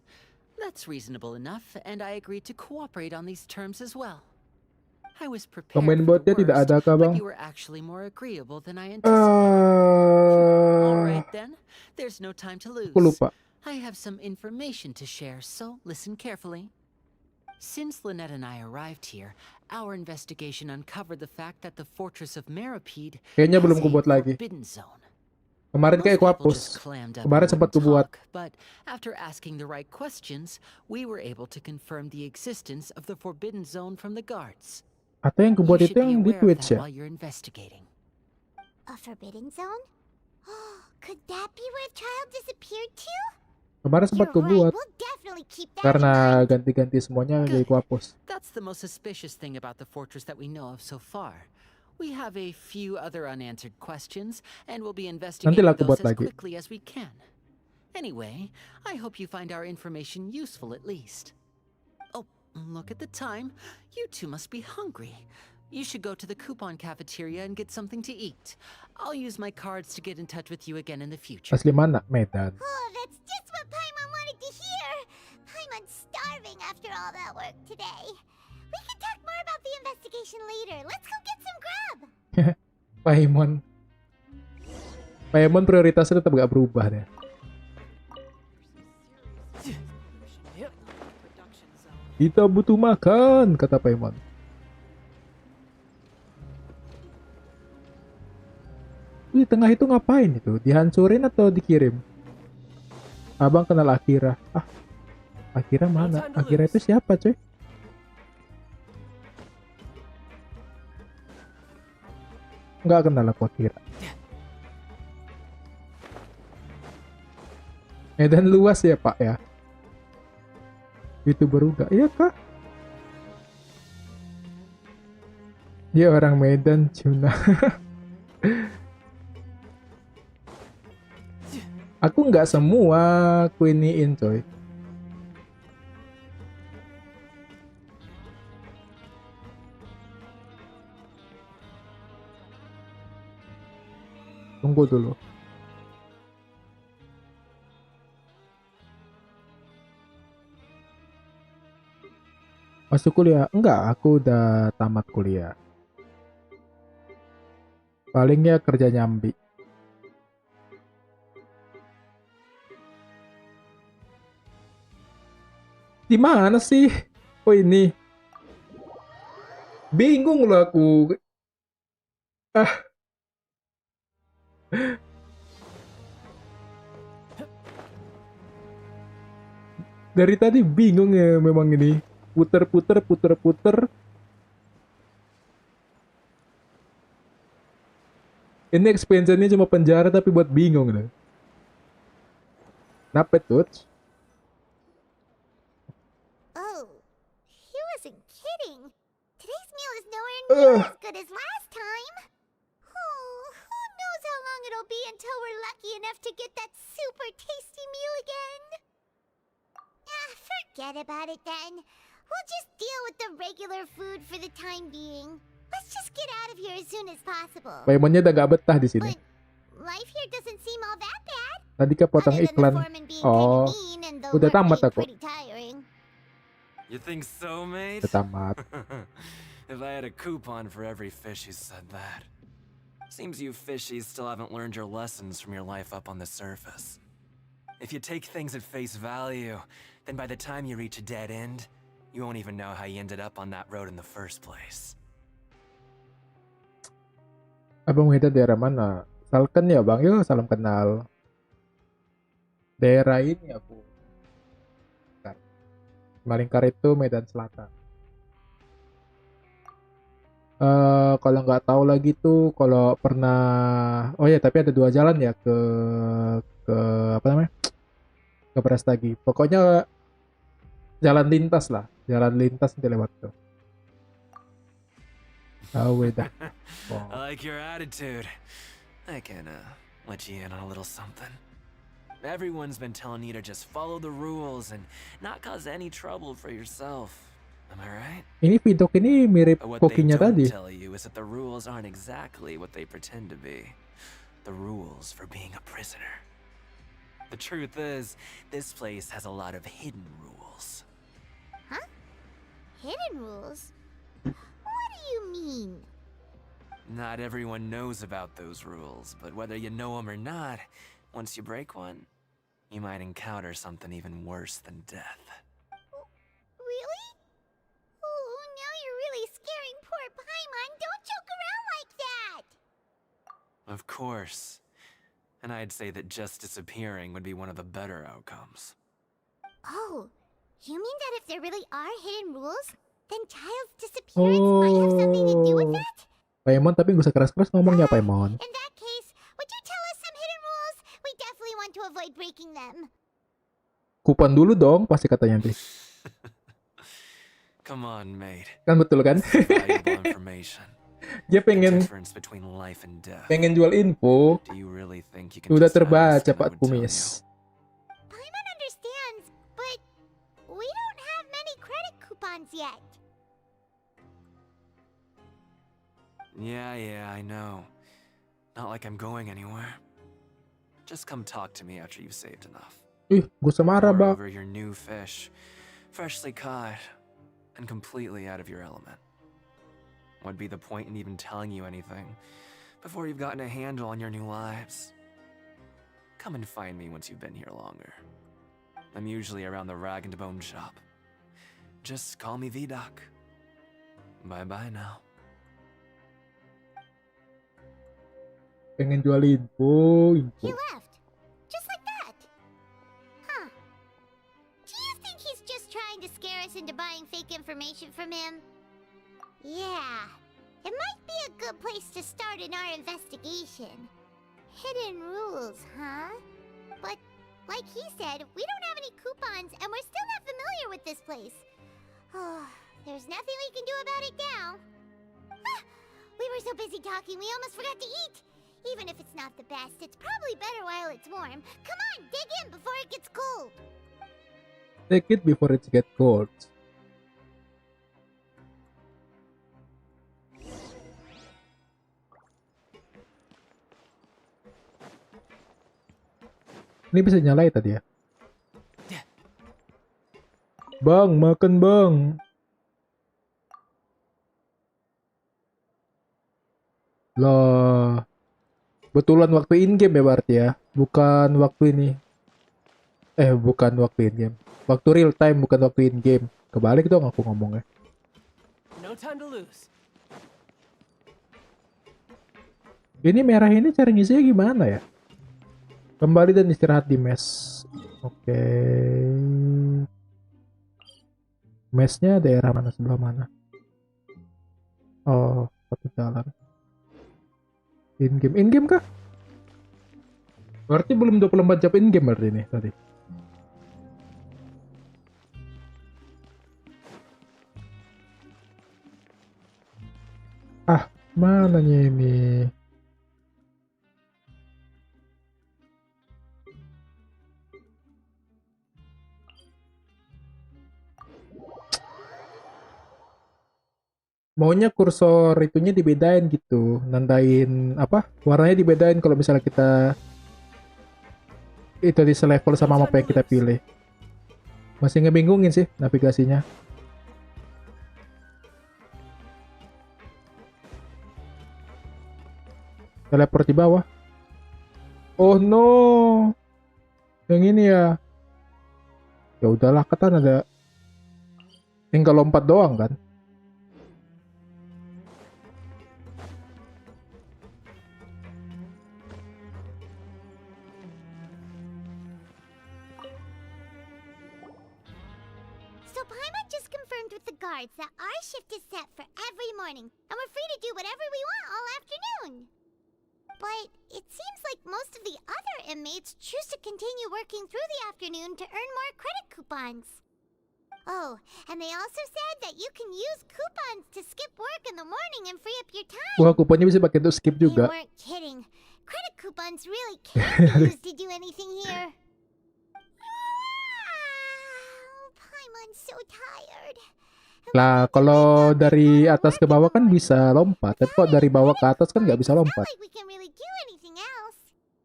That's reasonable enough, and I agreed to cooperate on these terms as well. I was prepared Pemain for the botnya tidak worst, ada kah, but Bang? you were actually more agreeable than I anticipated. All right then, there's no time to lose. Aku lupa. I have some information to share, so listen carefully. Since Lynette and I arrived here, our investigation uncovered the fact that the fortress of Meripede Kayaknya has belum a kubuat lagi. forbidden zone. Kemarin kayak Most aku people hapus. just clammed up Kemarin and sempat wouldn't kubuat. talk, but after asking the right questions, we were able to confirm the existence of the forbidden zone from the guards. Atau yang kubuat You itu should be yang di aware of Twitch that ya? while you're investigating. A forbidden zone? Could that be where Child disappeared to? Kemarin sempat kubuat. We'll definitely keep that Karena ganti-ganti semuanya jadi aku hapus. That's the most suspicious thing about the fortress that we know of so far. We have a few other unanswered questions, and we'll be investigating Nantilah aku those buat as lagi. quickly as we can. Anyway, I hope you find our information useful at least. Oh, look at the time. You two must be hungry. You should go to the coupon cafeteria and get something to eat. I'll use my cards to get in touch with you again in the future. Asli mana? Medan. Oh, that's just what Paimon wanted to hear. Paimon's starving after all that work today. We can talk more about the investigation later. Let's go get some grub. Paimon. Paimon prioritasnya tetap gak berubah deh. Kita butuh makan, kata Paimon. Di tengah itu ngapain itu? Dihancurin atau dikirim? Abang kenal Akira. Ah, Akira mana? Akira itu siapa, coy? Nggak kenal aku Akira. Medan luas ya, Pak ya? Vtuber juga, iya kah? Dia orang Medan, Cuna. Aku nggak semua queenie-in, coy. Tunggu dulu. Masuk kuliah? Enggak, aku udah tamat kuliah. Palingnya kerja nyambi. Di mana sih? Oh ini. Bingung loh aku. Ah. Dari tadi bingung ya memang ini. Puter-puter, puter-puter. Ini expansionnya cuma penjara tapi buat bingung loh. Kenapa tuh? Oh, he wasn't kidding. Today's meal is nowhere near as good as last time. Oh, who knows how long it'll be until we're lucky enough to get that super tasty meal again. Ah, forget about it then. We'll just deal with the regular food for the time being. Let's just get out of here as soon as possible. Paymonnya udah gak betah di sini. Life here doesn't seem all that bad. Tadi kepotong iklan. Oh, udah tamat aku. You think so, mate? Udah tamat. If I had a coupon for every fish who said that. Seems you fishies still haven't learned your lessons from your life up on the surface. If you take things at face value, then by the time you reach a dead end, you won't even know how you ended up on that road in the first place. Abang Medan daerah mana? Salken ya bang, yuk salam kenal. Daerah ini aku. Malingkar itu Medan Selatan. Kalau nggak tahu lagi tuh, kalau pernah, oh ya tapi ada 2 jalan ya ke apa namanya? Ke Prestagi. Pokoknya jalan lintas lah, jalan lintas nanti lewat tuh. Oh dah. Wow. I like your attitude. I can let you in on a little something. Everyone's been telling you to just follow the rules and not cause any trouble for yourself. Am I right? Ini Vidok ini mirip kokinya tadi. What they don't tell you is that the rules aren't exactly what they pretend to be. The rules for being a prisoner. The truth is, this place has a lot of hidden rules. Huh? Hidden rules? What do you mean? Not everyone knows about those rules, but whether you know them or not, once you break one, you might encounter something even worse than death. Really? Oh, now you're really scaring poor Paimon. Don't joke around like that! Of course. And I'd say that just disappearing would be one of the better outcomes. Oh, you mean that if there really are hidden rules, then Child's disappearance might have something to do with that? Paimon tapi gak usah keras-keras ngomongnya Paimon. In that case, would you tell us some hidden rules? We definitely want to avoid breaking them. Kupon dulu dong, pasti katanya nanti. Come on, mate. Kan betul kan? Dia pengen jual info. Udah terbaca Pak Kumis. Paimon understands, but we don't have many credit coupons yet. Yeah, I know. Not like I'm going anywhere. Just come talk to me after you've saved enough. Ih, gue marah, Bang. Over your new fish, freshly caught, and completely out of your element. What'd be the point in even telling you anything before you've gotten a handle on your new lives? Come and find me once you've been here longer. I'm usually around the rag and bone shop. Just call me V-Doc. Bye-bye now. Pengen jual info. He left. Just like that. Huh. Do you think he's just trying to scare us into buying fake information from him? Yeah. It might be a good place to start in our investigation. Hidden rules, huh? But, like he said, we don't have any coupons and we're still not familiar familiar with this place. Oh, there's nothing we can do about it now. Ah, we were so busy talking, we almost forgot to eat. Even if it's not the best, it's probably better while it's warm. Come on, dig in before it gets cold. Take it before it gets cold. Ini bisa nyalain tadi ya? Bang, makan bang. Loh. Betulan waktu in-game ya berarti ya? Bukan waktu ini. Bukan waktu in-game. Waktu real time, bukan waktu in-game. Kebalik dong aku ngomongnya. No time to lose. Ini merah ini cara ngisinya gimana ya? Kembali dan istirahat di mes. Oke. Mesnya daerah mana, sebelah mana? Oh, satu jalan. In-game. In-game kah? Berarti belum 24 jam in-game berarti ini tadi. Ah, mananya ini? Maunya kursor itunya dibedain gitu, nandain apa, warnanya dibedain kalau misalnya kita itu di selevel sama map yang kita pilih. Masih ngebingungin sih navigasinya. Teleport di bawah. Oh no, yang ini ya. Ya udahlah, kan ada tinggal lompat doang kan. Guards that our shift is set for every morning, and we're free to do whatever we want all afternoon. But it seems like most of the other inmates choose to continue working through the afternoon to earn more credit coupons. Oh, and they also said that you can use coupons to skip work in the morning and free up your time. Wah, kuponnya bisa pakai untuk skip juga. They weren't kidding. Credit coupons really can't be used to do anything here. Paimon's so tired. Lah, kalau dari atas ke bawah kan bisa lompat, tapi kok dari bawah ke atas kan nggak bisa lompat.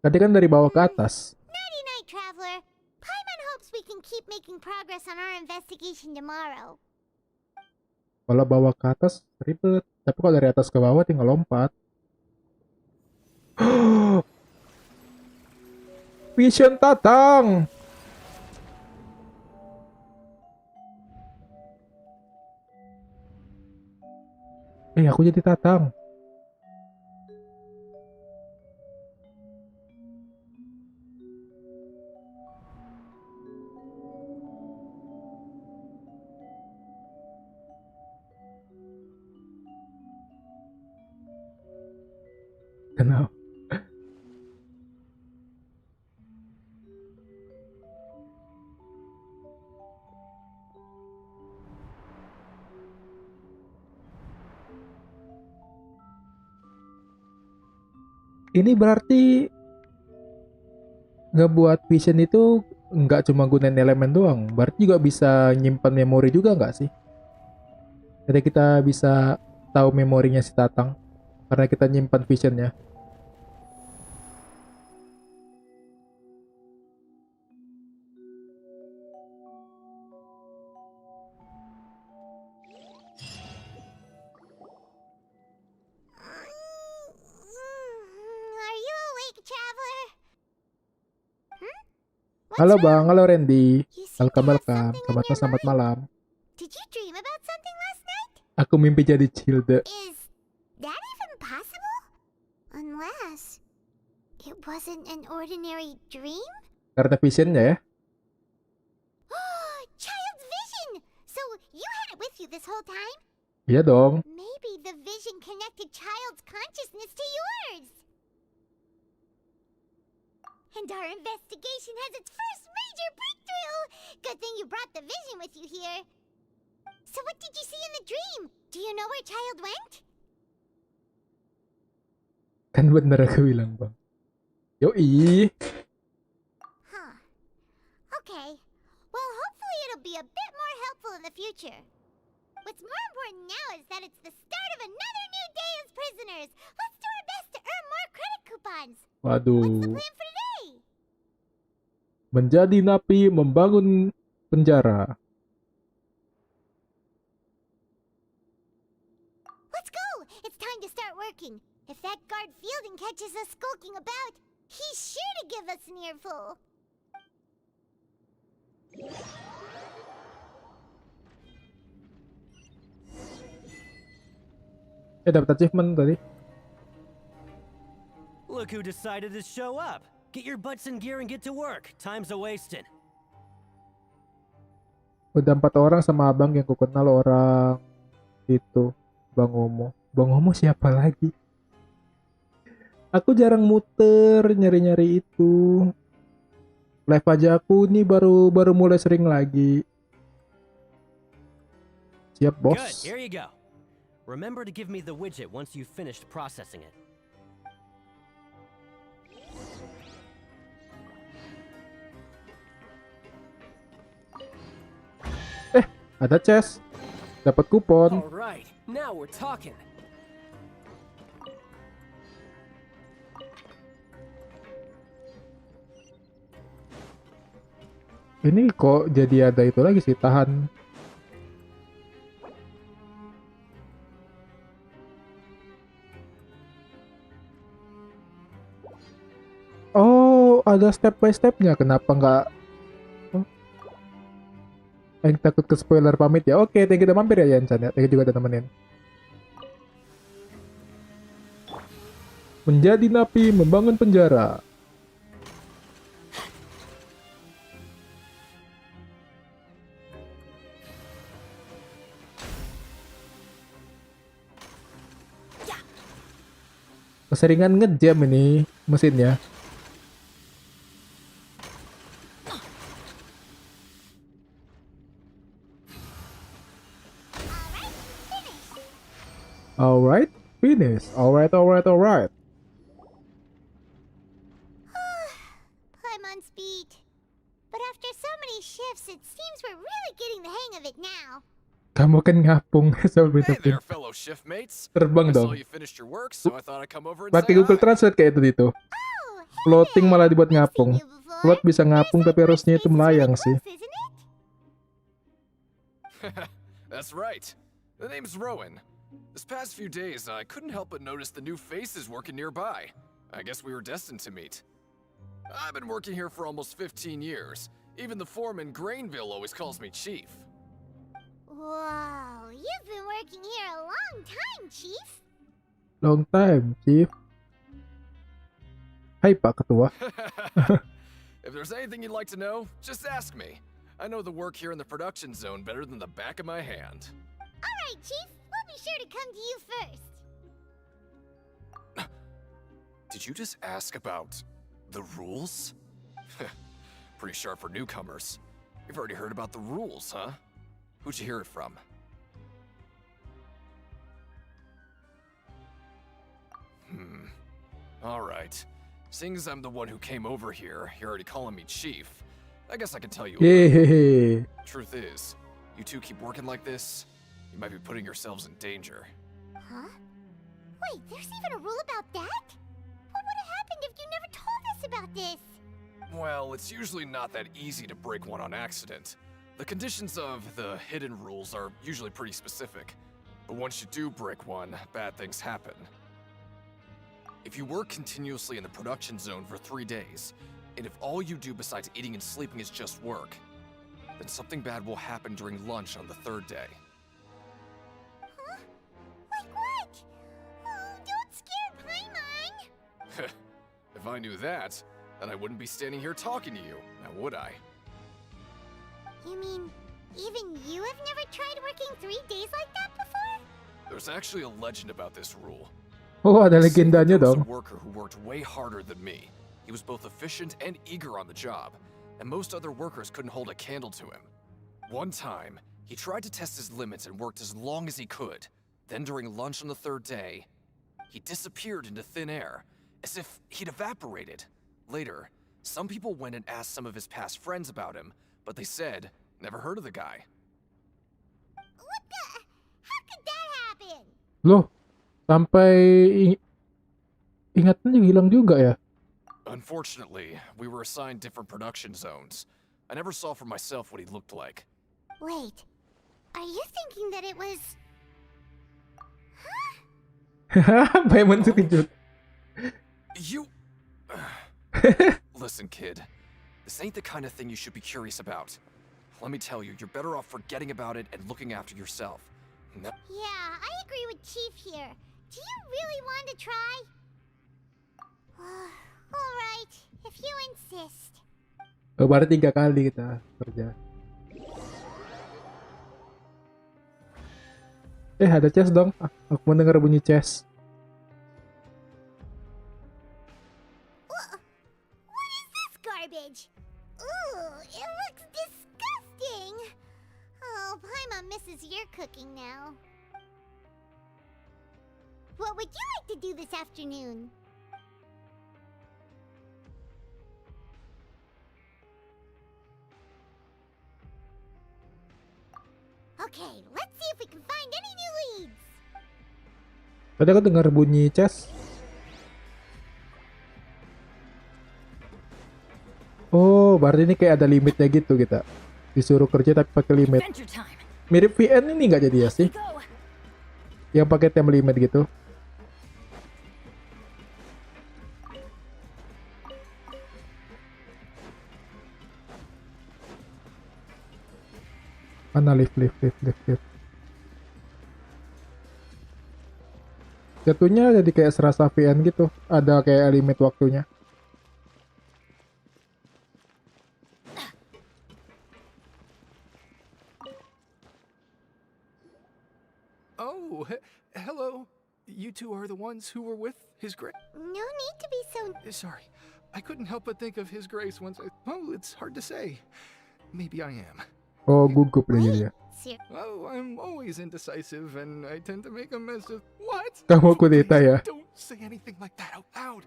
Tadi kan dari bawah ke atas. Night-night, traveler. Paimon hopes we can keep making progress on our investigation tomorrow. Kalau bawah ke atas ribet, tapi kalau dari atas ke bawah tinggal lompat. Vision datang. Aku jadi Tatang. Kenapa? Ini berarti ngebuat vision itu nggak cuma gunain elemen doang, berarti juga bisa nyimpan memori juga nggak sih? Jadi kita bisa tahu memorinya si Tatang karena kita nyimpan visionnya. Halo Bang, halo Randy. Welcome. Selamat malam. Did you dream about something last night? Aku mimpi jadi Cilde. Is that even possible? Unless it wasn't an ordinary dream? Karena visionnya ya. Child's vision! So you had it with you this whole time? Iya dong. Maybe the vision connected Child's consciousness to yours. And our investigation has its first major major breakthrough! Good thing you brought the vision with you here. So what did you see in the dream? Do you know where child went? Kan bener aku bilang, Bang. Yoi. Huh. Okay. Well, hopefully it'll be a bit more helpful in the future. What's more important now is that it's the start of another new day as prisoners. Let's do our best to earn more credit coupons. What's the Waduh. plan for today? Menjadi napi membangun penjara. Let's go! It's time to start working. If that guard Fielding catches us skulking about, he's sure to give us an earful. Dapat achievement tadi. Look who decided to show up. Get your butts in gear and get to work. Time's a-wasting. Udah 4 orang sama abang yang kukenal orang itu, Bang Omo. Bang Omo siapa lagi? Aku jarang muter nyari-nyari itu. Live aja aku nih baru mulai sering lagi. Siap, bos. Good, here you go. Remember to give me the widget once you've finished processing it. Ada chest. Dapat kupon. Alright, now we're talking. Ini kok jadi ada itu lagi sih, tahan. Oh, ada step by stepnya. Kenapa nggak? Oh. Yang takut ke spoiler pamit ya. Oke, thank you udah mampir ya Yancan ya. Thank you juga udah temenin. Menjadi napi membangun penjara. Keseringan ngejam ini mesinnya. Alright, finish. Alright. Paimon's beat. But after so many shifts, it seems we're really getting the hang of it now. Kamu kan ngapung sambil Hey minta there, fellow shifmates. terbang I saw dong. you finished your work, so I thought I'd come over and Pakai say Google hi. Translate kayak itu. Floating malah dibuat ngapung. Float bisa ngapung tapi harusnya itu melayang sih. That's right. The name's Rowan. This past few days, I couldn't help but notice the new faces working nearby. I guess we were destined to meet. I've been working here for almost 15 years. Even the foreman, Grainville, always calls me Chief. Whoa, you've been working here a long time, Chief. Long time, Chief. Hai Pak Ketua. If there's anything you'd like to know, just ask me. I know the work here in the production zone better than the back of my hand. All right, Chief. We'll be sure to come to you first. Did you just ask about the rules? Pretty sharp for newcomers. You've already heard about the rules, huh? Who'd you hear it from? Alright. Seeing as I'm the one who came over here, you're already calling me Chief. I guess I can tell you a little. Hehehe. Truth is, you two keep working like this, you might be putting yourselves in danger. Huh? Wait, there's even a rule about that? What would have happened if you never told us about this? Well, it's usually not that easy to break one on accident. The conditions of the hidden rules are usually pretty specific. But once you do break one, bad things happen. If you work continuously in the production zone for 3 days, and if all you do besides eating and sleeping is just work, then something bad will happen during lunch on the 3rd day. Huh? Like what? Oh, don't scare Paimon! If I knew that, then I wouldn't be standing here talking to you, now would I? You mean, even you have never tried working 3 days like that before? There's actually a legend about this rule. Oh, ada They say that legendanya there was dong. a worker who worked way harder than me. He was both efficient and eager on the job, and most other workers couldn't hold a candle to him. One time, he tried to test his limits and worked as long as he could. Then during lunch on the third day, he disappeared into thin air, as if he'd evaporated. Later, some people went and asked some of his past friends about him, but they said, never heard of the guy. What the? How could that happen? Loh, sampai ingatnya hilang juga ya? Unfortunately, we were assigned different production zones. I never saw for myself what he looked like. Wait, are you thinking that it was... Paimon sekejut. You... Listen, kid. This ain't the kind of thing you should be curious about. Let me tell you, you're better off forgetting about it and looking after yourself. No. Yeah, I agree with Chief here. Do you really want to try? Alright, if you insist. Oh, baru 3 kali kita kerja. Ada chest dong. Aku mendengar bunyi chest. What is this garbage? Ooh, it looks disgusting. Oh, Paimon misses your cooking now. What would you like to do this afternoon? Okay, let's see if we can find any new leads. Tadi aku dengar bunyi chest. Oh, berarti ini kayak ada limitnya gitu kita. Disuruh kerja tapi pakai limit. Mirip VN ini nggak jadi ya sih? Yang pakai time limit gitu. Mana lift. Jatuhnya jadi kayak serasa VN gitu. Ada kayak limit waktunya. Oh, hello. You two are the ones who were with His Grace? No need to be so... Sorry, I couldn't help but think of His Grace once I... Oh, it's hard to say. Maybe I am. Oh, gugup lagi dia. Oh, I'm always indecisive and I tend to make a mess of... What? Kamu kudeta ya? Don't say anything like that out loud.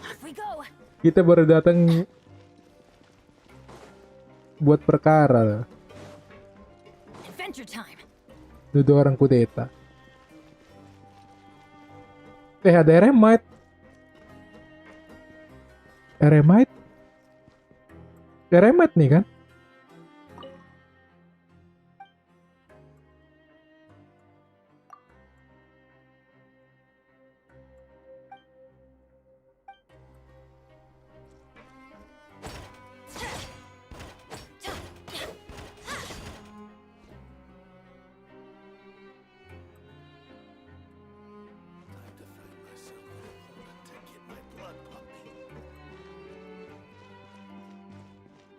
Off we go. Kita baru datang buat perkara. Adventure time. Duduk orang kudeta. Ada Eremite. Eremite nih kan?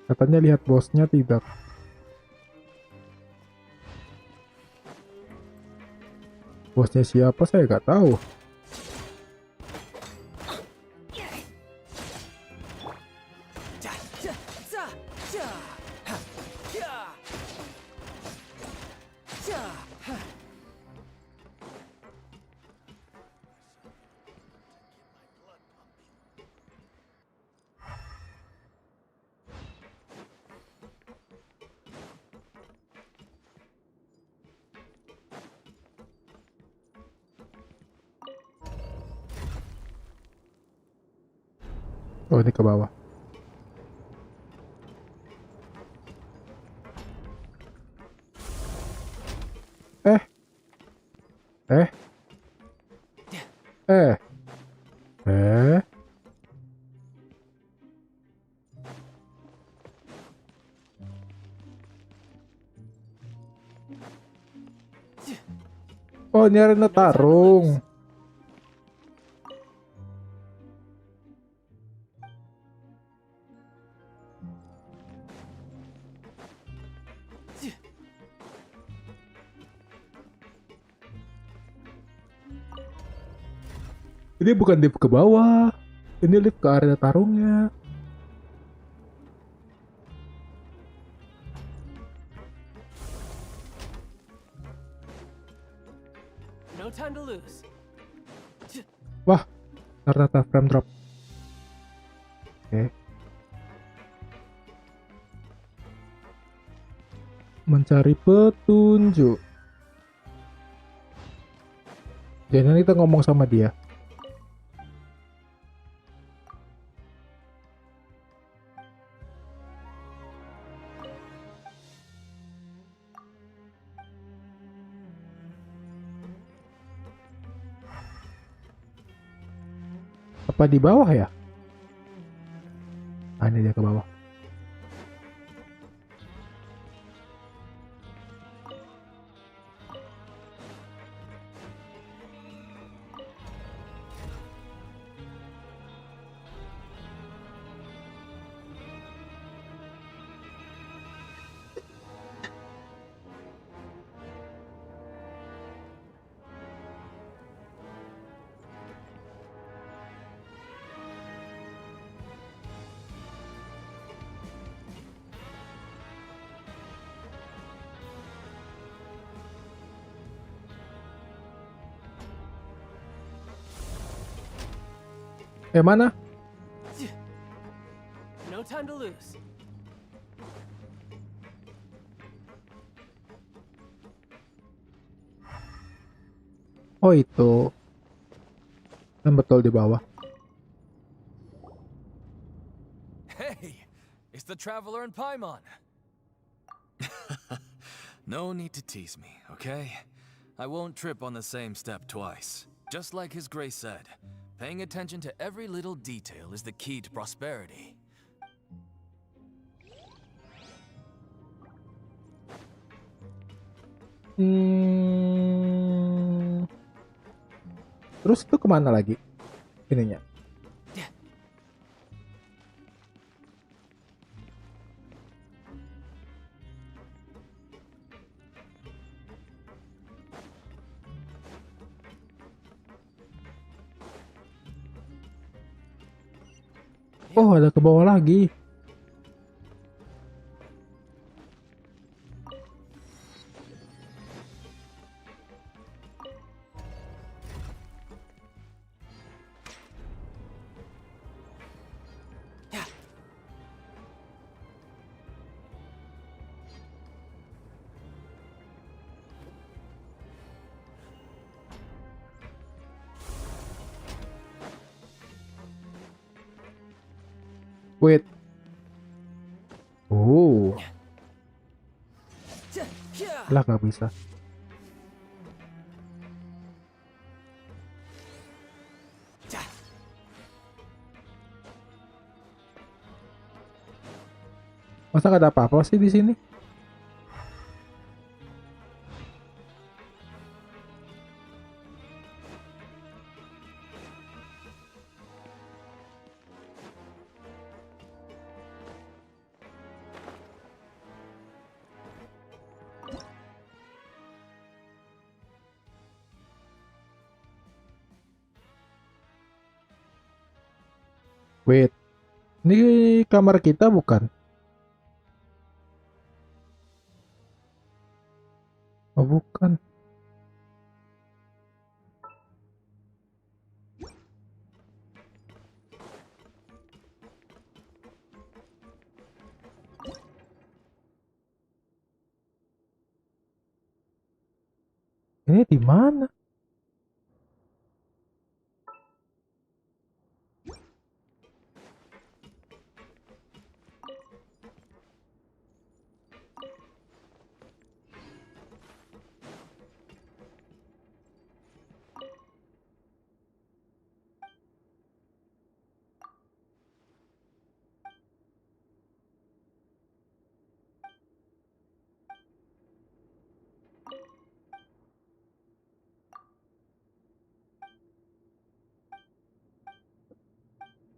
Katanya lihat bosnya tidak. Bosnya siapa saya nggak tahu. Oh, ini ke bawah. Oh, ini arena tarung. Ini bukan lift ke bawah. Ini lift ke area tarungnya. No time to lose. Wah, ternyata frame drop. Oke. Mencari petunjuk. Jangan kita ngomong sama dia. Apa di bawah ya? Ah, ini dia ke bawah. Mana? No time to lose. Oh itu. Kan betul di bawah. Hey, it's the Traveler and Paimon. No need to tease me, okay? I won't trip on the same step twice. Just like His Grace said, paying attention to every little detail is the key to prosperity. Terus itu kemana lagi? Ininya. Oh, ada ke bawah lagi. Wait. Oh. Lah nggak bisa. Masa nggak ada apa-apa sih di sini? Wait, ini kamar kita bukan? Oh bukan. Ini di mana?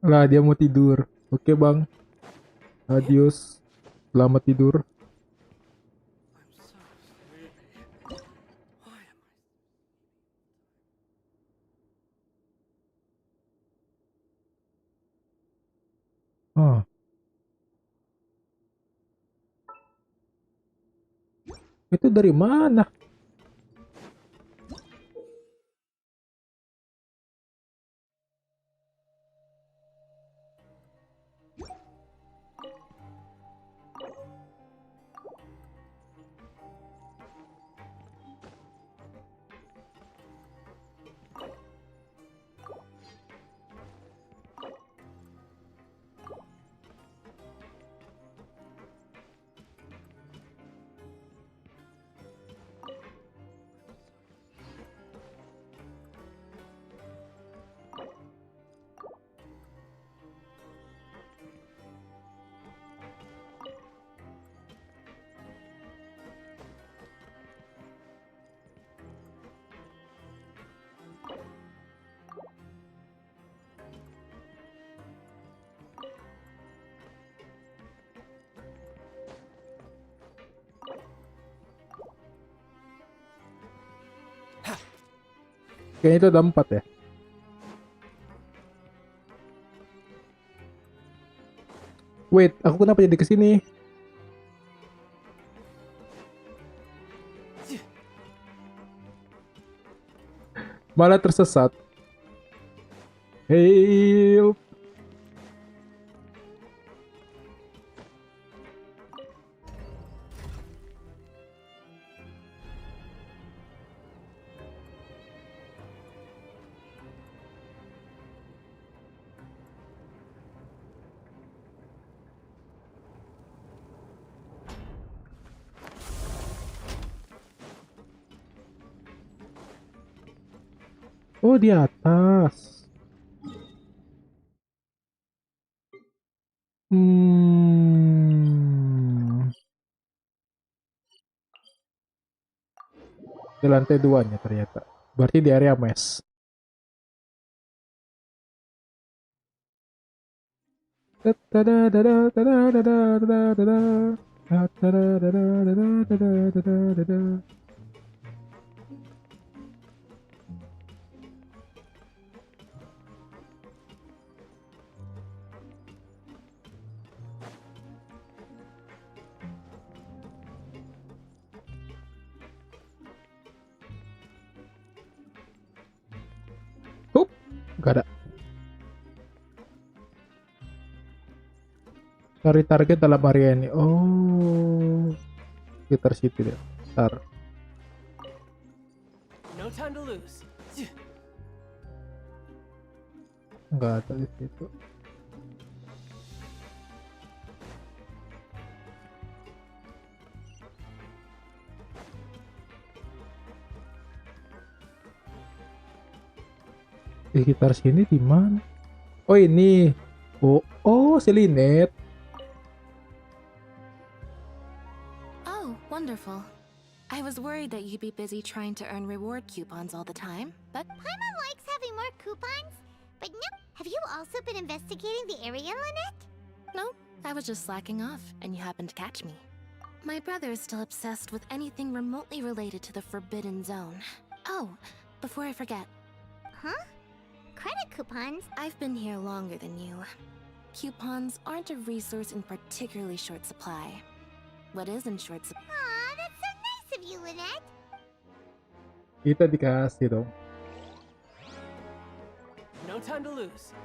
Lah dia mau tidur. Oke bang. Adios. Selamat tidur. Oh, itu dari mana? Kayaknya itu ada 4 ya. Wait, aku kenapa jadi kesini? Malah tersesat. Help. Oh, di atas. Di lantai 2-nya ternyata. Berarti di area mes. Gak ada. Cari target dalam area ini. Oh, sekitar situ deh. Ntar. No time to lose. Nggak ada di situ. Di sekitar sini di mana? Oh, ini. Oh, Selinet. Oh, wonderful. I was worried that you'd be busy trying to earn reward coupons all the time, but Paimon likes having more coupons, but no. Have you also been investigating the area, Lynette? no, I was just slacking off, and you happened to catch me. My brother is still obsessed with anything remotely related to the Forbidden Zone. Oh, before I forget. Huh? Credit coupons? I've been here longer than you. Coupons aren't a resource in particularly short supply. What is in short supply? Aw, that's so nice of you, Lynette. Kita dikasih dong. No time to lose.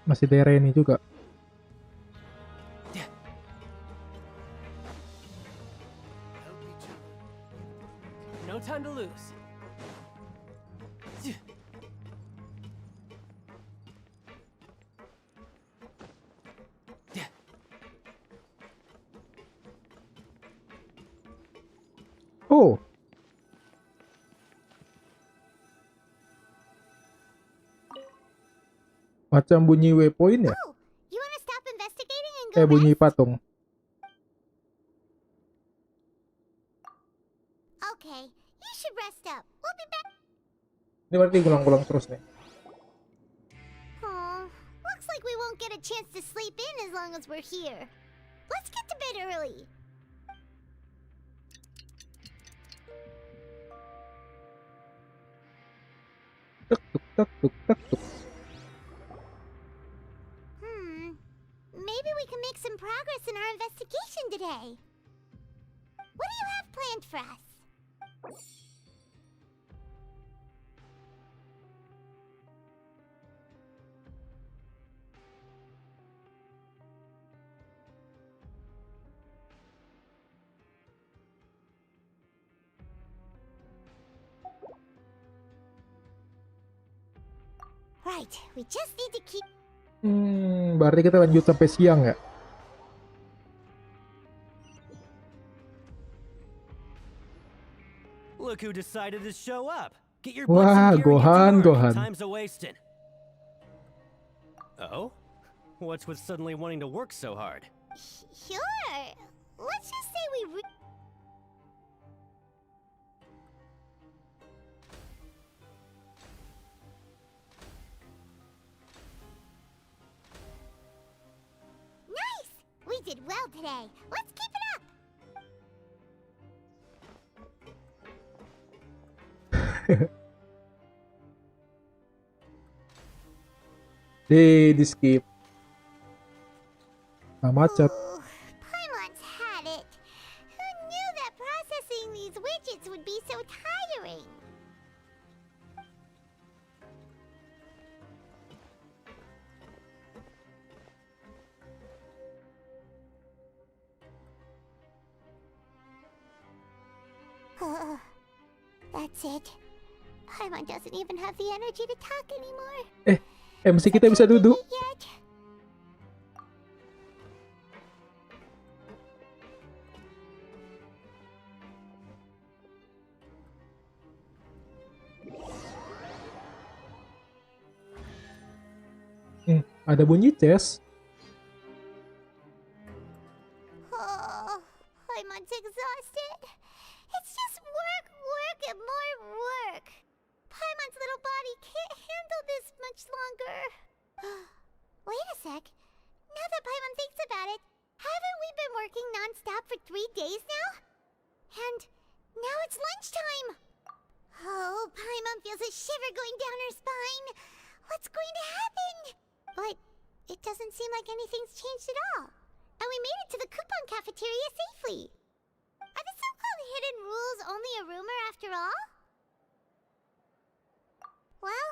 Masih daerah ini juga. No time to lose. Oh. Macam bunyi waypoint ya? Oh, you wanna stop investigating and go Bunyi rest? patung. Okay, you should rest up. We'll be back. Ini berarti ngulang-ngulang terus nih. Oh, looks like we won't get a chance to sleep in as long as we're here. Let's get to bed early. tuk tuk tuk tuk. Maybe we can make some progress in our investigation today. What do you have planned for us? Right, we just need to keep... Berarti kita lanjut sampai siang ya? Look who decided to show up. Get your Wah, butts and gear and get to work. Time's a wasting. Oh? What's with suddenly wanting to work so hard? Sure. Let's just say we... Nice! We did well today. Let's keep it up! Di skip. Macet. Paimon's had it. Who knew that processing these widgets would be so tiring? That's it. Paimon doesn't even have the energy to talk anymore. MC kita bisa duduk. Ada bunyi chest. Oh, Paimon's exhausted. It's just work, work, and more work. Paimon's little body can't handle this much longer. Wait a sec. Now that Paimon thinks about it, haven't we been working non-stop for 3 days now? And now it's lunchtime. Oh, Paimon feels a shiver going down her spine. What's going to happen? But it doesn't seem like anything's changed at all. And we made it to the coupon cafeteria safely. Are the so-called hidden rules only a rumor after all? Well,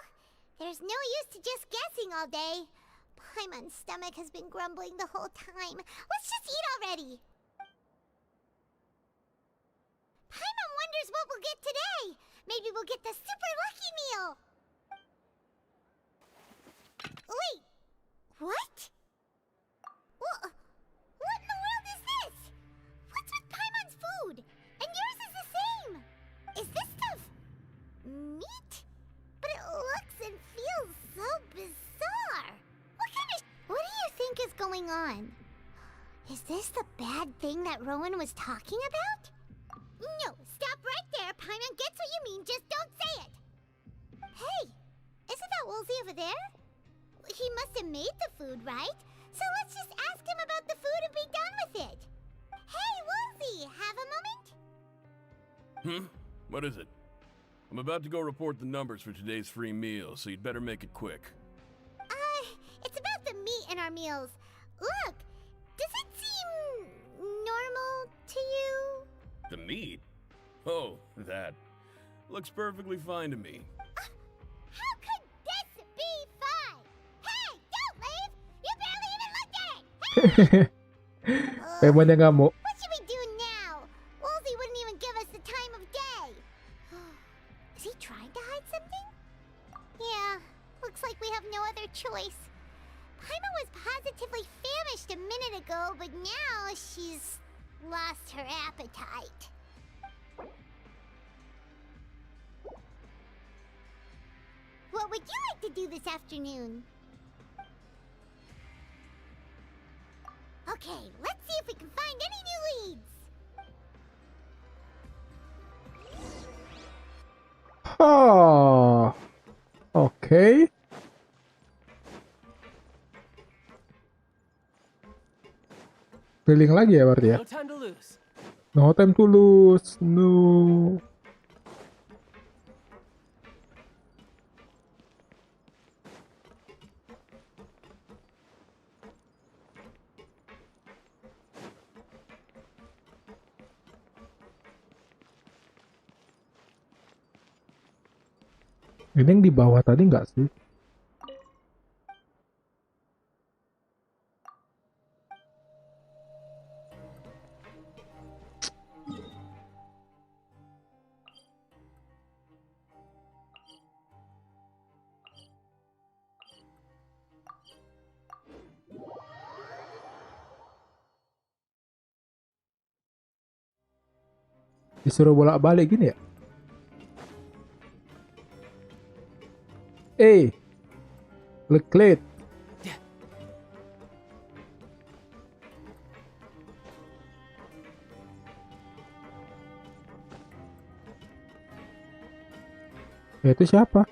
there's no use to just guessing all day. Paimon's stomach has been grumbling the whole time. Let's just eat already. Paimon wonders what we'll get today. Maybe we'll get the super lucky meal. Wait, what? What in the world is this? What's with Paimon's food? And yours is the same. Is this stuff meat? But it looks and feels so bizarre. What do you think is going on? Is this the bad thing that Rowan was talking about? No, stop right there. Paimon gets what you mean, just don't say it. Hey, isn't that Woolsey over there? He must have made the food, right? So let's just ask him about the food and be done with it. Hey, Woolsey, have a moment? What is it? I'm about to go report the numbers for today's free meal, so you'd better make it quick. It's about the meat in our meals. Look, does it seem normal to you? The meat? Oh, that. Looks perfectly fine to me. How could this be fine? Hey, don't leave! You barely even looked at it! Paimon yang ngamuk. What should we do now? Woolsey wouldn't even give us the time of day. Is he trying to hide something? Yeah, looks like we have no other choice. Paimon was positively famished a minute ago, but now she's lost her appetite. What would you like to do this afternoon? Okay, let's see if we can find any new leads. Oh, okay. Keliling lagi ya berarti ya? No time to lose. No time to lose. No. Ini yang di bawah tadi nggak sih? Disuruh bolak-balik gini ya? Leklet. Ya itu siapa?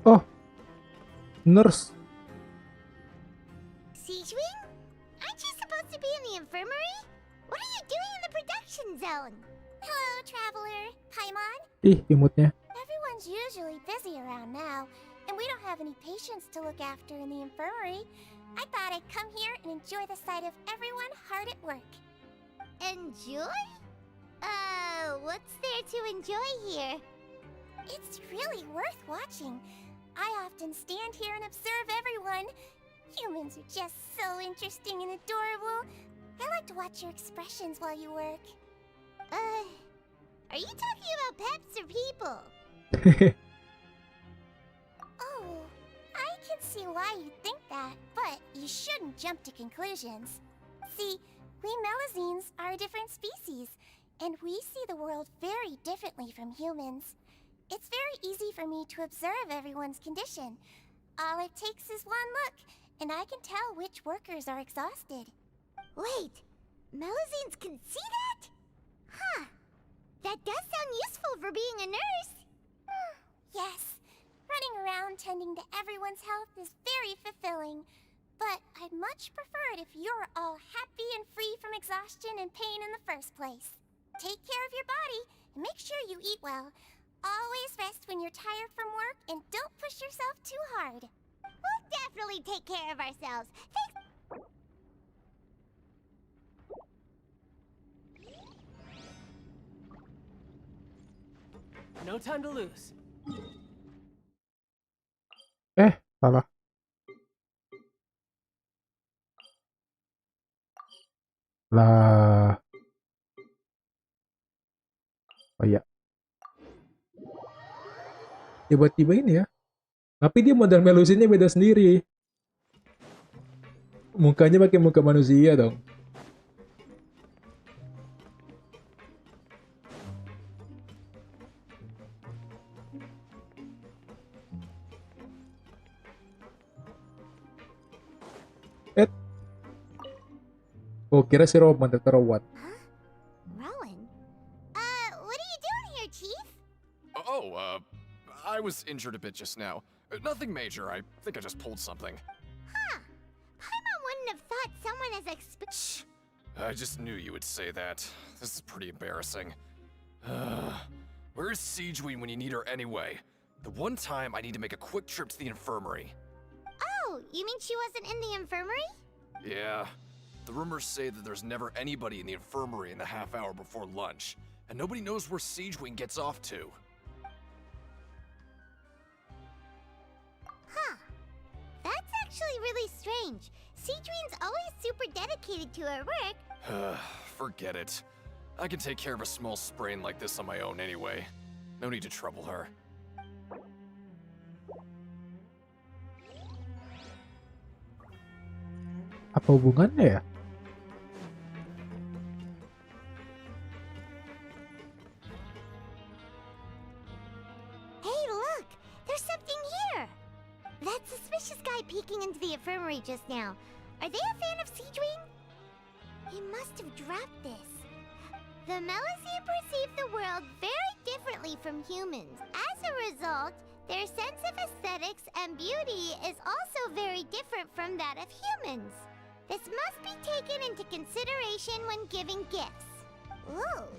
Oh, nurse. Sijuin? Aren't you supposed to be in the infirmary? What are you doing in the production zone? Hello, traveler. Paimon? Ih, imutnya. Everyone's usually busy around now, and we don't have any patients to look after in the infirmary. I thought I'd come here and enjoy the sight of everyone hard at work. Enjoy? What's there to enjoy here? It's really worth watching. I often stand here and observe everyone. Humans are just so interesting and adorable. I like to watch your expressions while you work. Are you talking about pets or people? Oh, I can see why you think that, but you shouldn't jump to conclusions. See, we Melazines are a different species, and we see the world very differently from humans. It's very easy for me to observe everyone's condition. All it takes is one look, and I can tell which workers are exhausted. Wait, Melazines can see that? Huh. That does sound useful for being a nurse. Yes, running around tending to everyone's health is very fulfilling. But I'd much prefer it if you're all happy and free from exhaustion and pain in the first place. Take care of your body, and make sure you eat well. Always rest when you're tired from work, and don't push yourself too hard. We'll definitely take care of ourselves. Thanks. No time to lose. Salah. Lah. Oh iya. Tiba-tiba ini ya. Tapi dia model melusinnya beda sendiri. Mukanya pakai muka manusia dong. Oh, kira si Roman terterawat. Rowan? What are you doing here, Chief? I was injured a bit just now. Nothing major. I think I just pulled something. Huh. Paimon wouldn't have thought someone as I just knew you would say that. This is pretty embarrassing. Where's Sijuin when you need her anyway? The one time I need to make a quick trip to the infirmary. Oh, you mean she wasn't in the infirmary? Yeah. The rumors say that there's never anybody in the infirmary in the half hour before lunch, and nobody knows where Sijuin gets off to. Huh. That's actually really strange. Sijuin's always super dedicated to her work. Forget it. I can take care of a small sprain like this on my own anyway. No need to trouble her. Apa hubungannya ya? Hey, look! There's something here! That suspicious guy peeking into the infirmary just now. Are they a fan of Sijuin? He must have dropped this. The Melazine perceive the world very differently from humans. As a result, their sense of aesthetics and beauty is also very different from that of humans. This must be taken into consideration when giving gifts. Ooh,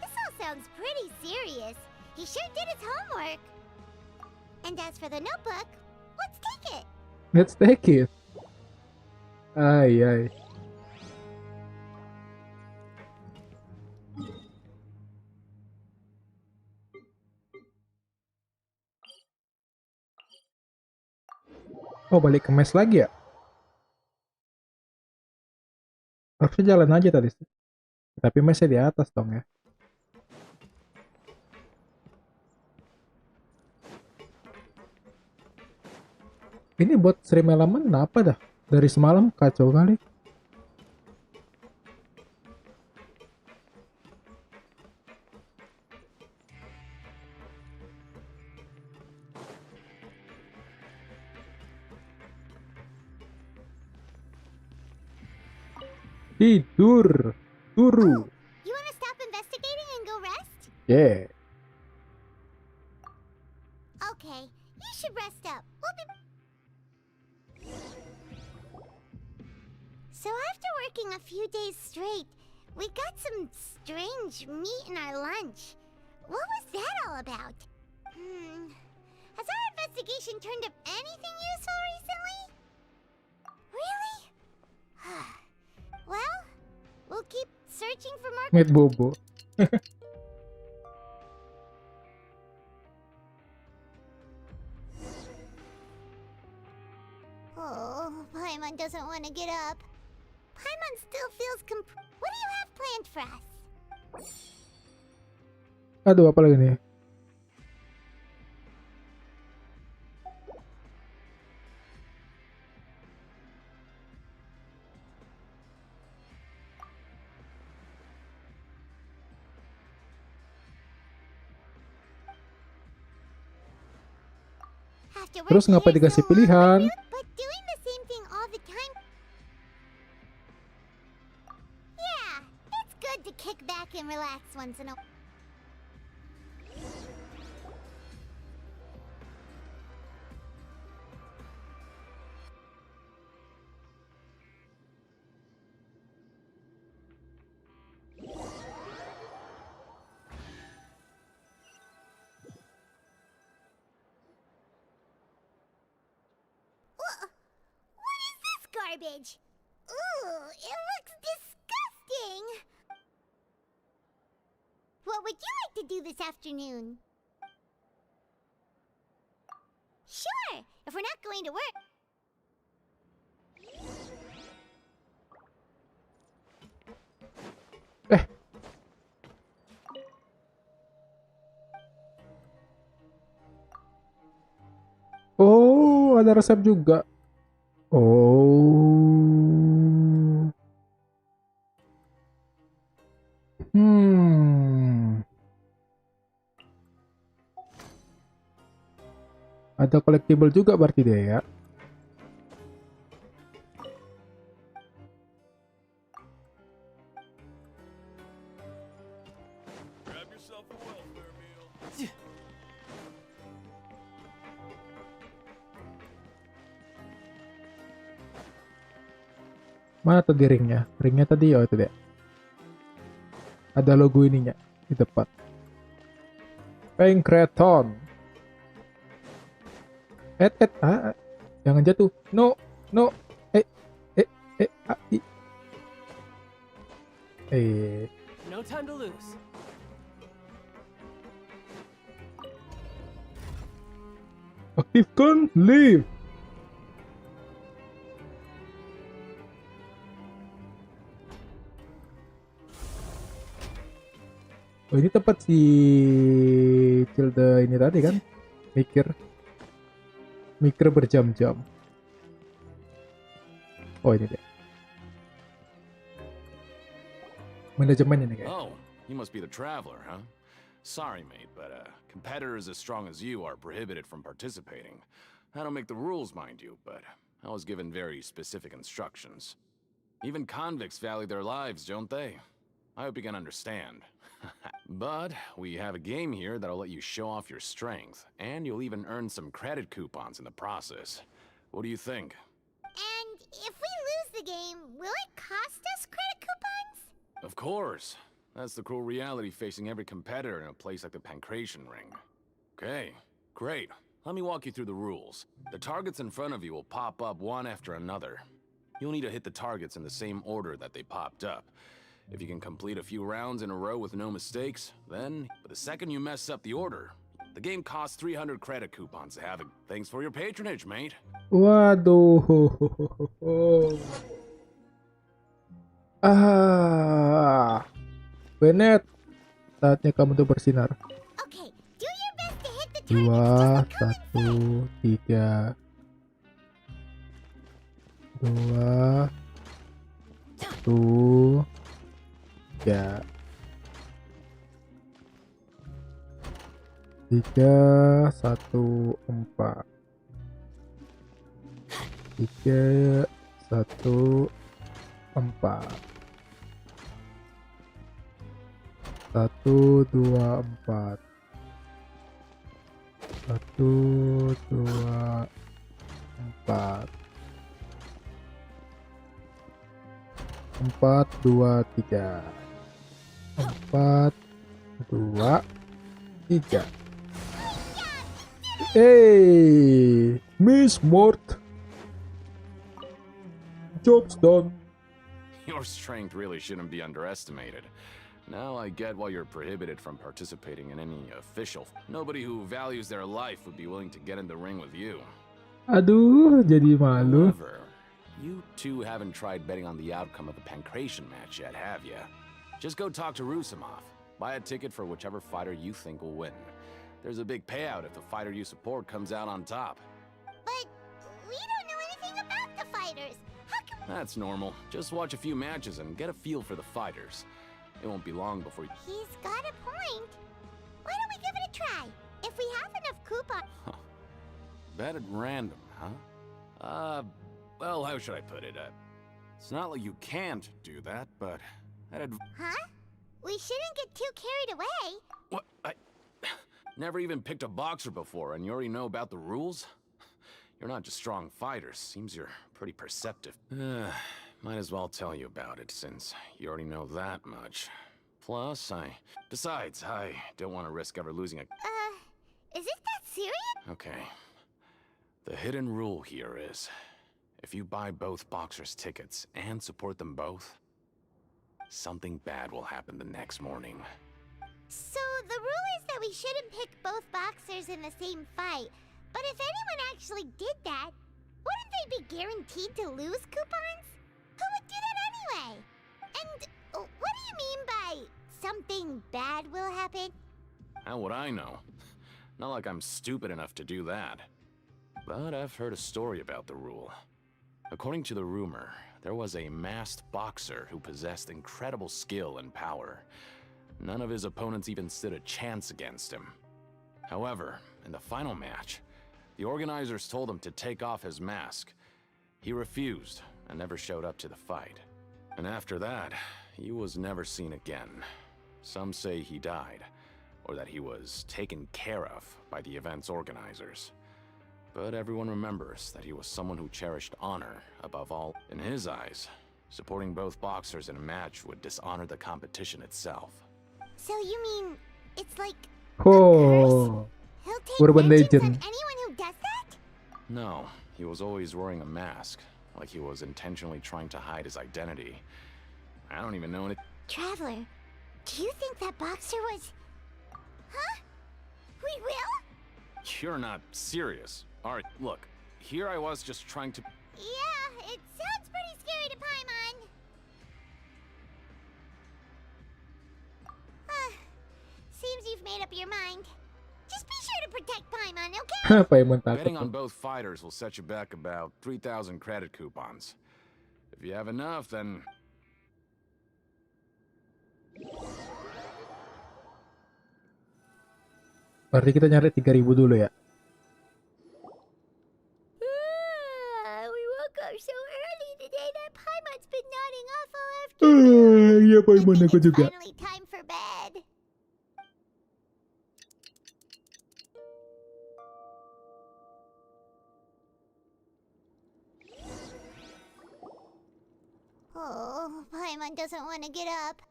this all sounds pretty serious. He sure did his homework. And as for the notebook, let's take it. Let's take it. Ay, ay. Oh, balik ke mes lagi ya? Harusnya jalan aja tadi. Tapi mesnya di atas dong ya. Ini buat stream elemen apa dah? Dari semalam kacau kali. Tidur. Turu. You wanna stop investigating and go rest? Yeah. Okay, you should rest up. We'll be... So after working a few days straight, we got some strange meat in our lunch. What was that all about? Has our investigation turned up anything useful recently? Really? Well, we'll keep searching for more... Meat bobo. Oh, Paimon doesn't want to get up. Paimon still feels What do you have planned for us? Aduh, apa lagi nih? Terus ngapa dikasih pilihan? But doing the same thing all the time... Yeah, it's good to kick back and relax once in a... What is this garbage? Ooh, it looks disgusting! What would you like to do this afternoon? Sure, if we're not going to work. Oh, ada resep juga. Oh. Ada collectible juga berarti deh ya. Mana tadi ringnya? Ringnya tadi oh itu deh. Ada logo ininya di depan. Pankreaton. Jangan jatuh. No. No time to lose. Aktifkan lift. Oh, ini tempat si Cilda ini tadi kan? Mikir berjam-jam. Oh, ini deh. Manajemen ini kayak. Oh, you must be the traveler, huh? Sorry, mate, but competitors as strong as you are prohibited from participating. I don't make the rules, mind you, but I was given very specific instructions. Even convicts value their lives, don't they? I hope you can understand. But we have a game here that'll let you show off your strength, and you'll even earn some credit coupons in the process. What do you think? And if we lose the game, will it cost us credit coupons? Of course. That's the cruel reality facing every competitor in a place like the Pancration Ring. Okay, great. Let me walk you through the rules. The targets in front of you will pop up one after another. You'll need to hit the targets in the same order that they popped up. If you can complete a few rounds in a row with no mistakes, then, but the second you mess up the order, The game costs 300 credit coupons to have it. Thanks for your patronage, mate. Waduh. Ah. Bennett, saatnya kamu tuh bersinar. Okay, do your best to hit the 2, 1, 3. 2, 1, 3. 3, 1, 4. 3, 1, 4. 1, 2, 4. 1, 2, 4. 4, 2, 3. 4, 2, 3. Hey, Miss Mort. Job's done. Your strength really shouldn't be underestimated. Now I get why you're prohibited from participating in any official. Nobody who values their life would be willing to get in the ring with you. Aduh, jadi malu. However, you two haven't tried betting on the outcome of the Pancration match yet, have ya? Just go talk to Rusimov. Buy a ticket for whichever fighter you think will win. There's a big payout if the fighter you support comes out on top. But we don't know anything about the fighters. How can That's normal. Just watch a few matches and get a feel for the fighters. It won't be long before you... He's got a point. Why don't we give it a try? If we have enough coupons... Bet at random, huh? Well, how should I put it? It's not like you can't do that, but... Huh? We shouldn't get too carried away. What? I... Never even picked a boxer before, and you already know about the rules? You're not just strong fighters. Seems you're pretty perceptive. Might as well tell you about it, since you already know that much. Plus, Besides, I don't want to risk ever losing a... Is it that serious? Okay. The hidden rule here is, if you buy both boxers' tickets and support them both, something bad will happen the next morning. So the rule is that we shouldn't pick both boxers in the same fight. But if anyone actually did that, wouldn't they be guaranteed to lose coupons? Who would do that anyway? And what do you mean by something bad will happen? How would I know? Not like I'm stupid enough to do that. But I've heard a story about the rule. According to the rumor, there was a masked boxer who possessed incredible skill and power. None of his opponents even stood a chance against him. However, in the final match, the organizers told him to take off his mask. He refused and never showed up to the fight. And after that, he was never seen again. Some say he died, or that he was taken care of by the event's organizers. But everyone remembers that he was someone who cherished honor above all. In his eyes, supporting both boxers in a match would dishonor the competition itself. So you mean it's like Oh, he'll take urban vengeance on legend. anyone who does that? No, he was always wearing a mask, like he was intentionally trying to hide his identity. I don't even know it. Traveler, do you think that boxer was... Huh? We will? You're not serious. Alright, look, here I was just trying to... Yeah, it sounds pretty scary to Paimon. Seems you've made up your mind. Just be sure to protect Paimon, okay? Paimon takut Betting on tuh. both fighters will set you back about 3,000 credit coupons. If you have enough, then... Berarti kita nyari 3.000 dulu ya. We woke up so early today that Paimon's been nodding off all afternoon. Iya, Paimon aku juga. Finally time for bed. Oh, Paimon doesn't want to get up.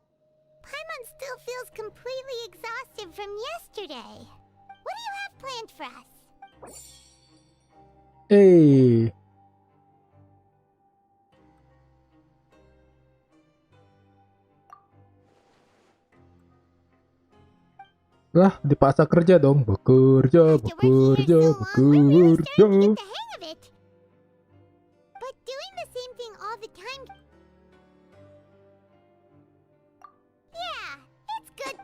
Paimon still feels completely exhausted from yesterday. What do you have planned for us? Eh, Lah, dipaksa kerja dong. Bekerja, bekerja, bekerja. Hang of it. But doing the same thing all the time. Yeah, it's good.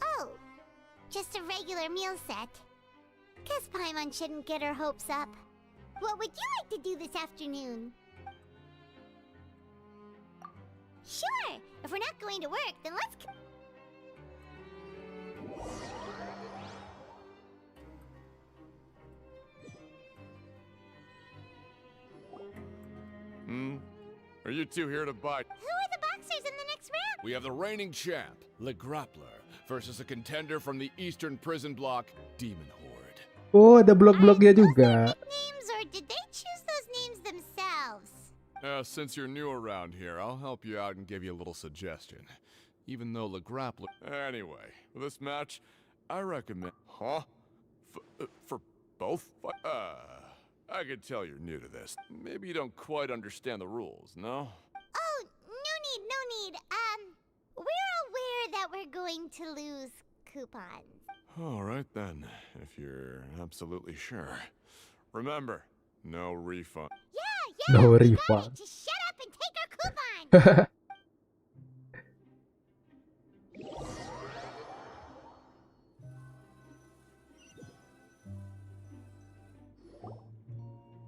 Oh, just a regular meal set. Guess Paimon shouldn't get her hopes up. What would you like to do this afternoon? Sure! If we're not going to work, then let's... Are you two here to buy? Who are the boxers in the next round? We have the reigning champ, Le Grappler, versus a contender from the Eastern Prison Block, Demon Horde. Oh, ada blog-blognya juga. Names, or did they choose those names themselves? Since you're new around here, I'll help you out and give you a little suggestion. Even though Le Grappler... Anyway, for this match, I recommend... Huh? For both? I could tell you're new to this. Maybe you don't quite understand the rules, no? Oh, no need. We're aware that we're going to lose coupons. All right then, if you're absolutely sure. Remember, no refund. Yeah, No refund. just shut up and take our coupon!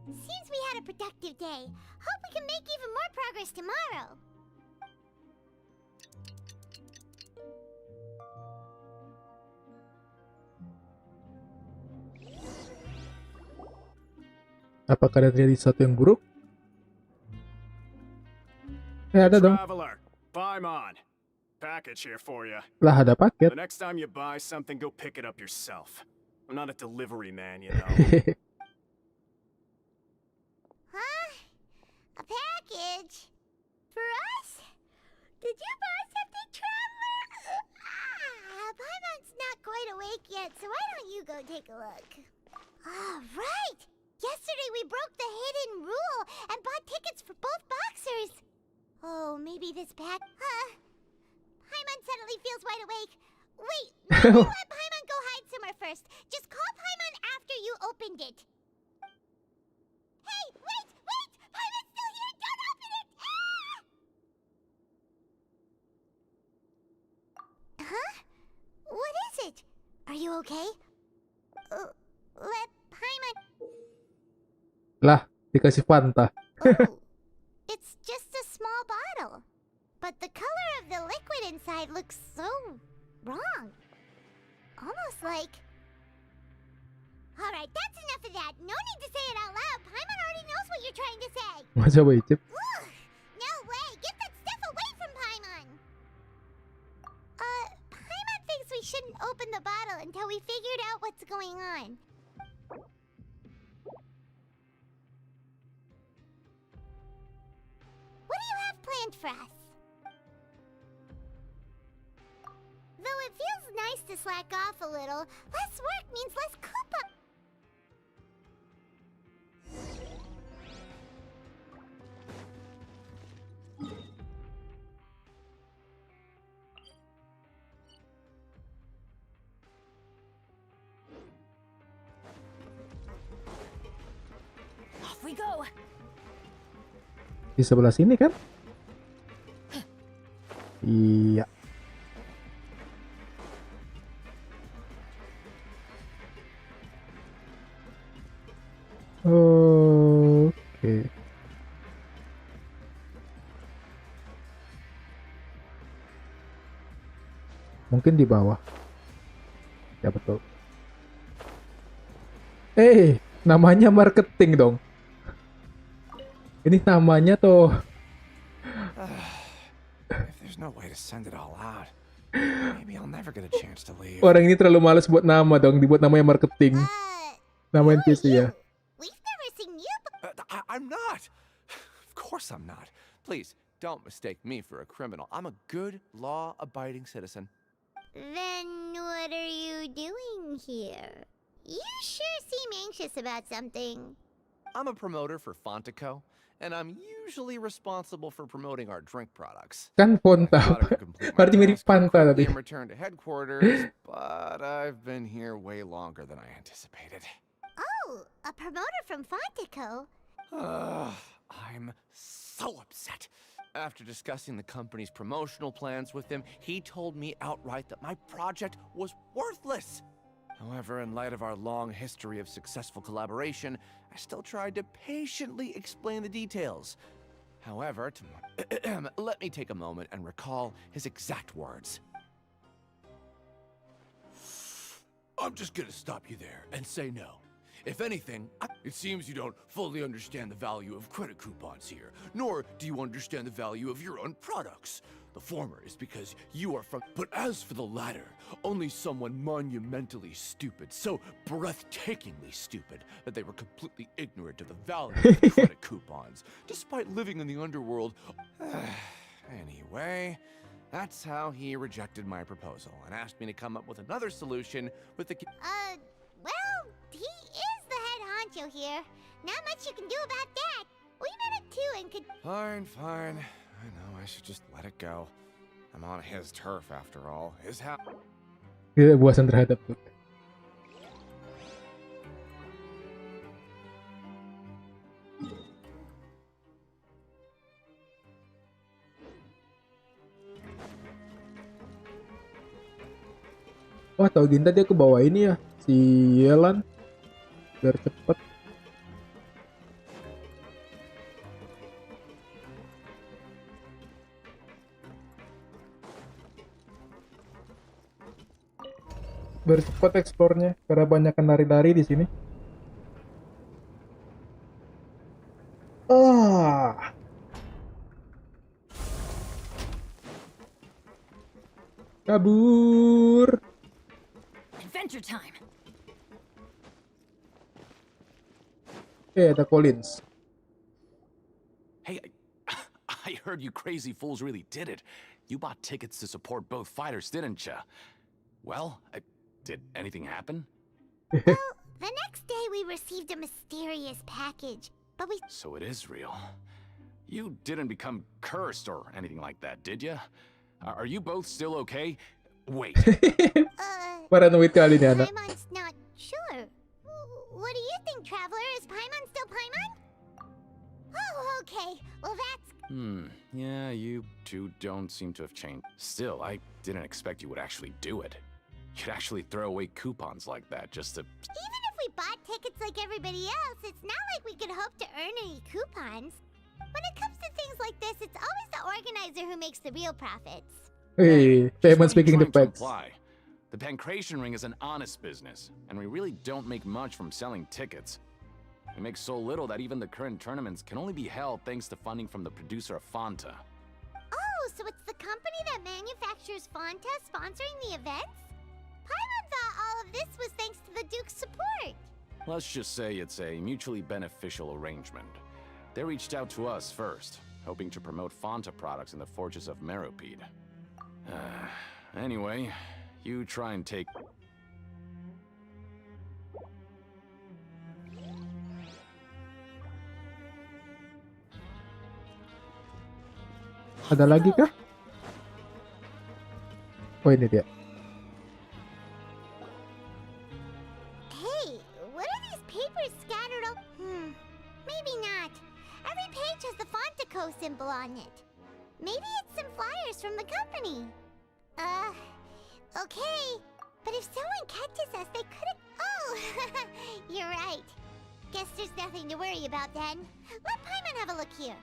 Seems we had a productive day. Hope we can make even more progress tomorrow. Apakah ada terjadi sesuatu yang buruk? Ada dong. Traveler, Paimon. Package here for you. Lah, ada paket. The next time you buy something, go pick it up yourself. I'm not a delivery man, you know. Huh? A package? For us? Did you buy something, Traveler? Paimon's not quite awake yet, so why don't you go take a look? Right! Yesterday we broke the hidden rule and bought tickets for both boxers. Oh, maybe this Paimon suddenly feels wide awake. Wait, maybe let Paimon go hide somewhere first. Just call Paimon after you opened it. Hey, wait! Paimon's still here! Don't open it! Huh? What is it? Are you okay? Let Paimon... Lah, dikasih Fanta. It's just a small bottle. But the color of the liquid inside looks so wrong. Almost like... Alright, that's enough of that. No need to say it out loud. Paimon already knows what you're trying to say. Masa ba, Icip? No way! Get that stuff away from Paimon! Paimon thinks we shouldn't open the bottle until we figured out what's going on. What do you have planned for us? Though it feels nice to slack off a little, less work means less coupon. Off we go. Di sebelah sini kan? Iya. Oke. Mungkin di bawah. Ya betul. Namanya marketing dong. Ini namanya tuh. If there's no way to send it all out, maybe I'll never get a chance to leave. Orang ini terlalu malas buat nama dong, dibuat namanya marketing. Nama NPC ya. I'm not. Of course I'm not. Please, don't mistake me for a criminal. I'm a good, law-abiding citizen. Then what are you doing here? You sure seem anxious about something. I'm a promoter for Fontico, and I'm usually responsible for promoting our drink products. Kan Fonta. Berarti mirip Fanta tadi. And return to headquarters, but I've been here way longer than I anticipated. Oh, a promoter from Fontico? I'm so upset. After discussing the company's promotional plans with him, he told me outright that my project was worthless. However, in light of our long history of successful collaboration, I still tried to patiently explain the details. However, let me take a moment and recall his exact words. I'm just gonna stop you there and say no. If anything, it seems you don't fully understand the value of credit coupons here, nor do you understand the value of your own products. The former is because you are from... But as for the latter, only someone monumentally stupid, so breathtakingly stupid, that they were completely ignorant of the value of credit coupons, despite living in the underworld. Anyway, that's how he rejected my proposal and asked me to come up with another solution with the... Well, he is the head honcho here. Not much you can do about that. We met it too and could... Fine. I know, I should just let it go. I'm on his turf after all. His house. Kepuasan terhadap tuh. Wah, tau Ginta dia ke bawah ini ya, si Yelan, biar cepet. Biar cepet eksplornya, karena banyak lari-lari di sini. Kabur. Adventure time. Ada Collins. Hey, I heard you crazy fools really did it. You bought tickets to support both fighters, didn't ya? Well, did anything happen? Well, the next day we received a mysterious package, but we... So it is real. You didn't become cursed or anything like that, did ya? Are you both still okay? Wait. Paranoid kali nih anak. Paimon's not sure. What do you think, Traveler? Is Paimon still Paimon? Oh, okay. Well, that's... Yeah, you two don't seem to have changed. Still, I didn't expect you would actually do it. You'd actually throw away coupons like that just to... Even if we bought tickets like everybody else, it's not like we could hope to earn any coupons. When it comes to things like this, it's always the organizer who makes the real profits. Hey, Paimon speaking the facts. The Pancration Ring is an honest business, and we really don't make much from selling tickets. We make so little that even the current tournaments can only be held thanks to funding from the producer of Fanta. Oh, so it's the company that manufactures Fanta sponsoring the events? Paimon thought all of this was thanks to the Duke's support. Let's just say it's a mutually beneficial arrangement. They reached out to us first, hoping to promote Fanta products in the Fortress of Meropide. Anyway, you try and take... Ada lagi kah? Oh, ini dia. Hey, what are these papers scattered all... maybe not. Every page has the Fontico symbol on it. Maybe it's some flyers from the company. Okay. But if someone catches us, they could've... Oh, you're right. Guess there's nothing to worry about then. Let Paimon have a look here.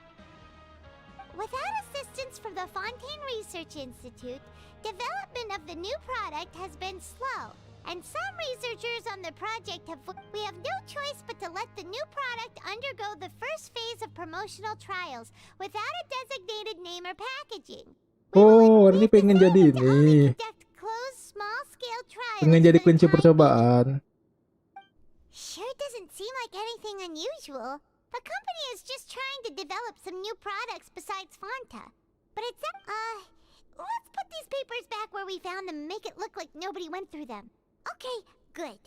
Without assistance from the Fontaine Research Institute, development of the new product has been slow, and some researchers on the project have... We have no choice but to let the new product undergo the first phase of promotional trials without a designated name or packaging. Oh, ini pengen jadi ini. Closed small-scale trials. Pengen jadi kunci percobaan. Sure doesn't seem like anything unusual, The company is just trying to develop some new products besides Fanta. But it's let's put these papers back where we found them and make it look like nobody went through them. Okay, good.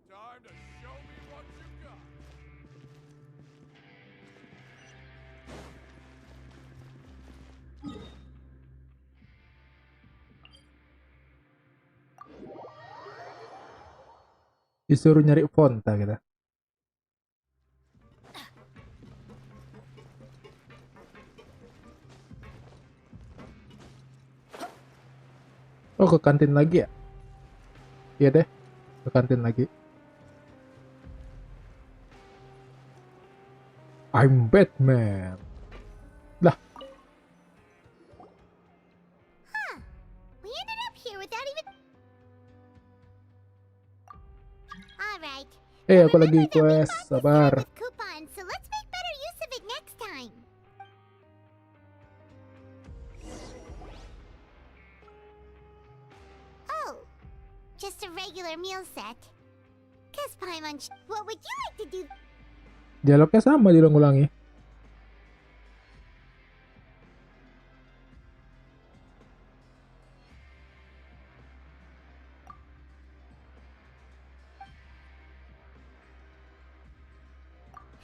Time to show me what you got. Disuruh nyari Fonta kita. Oh, ke kantin lagi ya? Iya deh, ke kantin lagi. I'm Batman. Lah, We ended up here without even... Alright. aku lagi quest, sabar. Coupons, so let's make better use of it next time. Oh, just a regular meal set. Guess Paimon, what would you like to do? Dialognya sama diulang-ulangi.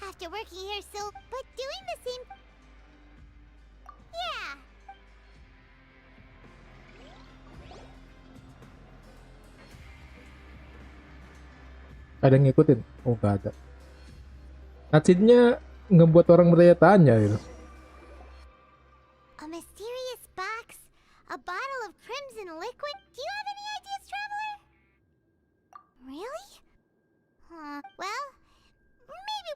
After working here but doing the same... Yeah. Ada yang ngikutin? Oh, gak ada. Cutscene-nya ngebuat orang bertanya-tanya gitu. A mysterious box, a bottle of crimson liquid. Do you have any ideas, Traveler? Really? Well, maybe...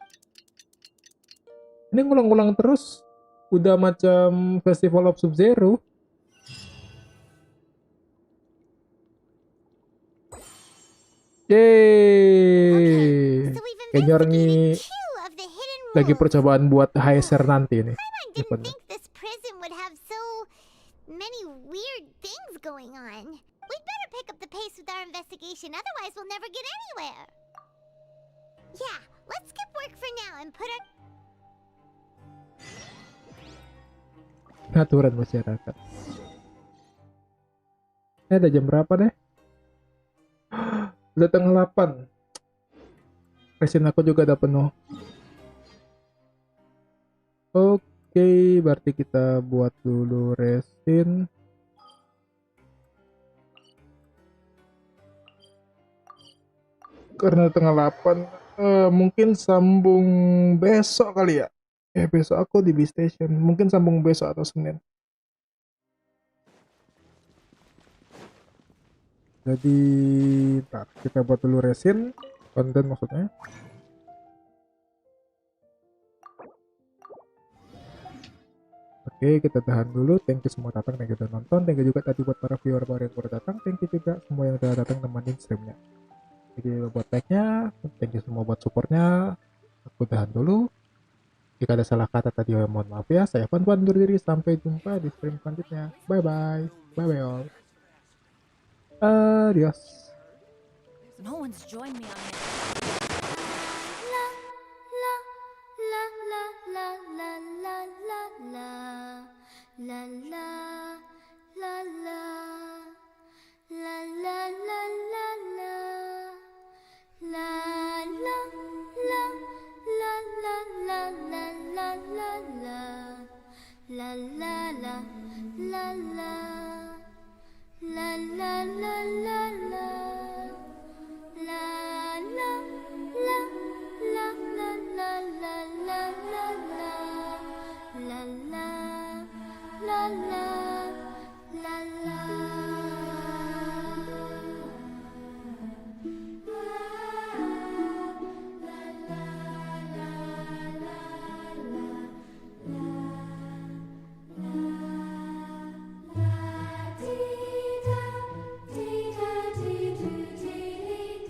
Ini ngulang-ngulang terus. Udah macam Festival of Sub-Zero. Yeay. Kayaknya orang ini lagi percobaan buat HSR nanti nih. Didn't think this prison would have so many weird things going on. We'd better pick up the pace with our investigation, otherwise we'll never get anywhere. Yeah, let's skip work for now and put our... Aturan masyarakat. Ada jam berapa deh? Udah tengah 8. Resin aku juga udah penuh. Oke, berarti kita buat dulu resin. Karena tengah 8, mungkin sambung besok kali ya. Besok aku di B-Station. Mungkin sambung besok atau Senin. Jadi, ntar kita buat dulu resin. Konten maksudnya. Oke, kita tahan dulu. Thank you semua datang, thank you udah nonton. Thank you juga tadi buat para viewer baru yang baru datang. Thank you juga semua yang udah datang nemenin streamnya. Jadi buat like-nya, thank you semua buat supportnya. Aku tahan dulu. Jika ada salah kata tadi, mohon maaf ya. Saya Van undur diri. Sampai jumpa di stream selanjutnya. Bye-bye. Bye-bye all. Adios. No one's joined me on this. La la la la